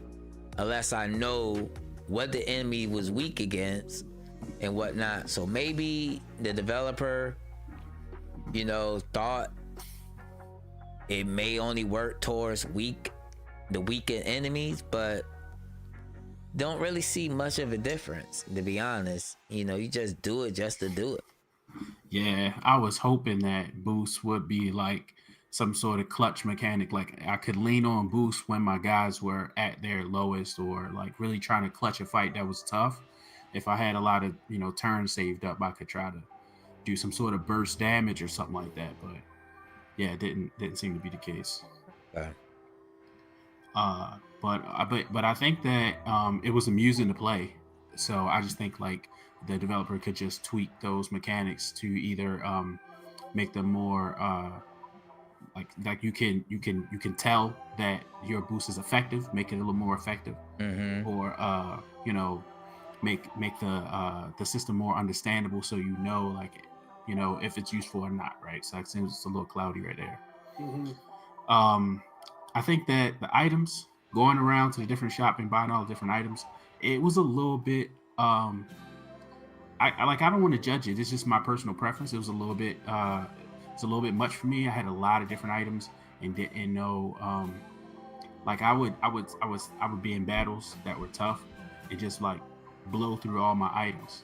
unless I know what the enemy was weak against and whatnot. So maybe the developer, thought it may only work towards the weaker enemies, but don't really see much of a difference, to be honest. You just do it just to do it. Yeah, I was hoping that boost would be like some sort of clutch mechanic. Like I could lean on boost when my guys were at their lowest or like really trying to clutch a fight that was tough. If I had a lot of, turns saved up, I could try to do some sort of burst damage or something like that. But yeah, it didn't seem to be the case. Okay. But I think that it was amusing to play. So I just think like the developer could just tweak those mechanics to either make them more like you can tell that your boost is effective, make it a little more effective, or make the system more understandable, so if it's useful or not, right? So it seems it's a little cloudy right there. I think that the items, going around to the different shop and buying all the different items, it was a little bit I don't want to judge it. It's just my personal preference. It was a little bit much for me. I had a lot of different items and didn't know like I would be in battles that were tough and just like blow through all my items.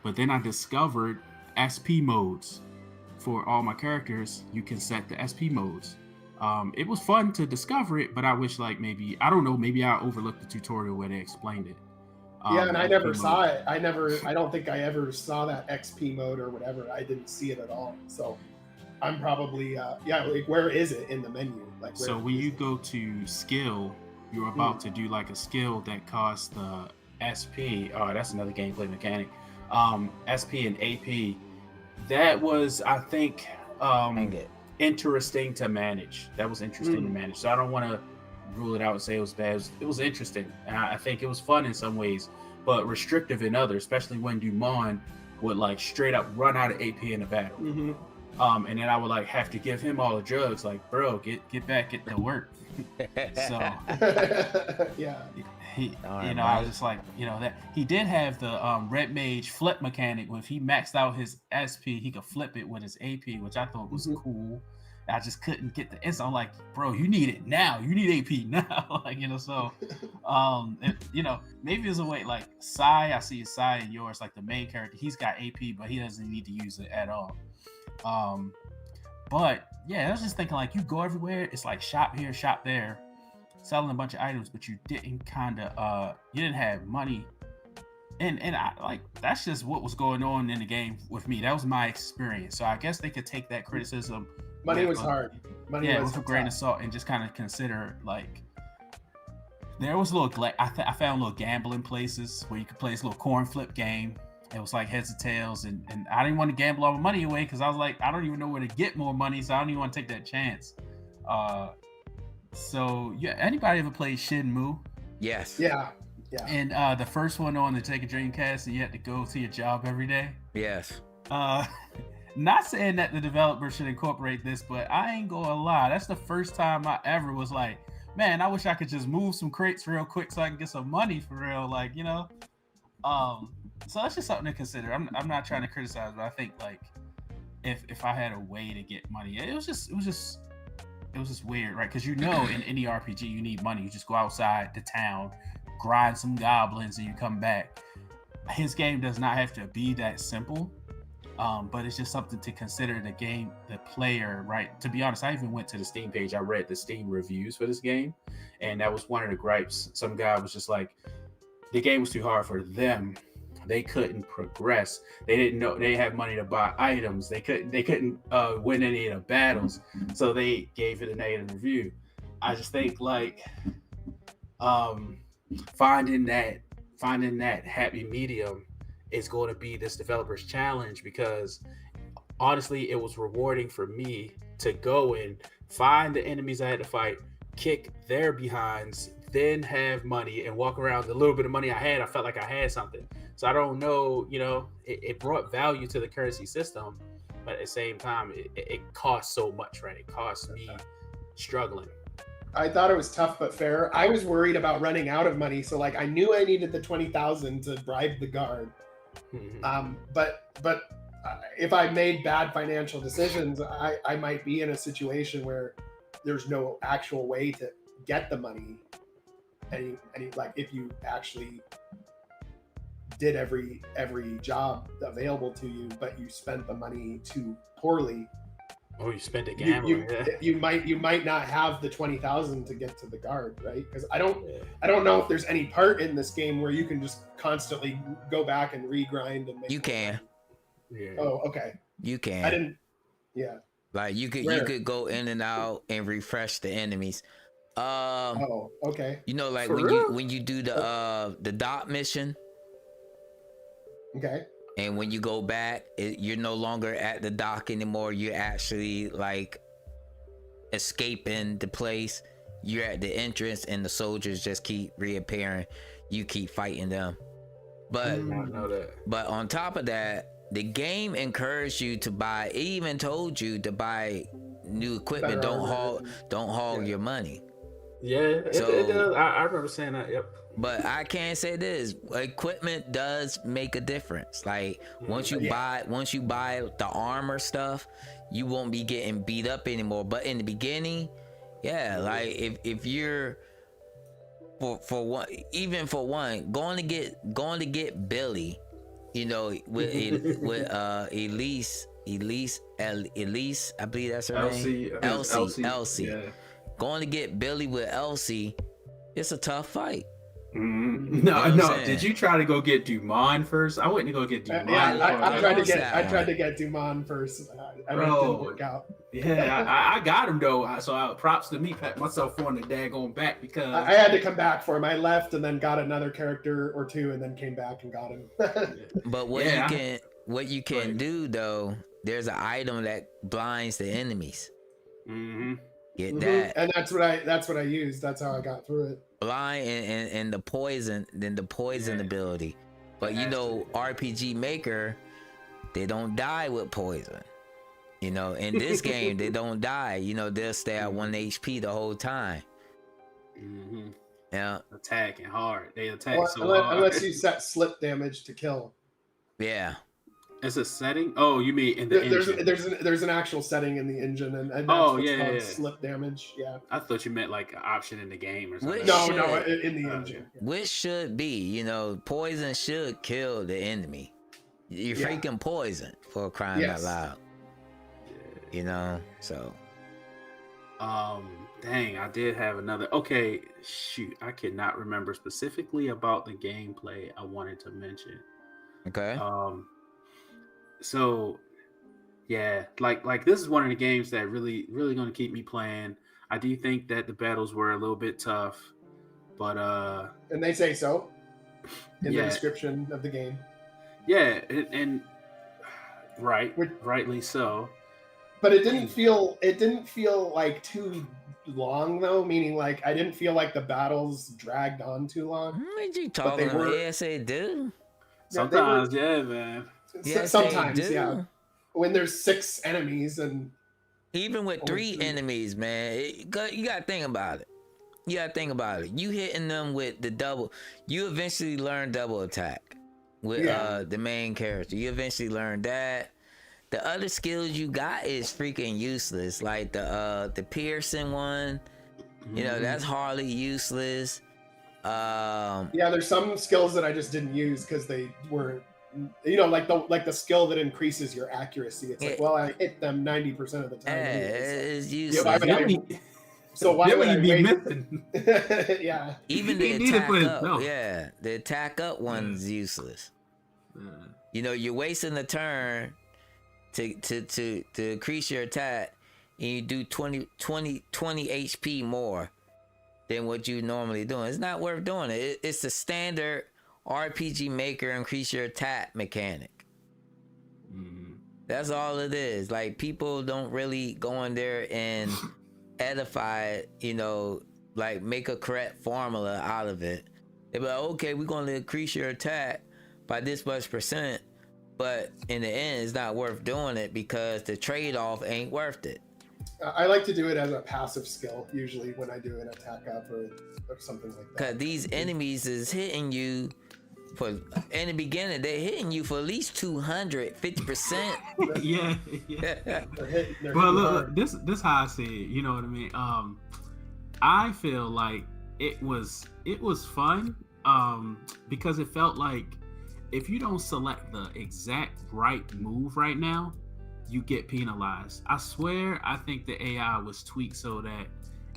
But then I discovered SP modes for all my characters. You can set the SP modes. It was fun to discover it, but I wish maybe I overlooked the tutorial where they explained it. And I never saw it. I don't think I ever saw that XP mode or whatever. I didn't see it at all. So I'm probably, where is it in the menu? So when you go to skill, you're about to do like a skill that costs the SP. Oh, that's another gameplay mechanic. SP and AP. That was, I think, interesting to manage. That was interesting to manage. So I don't want to rule it out and say it was bad. It was interesting. And I think it was fun in some ways, but restrictive in others, especially when DuPont would like straight up run out of AP in a battle. And then I would like have to give him all the drugs, like, bro, get back, get to work. So yeah. I was just like, that he did have the red mage flip mechanic. If he maxed out his SP, he could flip it with his AP, which I thought was cool. I just couldn't get the answer. I'm like, bro, you need it now. You need AP now. Maybe there's a way like Sai. I see Sai and yours, like the main character. He's got AP, but he doesn't need to use it at all. But yeah, I was just thinking like you go everywhere. It's like shop here, shop there, selling a bunch of items, but you didn't you didn't have money. And I like that's just what was going on in the game with me. That was my experience. So I guess they could take that criticism. Money was hard. Money was with a grain of salt, and just kind of consider like there was a little. I found little gambling places where you could play this little coin flip game. It was like heads or tails, and I didn't want to gamble all my money away because I was like, I don't even know where to get more money, so I don't even want to take that chance. So yeah, anybody ever played Shenmue? Yes. Yeah. And the first one on the Sega Dreamcast, and you had to go to your job every day. Yes. Not saying that the developer should incorporate this, but I ain't gonna lie. That's the first time I ever was like, man, I wish I could just move some crates real quick so I can get some money for real. Like, so that's just something to consider. I'm not trying to criticize, but I think like if I had a way to get money, it was just weird, right? Because in any RPG you need money. You just go outside the town, grind some goblins, and you come back. His game does not have to be that simple. But it's just something to consider the player, right? To be honest, I even went to the Steam page. I read the Steam reviews for this game, and that was one of the gripes. Some guy was just like, the game was too hard for them. They couldn't progress. They didn't know they have money to buy items. They couldn't win any of the battles, so they gave it a negative review. I just think like finding that happy medium is going to be this developer's challenge, because honestly, it was rewarding for me to go and find the enemies I had to fight, kick their behinds, then have money and walk around the little bit of money I had. I felt like I had something. So I don't know, it brought value to the currency system, but at the same time, it costs so much, right? It costs me struggling. I thought it was tough but fair. I was worried about running out of money, so like I knew I needed the 20,000 to bribe the guard. But if I made bad financial decisions, I might be in a situation where there's no actual way to get the money. Any like if you actually did every job available to you, but you spent the money too poorly. Oh, you spent a gambling. You might not have the 20,000 to get to the guard, right? Because I don't know if there's any part in this game where you can just constantly go back and regrind and make. You can. Yeah. Oh, okay. You can. I didn't. Yeah. Like you could go in and out and refresh the enemies. Oh, okay. You know, like For when real? you do the dot mission. Okay. And when you go back, you're no longer at the dock anymore. You're actually like escaping the place. You're at the entrance, and the soldiers just keep reappearing. You keep fighting them. But I didn't know that. But on top of that, the game encouraged you to buy. It even told you to buy new equipment. Better Don't hog yeah. your money. Yeah, it does. I remember saying that. Yep. But I can't say this. Equipment does make a difference. Like once you buy the armor stuff, you won't be getting beat up anymore. But in the beginning, yeah, like if you're for one, going to get Billy, you know, with Elise, I believe that's her name. Elsie. Yeah. Going to get Billy with Elsie, it's a tough fight. No. Did you try to go get DuPont first? I went to go get DuPont. I tried to get DuPont first. I mean, it didn't work out. Yeah, I got him though. So props to me, pat myself on the daggone back because I had to come back for him. I left and then got another character or two, and then came back and got him. But what you can do though, there's an item that blinds the enemies. Get that, and that's what I used. That's how I got through it. Blind and the poison ability. But you know, RPG Maker, they don't die with poison. You know, in this game, they don't die. You know, they'll stay at 1 HP the whole time. Yeah. Attacking hard. They attack hard. Unless you set slip damage to kill. Yeah. It's a setting. Oh, you mean in the engine? There's an actual setting in the engine, and that's called slip damage. Yeah. I thought you meant like an option in the game or something. No, in the engine. Which should be, you know, poison should kill the enemy. You're freaking poison for crying out loud. You know, so. Dang, I did have another. Okay, shoot, I cannot remember specifically about the gameplay I wanted to mention. Okay. So, yeah, like this is one of the games that really going to keep me playing. I do think that the battles were a little bit tough, but and they say so in the description of the game. Yeah, and rightly so. But it didn't feel like too long though. Meaning, like I didn't feel like the battles dragged on too long. What you talking about? Yes, they do. Sometimes, man. Yes, sometimes, yeah. When there's 6 enemies and even with 3 enemies, man, you gotta think about it. You hitting them with the double. You eventually learn double attack with the main character. You eventually learn that. The other skills you got is freaking useless. Like the piercing one, you know, that's hardly useless. There's some skills that I just didn't use because they were, you know, like the skill that increases your accuracy. It's like, well, I hit them 90% of the time. It's useless. Why would I be missing? Yeah. Even the attack up, the attack up one's useless. You know, you're wasting the turn to increase your attack, and you do 20 HP more than what you normally doing. It's not worth doing it. It's the standard RPG Maker increase your attack mechanic. That's all it is. Like, people don't really go in there and edify it, you know, like make a correct formula out of it. They be like, okay, we're going to increase your attack by this much percent, but in the end, it's not worth doing it because the trade-off ain't worth it. I like to do it as a passive skill, usually when I do an attack up or something like that. Cause these enemies is hitting you for in the beginning. They're hitting you for at least 250%. Yeah. They're Well, hitting look, hard. this how I see it. You know what I mean? I feel like it was fun because it felt like if you don't select the exact right move right now, you get penalized. I swear, I think the AI was tweaked so that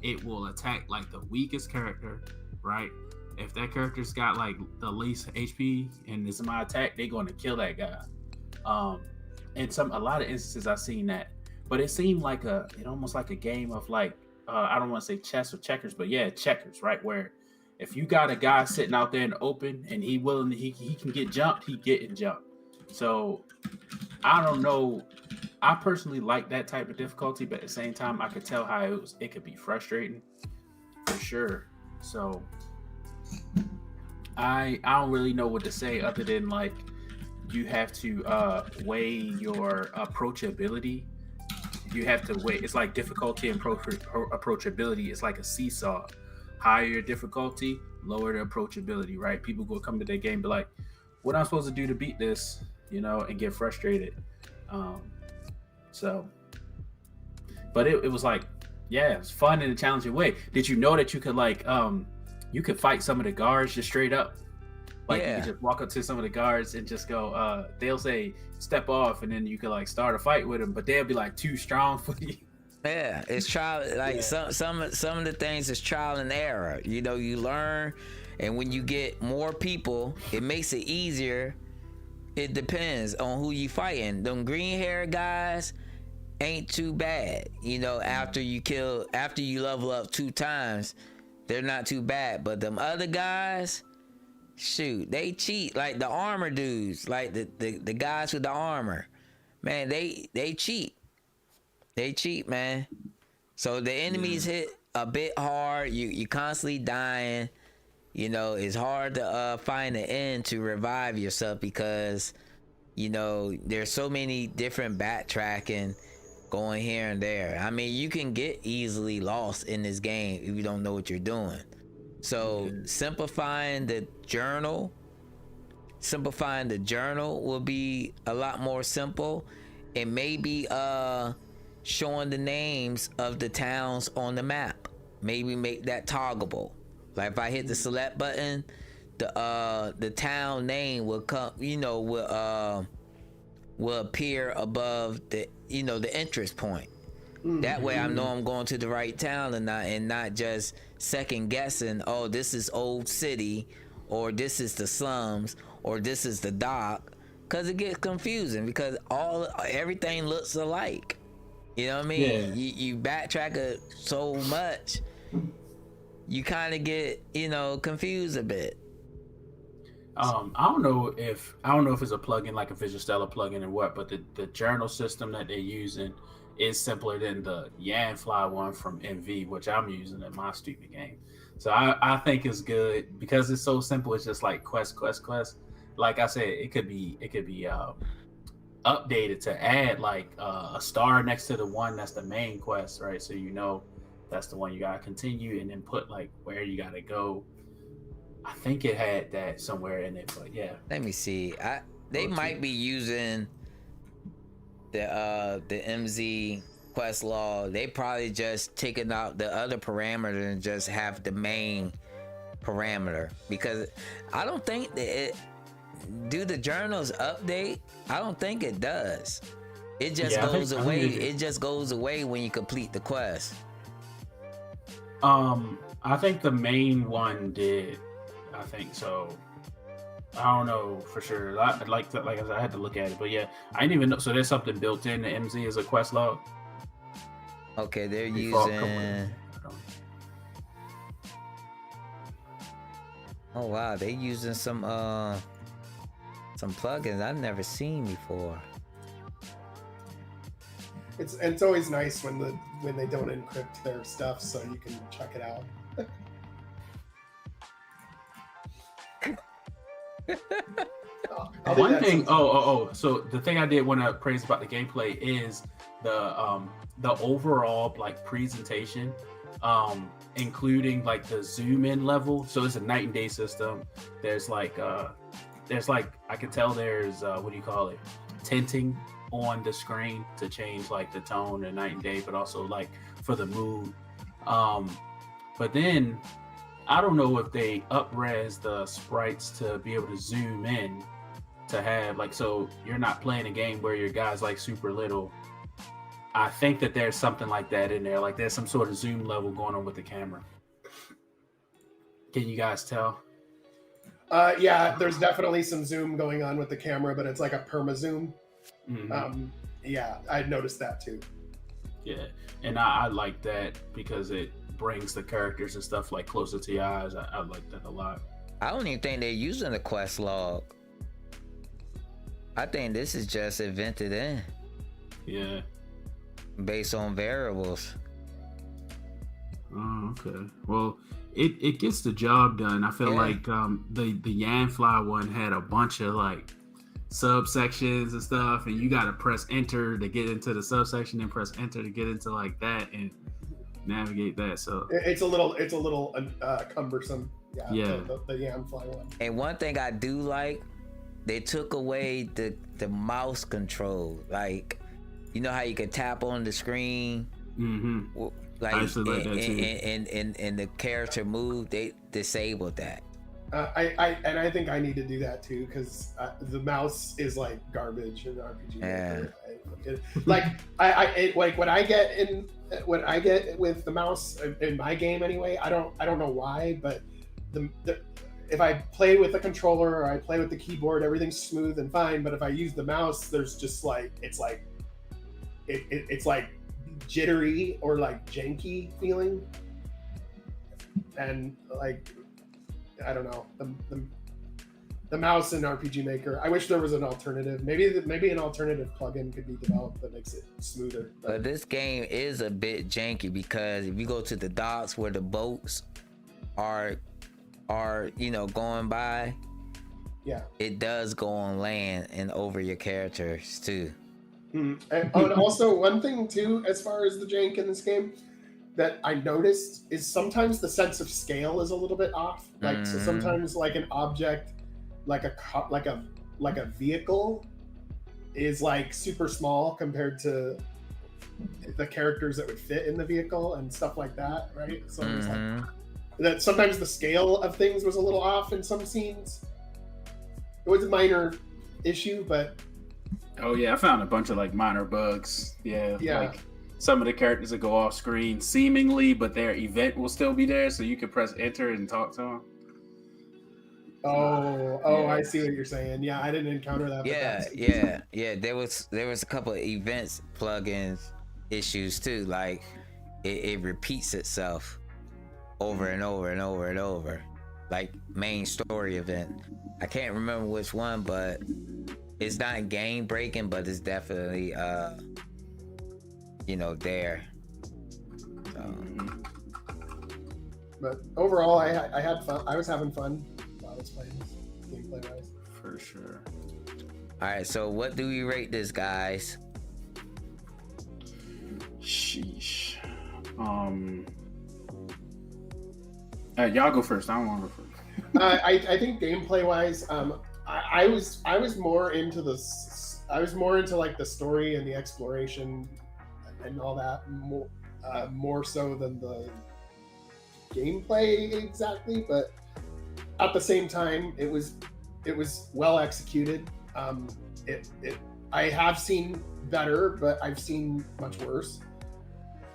it will attack like the weakest character, right? If that character's got like the least HP and is my attack, they're going to kill that guy. In a lot of instances, I've seen that, but it seemed like it almost like a game of like I don't want to say chess or checkers, but yeah, checkers, right? Where if you got a guy sitting out there in the open and he can get jumped, he getting jumped. So I don't know. I personally like that type of difficulty, but at the same time, I could tell how it could be frustrating for sure. So I don't really know what to say other than like you have to weigh your approachability. You have to weigh. It's like difficulty and approachability. It's like a seesaw. Higher your difficulty, lower the approachability. Right? People go come to their game, be like, "What am I supposed to do to beat this?" You know, and get frustrated. But it was like, yeah, it was fun in a challenging way. Did you know that you could like, you could fight some of the guards just straight up? Like you could just walk up to some of the guards and just go, they'll say, step off. And then you could like start a fight with them, but they'll be like too strong for you. Yeah, it's trial. Like some of the things is trial and error. You know, you learn, and when you get more people, it makes it easier. It depends on who you fighting. Them green hair guys ain't too bad. You know, after you level up 2 times, they're not too bad. But them other guys, shoot, they cheat. Like the armor dudes, like the guys with the armor, man, they cheat. They cheat, man. So the enemies hit a bit hard. You constantly dying. You know, it's hard to find an end to revive yourself because, you know, there's so many different backtracking going here and there. I mean, you can get easily lost in this game if you don't know what you're doing. So simplifying the journal will be a lot more simple. And maybe showing the names of the towns on the map. Maybe make that toggleable. Like if I hit the select button, the town name will come, you know, will appear above the, you know, the interest point. That way I know I'm going to the right town and not just second guessing, oh, this is Old City, or this is the slums, or this is the dock, because it gets confusing because everything looks alike. You know what I mean? Yeah. You backtrack it so much, you kind of get, you know, confused a bit. I don't know if it's a plugin like a Visual Stellar plugin or what, but the journal system that they're using is simpler than the Yanfly one from MV, which I'm using in my stupid game. So I think it's good because it's so simple. It's just like quest. Like I said, it could be updated to add like a star next to the one that's the main quest, right? So you know that's the one you gotta continue, and then put like where you gotta go. I think it had that somewhere in it, but yeah. Let me see. They might be using the MZ quest log. They probably just taking out the other parameter and just have the main parameter, because I don't think that do the journals update. I don't think it does. It just goes away. It just goes away when you complete the quest. I think the main one did. I think so. I don't know for sure. Like I said, I had to look at it, but yeah, I didn't even know. So there's something built in the MZ as a quest log. Okay, they're using. Oh wow, they're using some plugins I've never seen before. It's always nice when they don't encrypt their stuff, so you can check it out. One thing, so the thing I did want to praise about the gameplay is the overall like presentation, including like the zoom in level. So it's a night and day system. There's like I can tell there's what do you call it? Tinting on the screen to change like the tone and night and day, but also like for the mood. But then I don't know if they up-res the sprites to be able to zoom in to have like, so you're not playing a game where your guy's like super little. I think that there's something like that in there. Like there's some sort of zoom level going on with the camera. Can you guys tell? Yeah, there's definitely some zoom going on with the camera, but it's like a perma zoom. Mm-hmm. Yeah, I noticed that too. Yeah, and I like that because it brings the characters and stuff like closer to your eyes. I like that a lot. I don't even think they're using the quest log. I think this is just invented in. Yeah. Based on variables. Oh, okay. Well, it gets the job done. I feel like the Yanfly one had a bunch of like subsections and stuff, and you got to press enter to get into the subsection and press enter to get into like that and navigate that. So it's a little cumbersome. Yeah. The Yanfly one. And one thing I do like, they took away the mouse control. Like, you know how you can tap on the screen, like and the character move. They disabled that. I think I need to do that too, because the mouse is like garbage in RPG. Yeah. Like when I get with the mouse in my game anyway. I don't know why, but if I play with the controller or I play with the keyboard, everything's smooth and fine. But if I use the mouse, there's just like it's like jittery or like janky feeling, and like I don't know the mouse in RPG Maker. I wish there was an alternative. Maybe an alternative plugin could be developed that makes it smoother. But this game is a bit janky because if you go to the docks where the boats are going by, yeah, it does go on land and over your characters too. And also one thing too, as far as the jank in this game, that I noticed is sometimes the sense of scale is a little bit off. Like so sometimes like an object, like a vehicle, is like super small compared to the characters that would fit in the vehicle and stuff like that, right? So it's like that sometimes the scale of things was a little off in some scenes. It was a minor issue, but oh yeah, I found a bunch of like minor bugs. Yeah. Like some of the characters that go off screen seemingly, but their event will still be there, so you can press enter and talk to them. Oh, I see what you're saying. Yeah, I didn't encounter that. Yeah. There was a couple of events plugins issues too. Like it repeats itself over and over and over and over, like main story event. I can't remember which one, but it's not game breaking, but it's definitely there. But overall, I had fun. I was having fun while I was playing this gameplay wise. For sure. All right, so what do we rate this, guys? Sheesh. Y'all go first. I don't want to go first. I think gameplay wise, I was more into like the story and the exploration and all that more so than the gameplay exactly, but at the same time it was well executed. I have seen better, but I've seen much worse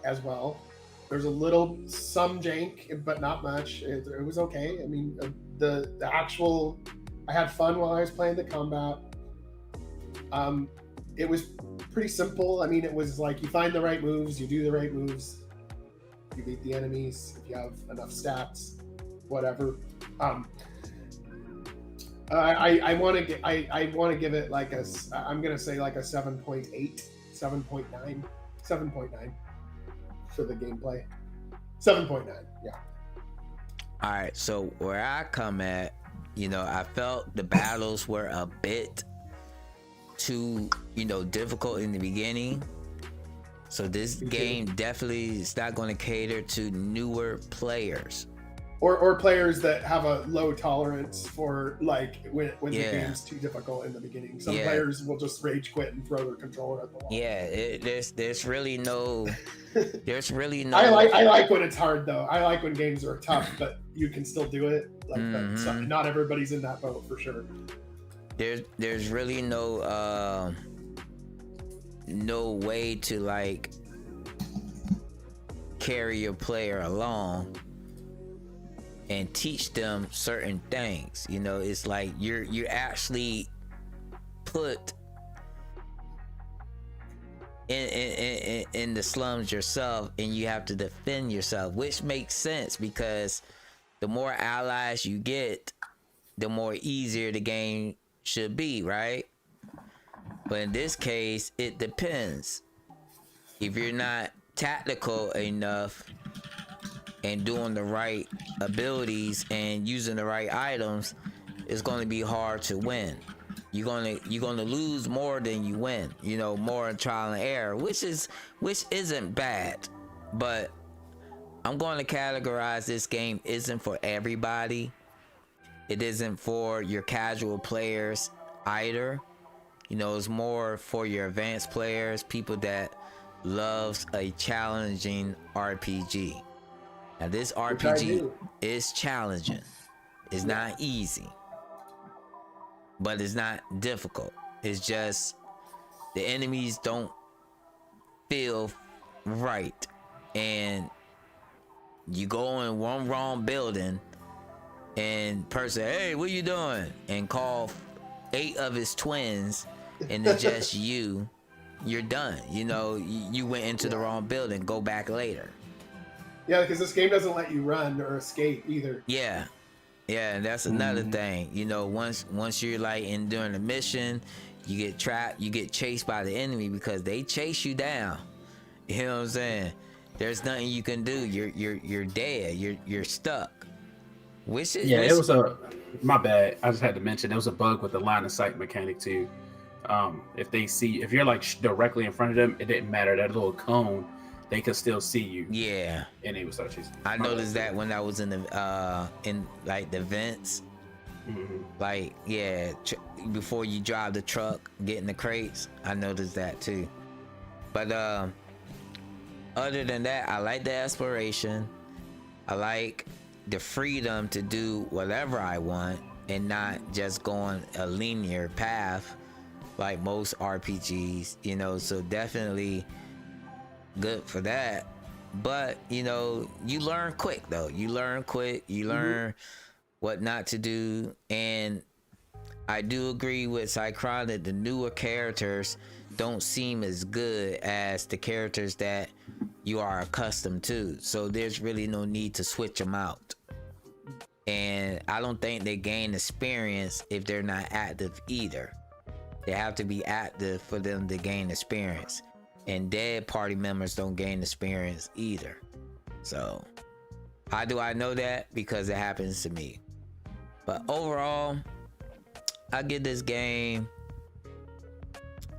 as well. There's some jank, but not much. It was okay. I mean, the actual, I had fun while I was playing the combat. It was pretty simple. I mean, it was like you find the right moves, you do the right moves, you beat the enemies if you have enough stats, whatever. I want to give it like I'm gonna say like a 7.8, 7.9, 7.9 for the gameplay. 7.9, yeah. All right, so where I come at, I felt the battles were a bit too, difficult in the beginning, So this Me too. game definitely is not going to cater to newer players. Or players that have a low tolerance for like when the Yeah. game's too difficult in the beginning. Some Yeah. players will just rage quit and throw their controller at the wall. Yeah, there's really no I like when it's hard though. I like when games are tough, but you can still do it. Like Mhm. not everybody's in that boat for sure. there's really no way to like carry your player along and teach them certain things. You know, it's like you're actually put in the slums yourself, and you have to defend yourself, which makes sense because the more allies you get, the more easier the game should be, right? But in this case, it depends. If you're not tactical enough and doing the right abilities and using the right items, it's going to be hard to win. You're gonna lose more than you win. You know, more in trial and error, which isn't bad. But I'm going to categorize this game isn't for everybody. It isn't for your casual players either. You know, it's more for your advanced players, people that loves a challenging RPG. Now this RPG is challenging. It's not easy, but it's not difficult. It's just the enemies don't feel right, and you go in one wrong building and person, hey, what you doing? And call 8 of his twins, and it's just you're done. You know, you went into the wrong building. Go back later. Yeah, because this game doesn't let you run or escape either. Yeah, and that's another thing. You know, once you're like during the mission, you get trapped, you get chased by the enemy because they chase you down. You know what I'm saying? There's nothing you can do. You're dead. You're stuck. It was my bad. I just had to mention there was a bug with the line of sight mechanic too. If you're like directly in front of them, it didn't matter. That little cone, they could still see you. Yeah. And they would start chasing. I noticed that when I was in like the vents. Mm-hmm. Like, before you drive the truck, get in the crates, I noticed that too. But other than that, I like the exploration. I like the freedom to do whatever I want and not just going a linear path like most RPGs, you know, so definitely good for that. But, you know, you learn quick though. You learn what not to do. And I do agree with Cycron that the newer characters don't seem as good as the characters that you are accustomed to. So there's really no need to switch them out. And I don't think they gain experience if they're not active either. They have to be active for them to gain experience. And dead party members don't gain experience either. So how do I know that? Because it happens to me. But overall, I give this game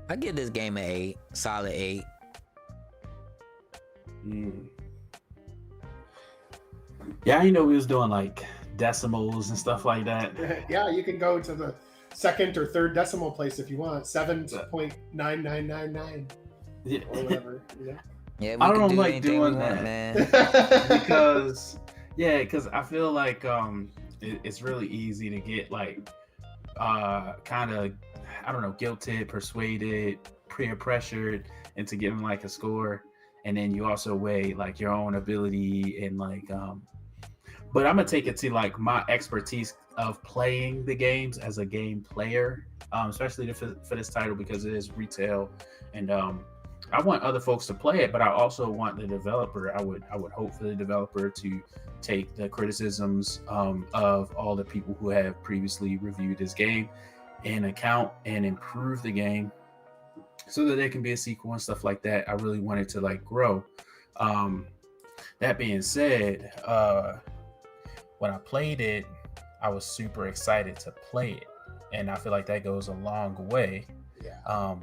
an 8, solid 8. Yeah, I know we was doing like decimals and stuff like that. Yeah, you can go to the second or third decimal place if you want. 7.9999 or whatever. Yeah, I don't like doing that, man. because I feel like it's really easy to get like kind of, I don't know, guilted, persuaded, peer pressured into giving like a score, and then you also weigh like your own ability and like but I'm gonna take it to like my expertise of playing the games as a game player, especially for this title because it is retail, and I want other folks to play it, but I also want the developer. I would hope for the developer to take the criticisms of all the people who have previously reviewed this game in account and improve the game so that there can be a sequel and stuff like that. I really wanted to like grow. That being said, when I played it, I was super excited to play it, and I feel like that goes a long way. Yeah.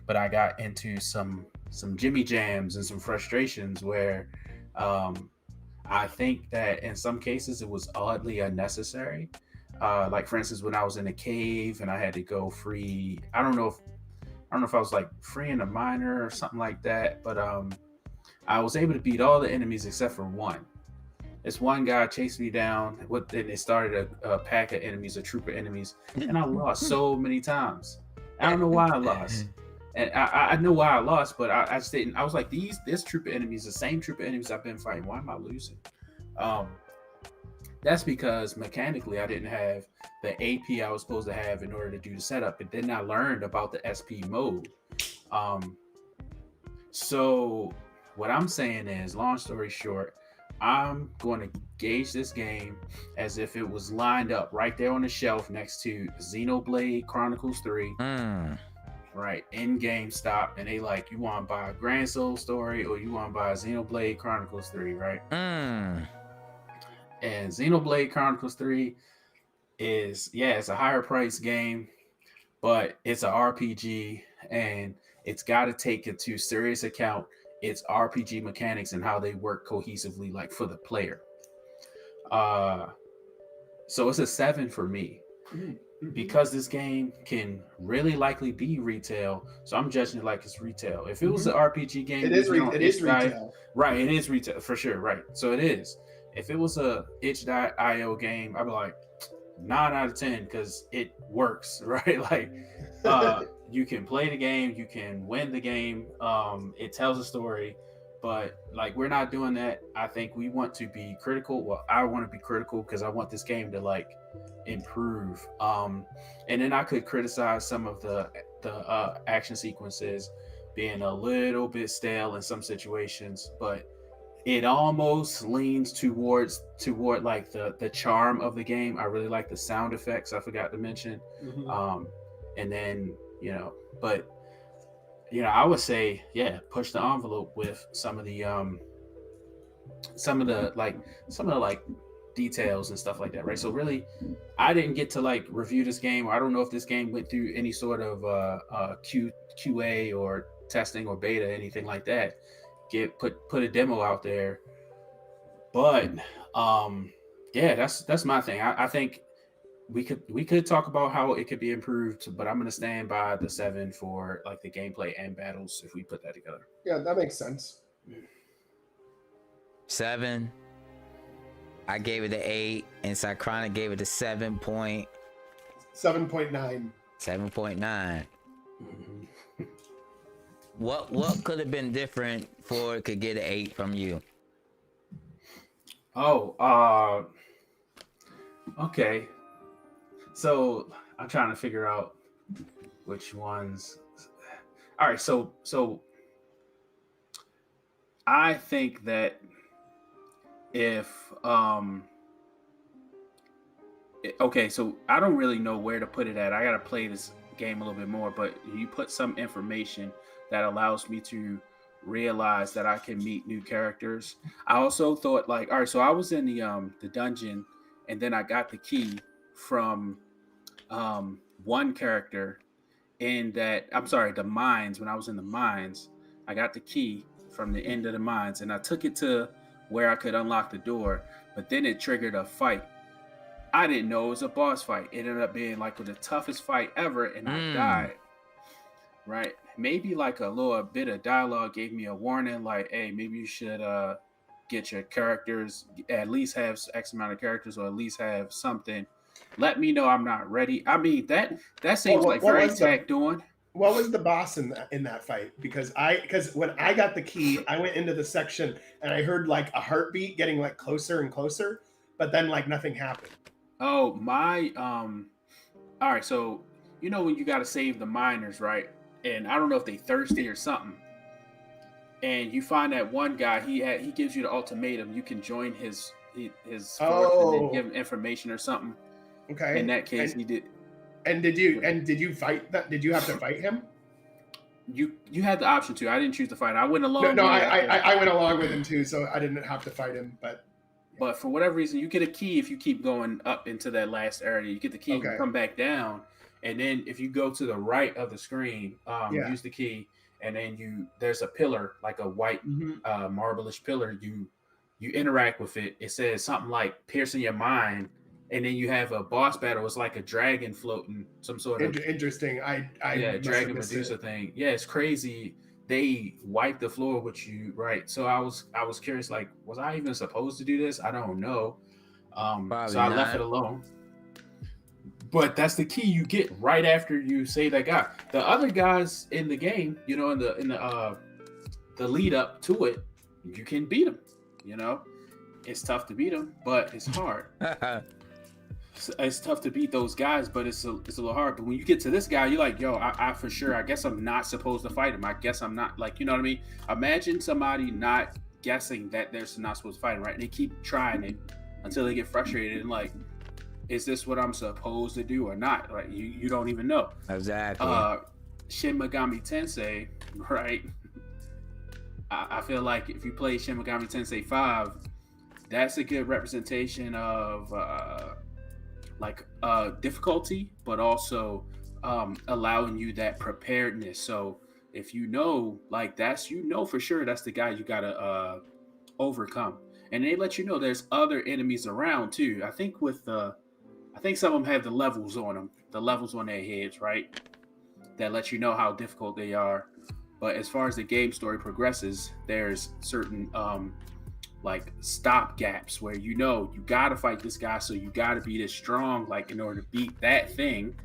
but I got into some jimmy jams and some frustrations where I think that in some cases it was oddly unnecessary. Like for instance, when I was in a cave and I had to go free, I don't know if I was like freeing a miner or something like that, but I was able to beat all the enemies except for one. This one guy chased me down. Then they started a pack of enemies, a troop of enemies, and I lost so many times. I don't know why I lost. And I know why I lost, but I just didn't. I was like, this troop of enemies, the same troop of enemies I've been fighting. Why am I losing? That's because mechanically I didn't have the AP I was supposed to have in order to do the setup. And then I learned about the SP mode. So what I'm saying is, long story short, I'm going to gauge this game as if it was lined up right there on the shelf next to Xenoblade Chronicles 3. Right, in GameStop, and they like, you want to buy a Grand Soul Story or you want to buy Xenoblade Chronicles 3, right? And Xenoblade Chronicles 3 is, it's a higher price game, but it's an RPG, and it's got to take into serious account its RPG mechanics and how they work cohesively, like for the player. So it's a 7 for me. Because this game can really likely be retail, so I'm judging it like it's retail. If it was an RPG game, it is retail. Right, it is retail for sure. Right, so it is. If it was a itch.io game, I'd be like 9 out of 10 because it works. Right, like you can play the game, you can win the game. It tells a story, but like we're not doing that. I think we want to be critical. Well, I want to be critical because I want this game to like improve, and then I could criticize some of the action sequences being a little bit stale in some situations, but it almost leans toward like the charm of the game. I really like the sound effects, I forgot to mention. And then but I would say push the envelope with some of the details and stuff like that, right? So really, I didn't get to like review this game, or I don't know if this game went through any sort of QA or testing or beta, anything like that. Put a demo out there, but that's my thing. I think we could talk about how it could be improved, but I'm gonna stand by the 7 for like the gameplay and battles if we put that together. Yeah, that makes sense. 7. I gave it an 8, and Cychronic gave it a 7.9. 7.9. What could have been different for it could get an 8 from you? Okay. So I'm trying to figure out which ones. All right, so I think that if okay, so I don't really know where to put it at. I gotta play this game a little bit more, but you put some information that allows me to realize that I can meet new characters. I also thought like, all right, so I was in the dungeon, and then I got the key from one character in the mines. When I was in the mines, I got the key from the end of the mines, and I took it to where I could unlock the door, but then it triggered a fight. I didn't know it was a boss fight. It ended up being like the toughest fight ever, and I died. Right? Maybe like a little bit of dialogue gave me a warning, like, hey, maybe you should get your characters, at least have X amount of characters, or at least have something. Let me know I'm not ready. I mean, that seems like very tacked on. What was the boss in that fight? Because when I got the key, I went into the section and I heard like a heartbeat getting like closer and closer, but then like nothing happened. Oh my! All right, so when you got to save the miners, right? And I don't know if they thirsty or something. And you find that one guy, he gives you the ultimatum. You can join his force and then give him information or something. Okay. In that case, he did. And did you fight that? Did you have to fight him? You had the option to. I didn't choose to fight. I went along. No, I went along with him too, so I didn't have to fight him. But for whatever reason, you get a key if you keep going up into that last area. You get the key, you come back down, and then if you go to the right of the screen, Yeah. use the key, and then there's a pillar, like a white marblish pillar. You interact with it. It says something like piercing your mind, and then you have a boss battle. It's like a dragon floating, some sort of Interesting. I must dragon have missed Medusa it. thing. Yeah, it's crazy. They wipe the floor with you, right? So I was curious, like, was I even supposed to do this? I don't know. Probably So I left it not. alone. But that's the key you get right after you say that guy. The other guys in the game, in the lead up to it, you can beat them. It's tough to beat them, but it's hard. It's tough to beat those guys, but it's a little hard. But when you get to this guy, you're like, yo, I for sure, I guess I'm not supposed to fight him. I guess I'm not, like, you know what I mean? Imagine somebody not guessing that they're not supposed to fight him, right? And they keep trying it until they get frustrated and like, is this what I'm supposed to do or not? Like, you don't even know. Exactly. Shin Megami Tensei, right? I feel like if you play Shin Megami Tensei 5, that's a good representation of difficulty, but also allowing you that preparedness. So if for sure that's the guy you gotta overcome, and they let you know there's other enemies around too. I think some of them have the levels on them, the levels on their heads, right? That let you know how difficult they are. But as far as the game story progresses, there's certain stop gaps where you gotta fight this guy, so you gotta be this strong, like, in order to beat that thing.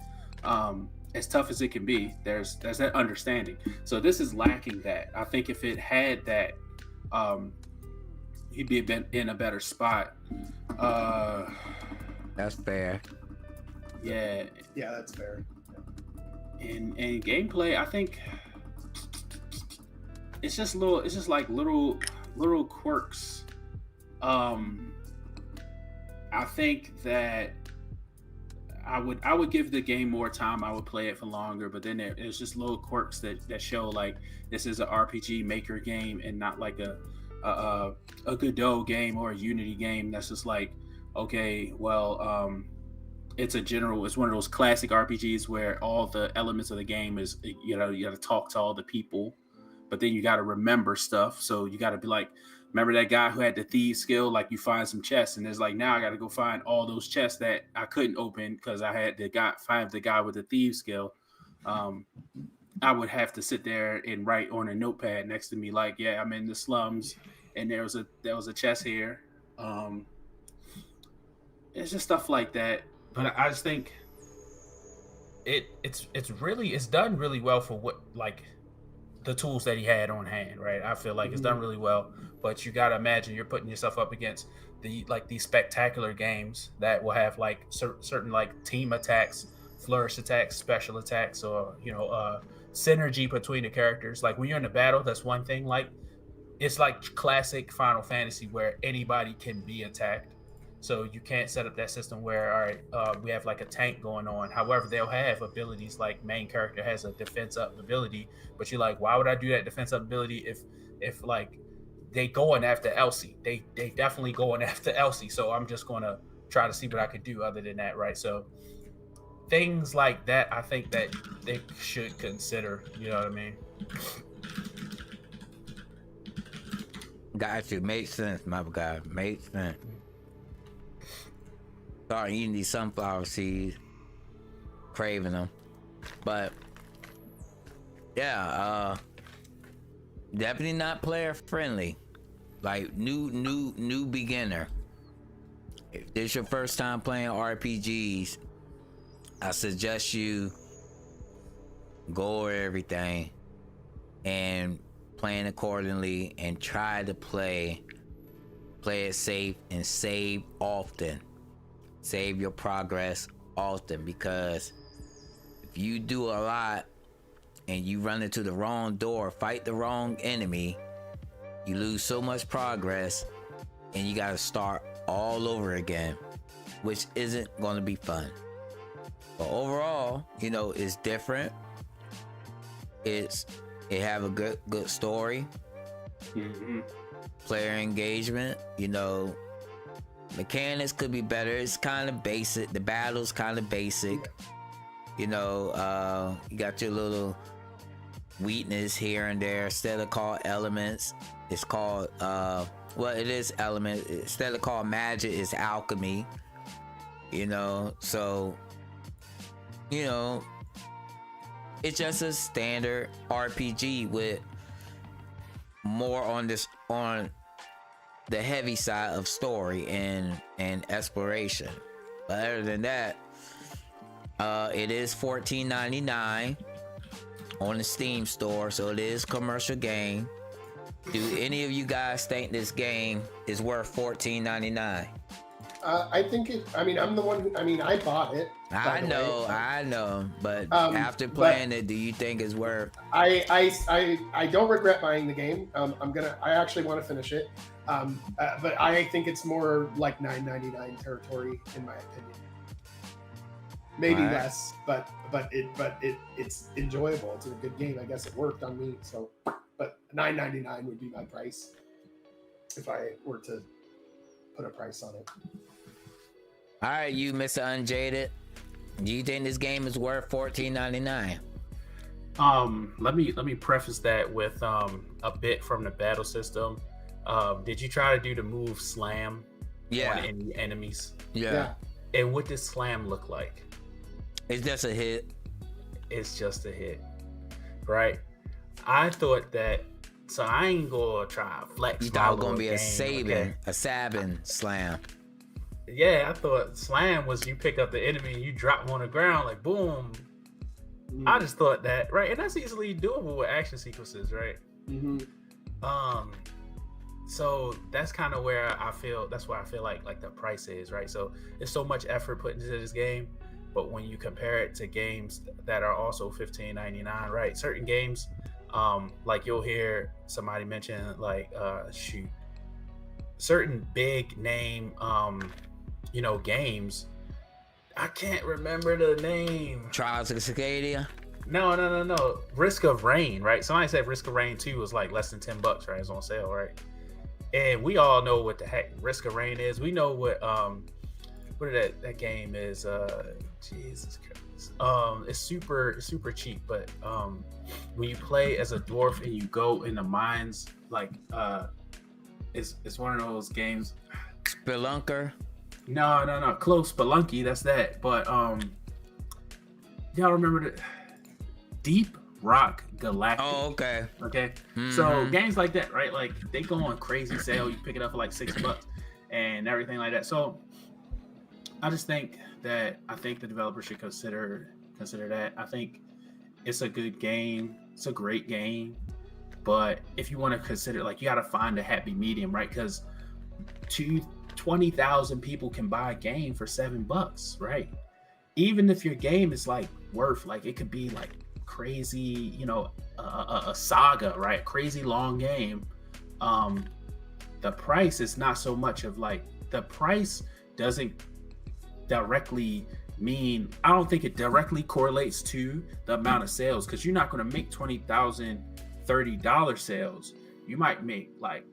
As tough as it can be, there's that understanding. So this is lacking that. I think if it had that, he'd be in a better spot. That's fair. Yeah, that's fair. And gameplay, I think it's just like little quirks. I think that I would give the game more time. I would play it for longer, but then there's just little quirks that show like this is an RPG Maker game and not like a Godot game or a Unity game. That's just like, okay, well, it's one of those classic RPGs where all the elements of the game is, you got to talk to all the people, but then you got to remember stuff. So you got to be like, remember that guy who had the thieves skill? Like, you find some chests, and it's like, now I got to go find all those chests that I couldn't open because I had find the guy with the thieves skill. I would have to sit there and write on a notepad next to me, like, yeah, I'm in the slums, and there was a chest here. It's just stuff like that. But I just think it's done really well for what, like, the tools that he had on hand, right? I feel like it's done really well, but you got to imagine you're putting yourself up against these spectacular games that will have like certain like team attacks, flourish attacks, special attacks, or synergy between the characters. Like when you're in a battle, that's one thing. Like it's like classic Final Fantasy where anybody can be attacked. So you can't set up that system where, all right, we have like a tank going on. However, they'll have abilities like main character has a defense up ability, but you're like, why would I do that defense up ability if like they going after Elsie? They definitely going after Elsie. So I'm just going to try to see what I could do other than that, right? So things like that, I think that they should consider. You know what I mean? Got you. Makes sense, my guy. Makes sense. Start eating these sunflower seeds, craving them, but yeah, definitely not player friendly. Like new beginner. If this is your first time playing RPGs, I suggest you go over everything and plan accordingly, and try to play it safe and save often. Save your progress often, because if you do a lot and you run into the wrong door, fight the wrong enemy, you lose so much progress and you gotta start all over again, which isn't gonna be fun. But overall, it's different. It have a good story. Player engagement, mechanics could be better. It's kind of basic. The battle's kind of basic. You know, you got your little weakness here and there. Instead of called elements, it's called well, it is element. Instead of called magic, it's alchemy. You know, so you know, it's just a standard RPG with more on the heavy side of story and exploration. But other than that, it is $14.99 on the Steam store, so it is commercial game. Do any of you guys think this game is worth $14.99? I think it. I mean, I'm the one. I bought it. I know, but after playing it, do you think it's worth? I don't regret buying the game. I actually want to finish it. But I think it's more like $9.99 territory, in my opinion. Maybe less, but it's enjoyable. It's a good game. I guess it worked on me. So, but $9.99 would be my price if I were to put a price on it. All right, you Mr. Unjaded, do you think this game is worth $14.99? Let me preface that with a bit from the battle system. Did you try to do the move slam on any enemies? Yeah. And what does slam look like? It's just a hit. It's just a hit, right? I thought that, so I ain't gonna try to flex. You thought it was gonna be a Sabin slam. Yeah, I thought slam was you pick up the enemy and you drop them on the ground like boom. I just thought that, right? And that's easily doable with action sequences, right? Mm-hmm. So that's kind of where I feel. That's why I feel like the price is, right? So there's so much effort put into this game, but when you compare it to games that are also $15.99, right? Certain games, like you'll hear somebody mention like certain big name games. I can't remember the name. Trials of Cicadia? No. Risk of Rain, right? Somebody said Risk of Rain 2 was like less than $10, right? It's on sale, right? And we all know what the heck Risk of Rain is. We know what that game is. Jesus Christ. It's super cheap, but when you play as a dwarf and you go in the mines, like it's one of those games. Spelunker? No. Close Spelunky, that's that. But y'all remember the Deep Rock Galactic? Oh, okay. Okay. Mm-hmm. So games like that, right? Like they go on crazy sale. You pick it up for like $6 and everything like that. So I just think the developer should consider that. I think it's a good game. It's a great game. But if you want to consider, like, you got to find a happy medium, right? Because 20,000 people can buy a game for $7, right? Even if your game is like worth, like, it could be like crazy, a saga, right? Crazy long game. The price is not so much of like, the price doesn't directly mean, I don't think it directly correlates to the amount of sales, because you're not going to make 20,000 $30 sales. You might make like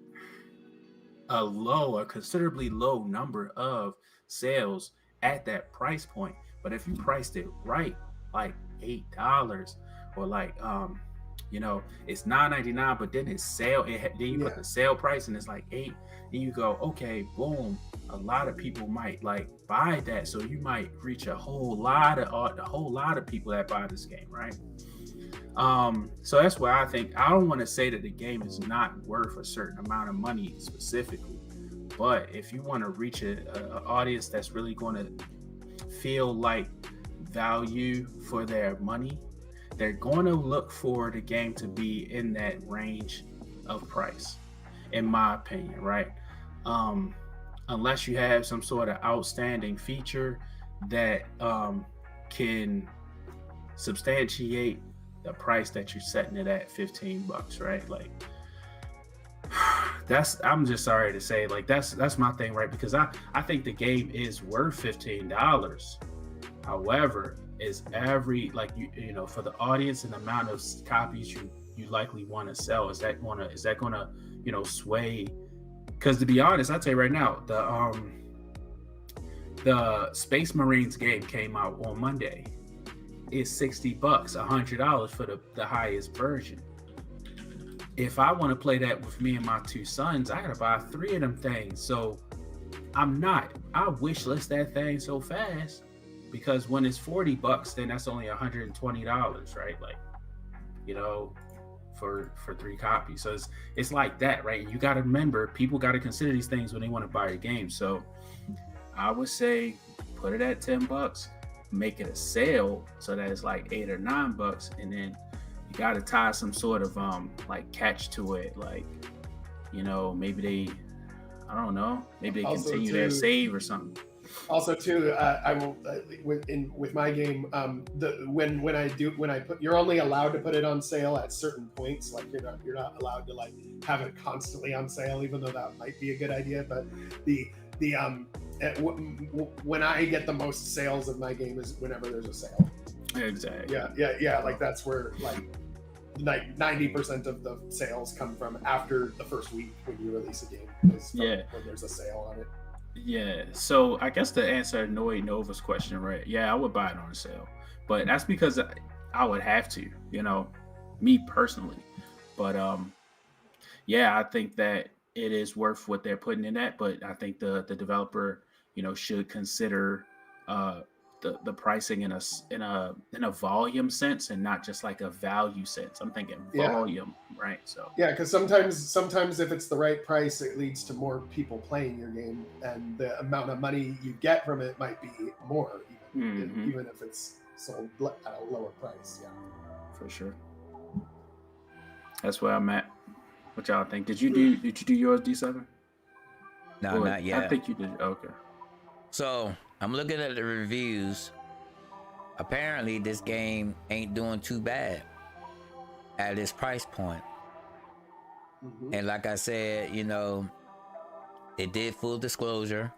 a considerably low number of sales at that price point. But if you priced it right, like $8, or like it's $9.99, but then it's sale, then you put the sale price and it's like $8, and you go, okay, boom, a lot of people might like buy that, so you might reach a whole lot of people that buy this game, right? So that's why I think, I don't want to say that the game is not worth a certain amount of money specifically, but if you want to reach an audience that's really going to feel like value for their money, they're going to look for the game to be in that range of price, in my opinion, right? Unless you have some sort of outstanding feature that can substantiate the price that you're setting it at, $15, right? Like, I'm just sorry to say, like, that's my thing, right? Because I think the game is worth $15. However, is every, like, for the audience and the amount of copies you likely want to sell, is that gonna sway? Because to be honest, I'll tell you right now, the Space Marines game came out on Monday. is $60, $100 for the highest version. If I want to play that with me and my two sons, I gotta buy 3 of them things. So I wish list that thing so fast, because when it's $40, then that's only $120, right? Like, you know, for 3 copies. So it's like that, right? And you got to remember, people got to consider these things when they want to buy a game. So I would say put it at $10, make it a sale so that it's like $8 or $9, and then you got to tie some sort of like catch to it, like, you know, maybe I don't know, maybe they Also, continue their save or something. Also, too, I will with my game. When I put, you're only allowed to put it on sale at certain points. Like you're not allowed to like have it constantly on sale, even though that might be a good idea. But when I get the most sales of my game is whenever there's a sale. Exactly. Yeah. Like that's where like 90% of the sales come from after the first week when you release a game. When there's a sale on it. Yeah, so I guess to answer Nova's question, right? Yeah, I would buy it on sale, but that's because I would have to, you know, me personally. But yeah, I think that it is worth what they're putting in that. But I think the developer, you know, should consider the pricing in a volume sense and not just like a value sense. I'm thinking volume, right? So yeah, because sometimes if it's the right price, it leads to more people playing your game, and the amount of money you get from it might be more, even if it's sold at a lower price. Yeah, for sure. That's where I'm at. What y'all think? Did you do yours, D7? No, not yet. I think you did. Okay. So I'm looking at the reviews. Apparently, this game ain't doing too bad at its price point. And like I said, you know, it did full disclosure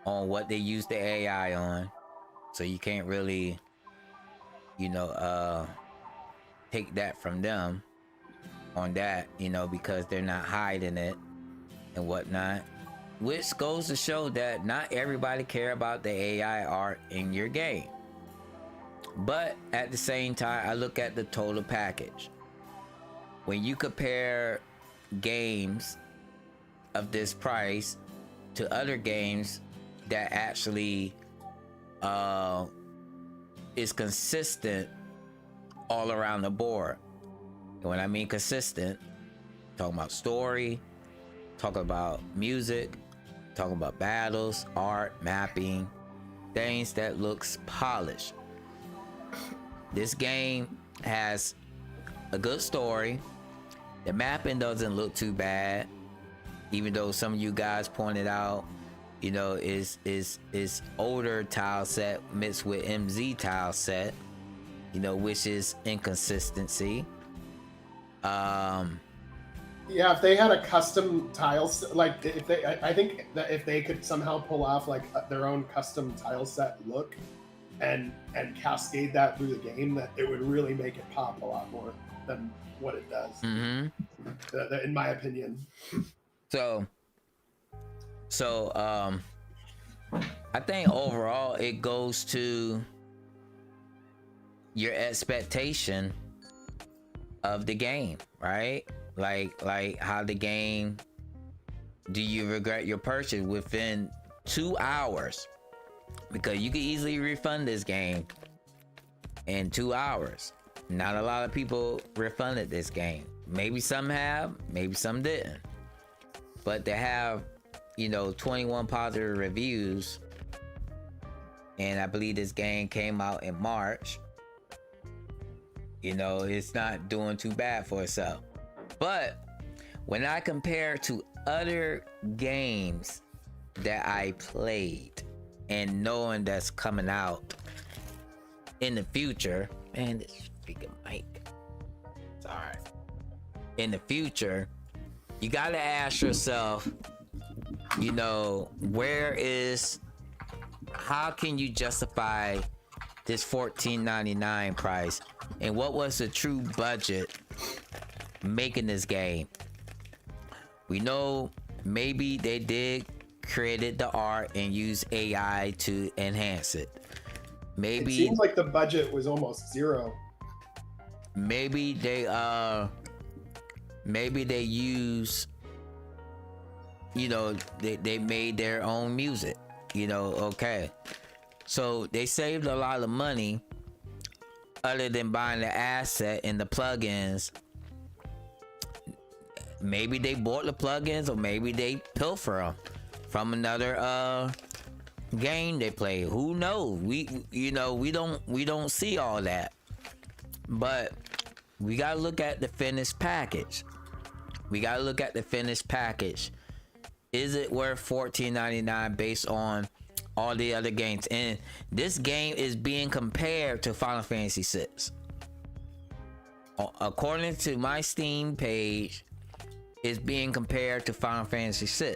on what they used the AI on, so you can't really, you know, take that from them on that, you know, because they're not hiding it and whatnot. Which goes to show that not everybody care about the AI art in your game. But at the same time, I look at the total package. When you compare games of this price to other games that actually is consistent all around the board. And when I mean consistent, talking about story, talking about music, talking about battles, art, mapping, things that looks polished. This game has a good story. The mapping doesn't look too bad, even though some of you guys pointed out, you know, is older tile set mixed with MZ tile set, you know, which is inconsistency. Yeah, if they had a custom tiles, like I think that if they could somehow pull off like their own custom tile set look, and cascade that through the game, that it would really make it pop a lot more than what it does. In my opinion. So I think overall it goes to your expectation of the game, right? Like how the game, do you regret your purchase within 2 hours? Because you could easily refund this game in 2 hours. Not a lot of people refunded this game. Maybe some have, maybe some didn't. But to have, you know, 21 positive reviews, and I believe this game came out in March, you know, it's not doing too bad for itself. But when I compare to other games that I played and knowing that's coming out in the future, man, this freaking mic, it's all right. In the future, you gotta ask yourself, you know, how can you justify this $14.99 price, and what was the true budget making this game? We know maybe they did created the art and use AI to enhance it. It Maybe seems like the budget was almost zero. maybe they use, you know, they made their own music, you know. Okay, so they saved a lot of money other than buying the asset and the plugins. Maybe they bought the plugins, or maybe they pilfer them from another game they play. Who knows? We don't see all that, but we gotta look at the finished package. Is it worth $14.99 based on all the other games? And this game is being compared to Final Fantasy VI. According to my Steam page, it's being compared to Final Fantasy VI.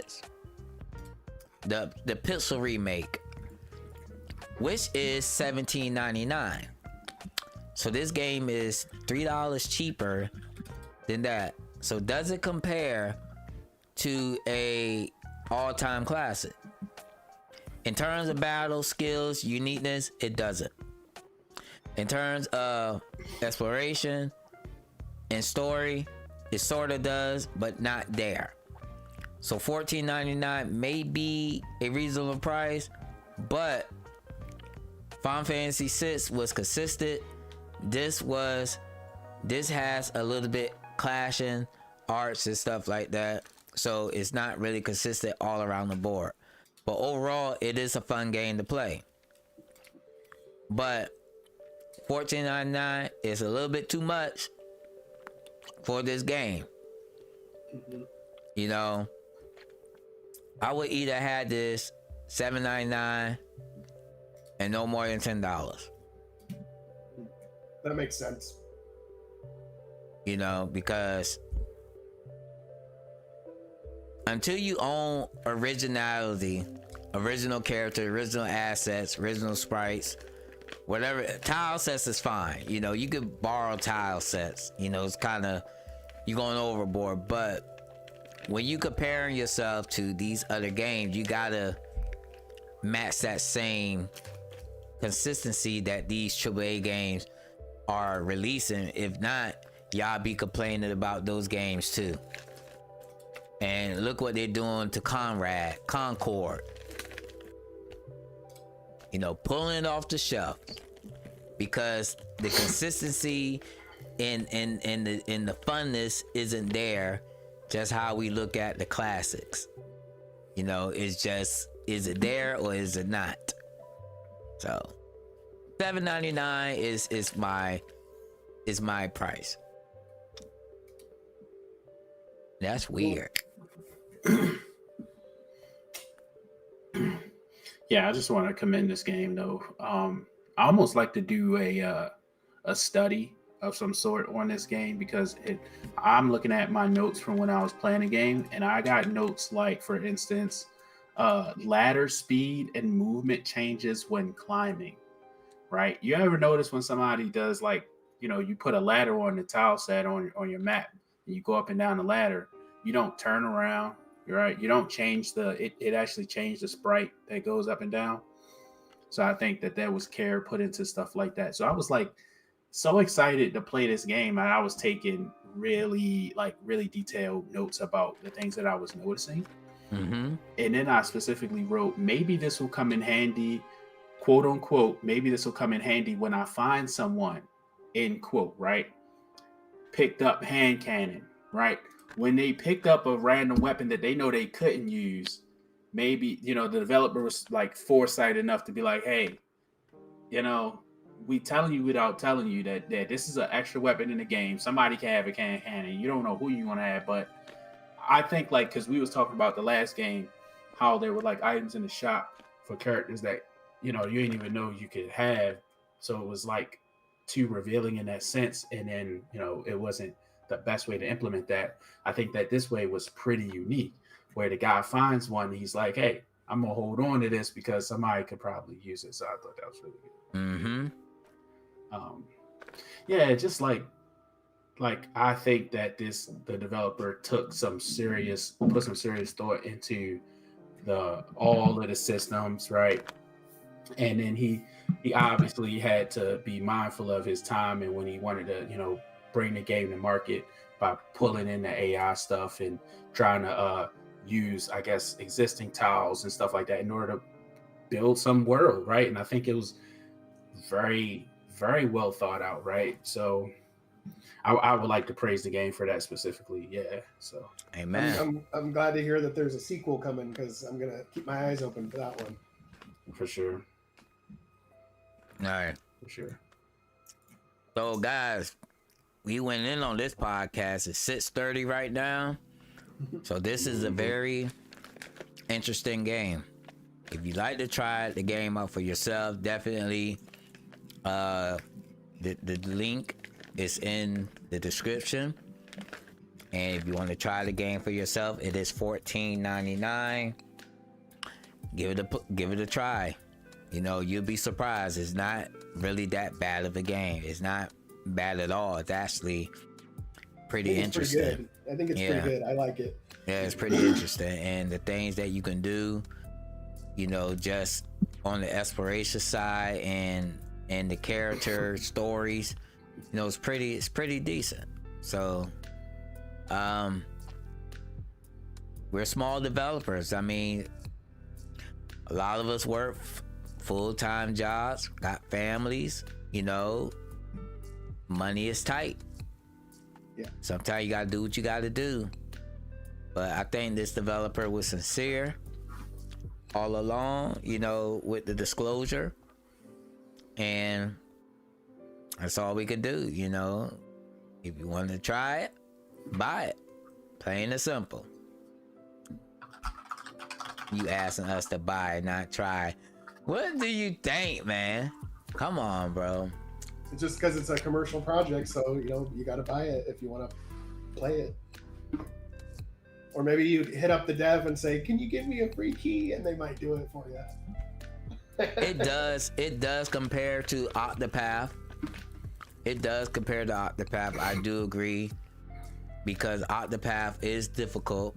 The Pixel remake, which is $17.99. So this game is $3 cheaper than that. So does it compare to a all-time classic? In terms of battle skills, uniqueness, it doesn't. In terms of exploration and story, it sort of does, but not there. So $14.99 may be a reasonable price, but Final Fantasy VI was consistent. This has a little bit clashing arts and stuff like that, so it's not really consistent all around the board. But overall, it is a fun game to play. But $14.99 is a little bit too much for this game. You know, I would either have this $7.99 and no more than $10. That makes sense. You know, because until you own originality, original character, original assets, original sprites, whatever, tile sets is fine. You know, you could borrow tile sets. You know, it's kind of, you're going overboard. But when you comparing yourself to these other games, you gotta match that same consistency that these AAA games are releasing. If not, y'all be complaining about those games too. And look what they're doing to Concord. You know, pulling it off the shelf because the consistency and the funness isn't there. Just how we look at the classics. You know, it's just, is it there or is it not? So $7.99 is my price. That's weird. Yeah, I just want to commend this game though. I almost like to do a study of some sort on this game because I'm looking at my notes from when I was playing the game, and I got notes like, for instance, ladder speed and movement changes when climbing. Right? You ever notice when somebody does, like, you know, you put a ladder on the tile set on your map and you go up and down the ladder, you don't turn around, right? You don't change it actually changed the sprite that goes up and down. So I think that was care put into stuff like that. So I was like so excited to play this game, and I was taking really detailed notes about the things that I was noticing. Mm-hmm. And then I specifically wrote, maybe this will come in handy, quote unquote, maybe this will come in handy when I find someone, end quote, right? Picked up hand cannon, right? When they picked up a random weapon that they know they couldn't use, maybe, you know, the developer was like foresight enough to be like, hey, you know, we telling you without telling you that this is an extra weapon in the game. Somebody can have a cannon. You don't know who you want to have, but I think, like, because we was talking about the last game, how there were like items in the shop for characters that, you know, you didn't even know you could have. So it was like too revealing in that sense. And then, you know, it wasn't the best way to implement that. I think that this way was pretty unique, where the guy finds one, he's like, hey, I'm gonna hold on to this because somebody could probably use it. So I thought that was really good. Mm-hmm. Yeah, just like I think that the developer put some serious thought into all of the systems, right? And then he obviously had to be mindful of his time and when he wanted to bring the game to market by pulling in the AI stuff and trying to use, I guess, existing tiles and stuff like that in order to build some world, right? And I think it was very, very well thought out, right? So I would like to praise the game for that specifically. Yeah. So Amen. I'm glad to hear that there's a sequel coming, because I'm gonna keep my eyes open for that one. for sure. All right. For sure. So guys, we went in on this podcast at 6:30 right now. So this is a very interesting game. If you like to try the game out for yourself, definitely the link is in the description. And if you want to try the game for yourself, it is $14.99. Give it a try. You'll be surprised. It's not really that bad of a game. It's not bad at all. It's actually pretty interesting. I think it's pretty good. I like it. Yeah, it's pretty interesting. And the things that you can do, just on the exploration side and the character stories, it's pretty decent. So we're small developers. I mean, a lot of us work full-time jobs, got families, money is tight. Yeah. Sometimes you gotta do what you gotta do. But I think this developer was sincere all along, with the disclosure. And that's all we could do, If you want to try it, buy it. Plain and simple. You asking us to buy, not try. What do you think, man? Come on, bro. Just because it's a commercial project, so you got to buy it if you want to play it. Or maybe you hit up the dev and say, "Can you give me a free key?" And they might do it for you. It does compare to Octopath. It does compare to Octopath. I do agree, because Octopath is difficult.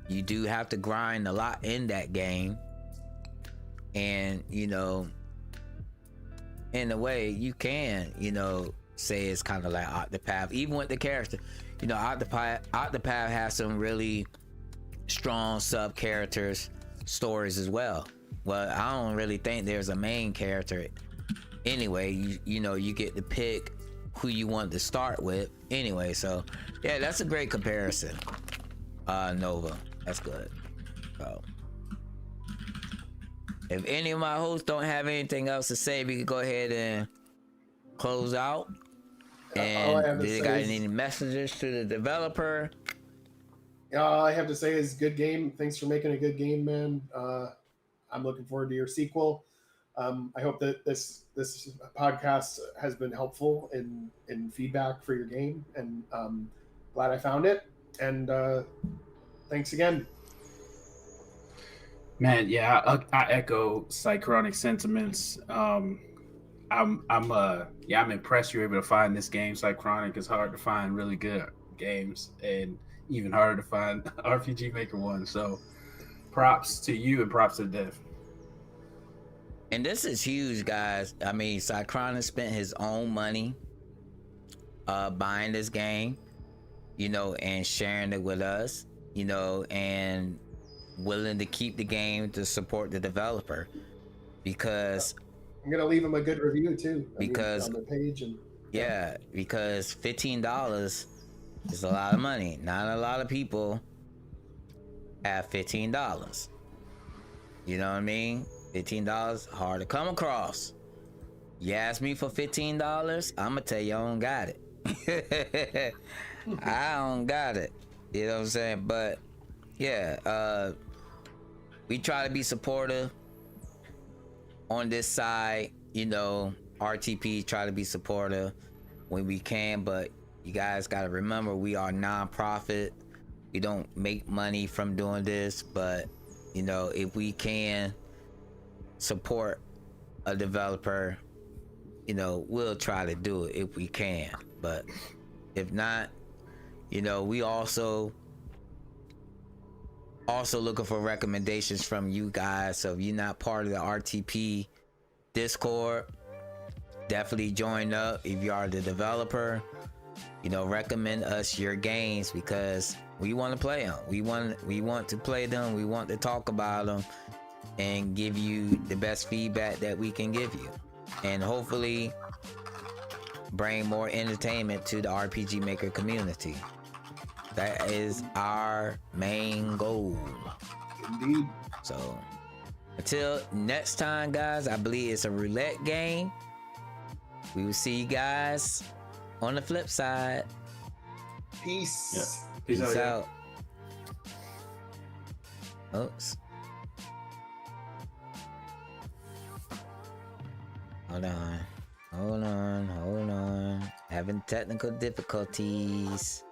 You do have to grind a lot in that game. And, in a way, you can, say it's kind of like Octopath, even with the character. Octopath has some really strong sub characters stories as well. Well, I don't really think there's a main character. Anyway, you get to pick who you want to start with. Anyway, so yeah, that's a great comparison. Nova, that's good. So, if any of my hosts don't have anything else to say, we can go ahead and close out. And do you got any messages to the developer? All I have to say is good game. Thanks for making a good game, man. I'm looking forward to your sequel. I hope that this podcast has been helpful in feedback for your game, and glad I found it. And thanks again. Man, yeah, I echo Cychronic sentiments. I'm impressed you're able to find this game. Cychronic is hard to find really good games, and even harder to find RPG Maker one. So props to you and props to Dev. And this is huge, guys. I mean, Cychronic spent his own money buying this game, and sharing it with us, and willing to keep the game to support the developer, because I'm gonna leave him a good review too. Because on the page, and because $15 is a lot of money. Not a lot of people have $15. You know what I mean? $15 hard to come across. You ask me for $15, I'm gonna tell you I don't got it. I don't got it. You know what I'm saying? But yeah, we try to be supportive on this side. RTP try to be supportive when we can, but you guys got to remember, we are non-profit. We don't make money from doing this, but if we can support a developer, we'll try to do it if we can. But if not, we also looking for recommendations from you guys. So if you're not part of the RTP Discord. Definitely join up if you are the developer. You know, recommend us your games because we want to play them. We want to play them. We want to talk about them and give you the best feedback that we can give you, and hopefully bring more entertainment to the RPG Maker community. That is our main goal. Indeed. So until next time, guys, I believe it's a roulette game. We will see you guys on the flip side. Peace. Yeah. Peace out. Oops. Hold on. Having technical difficulties.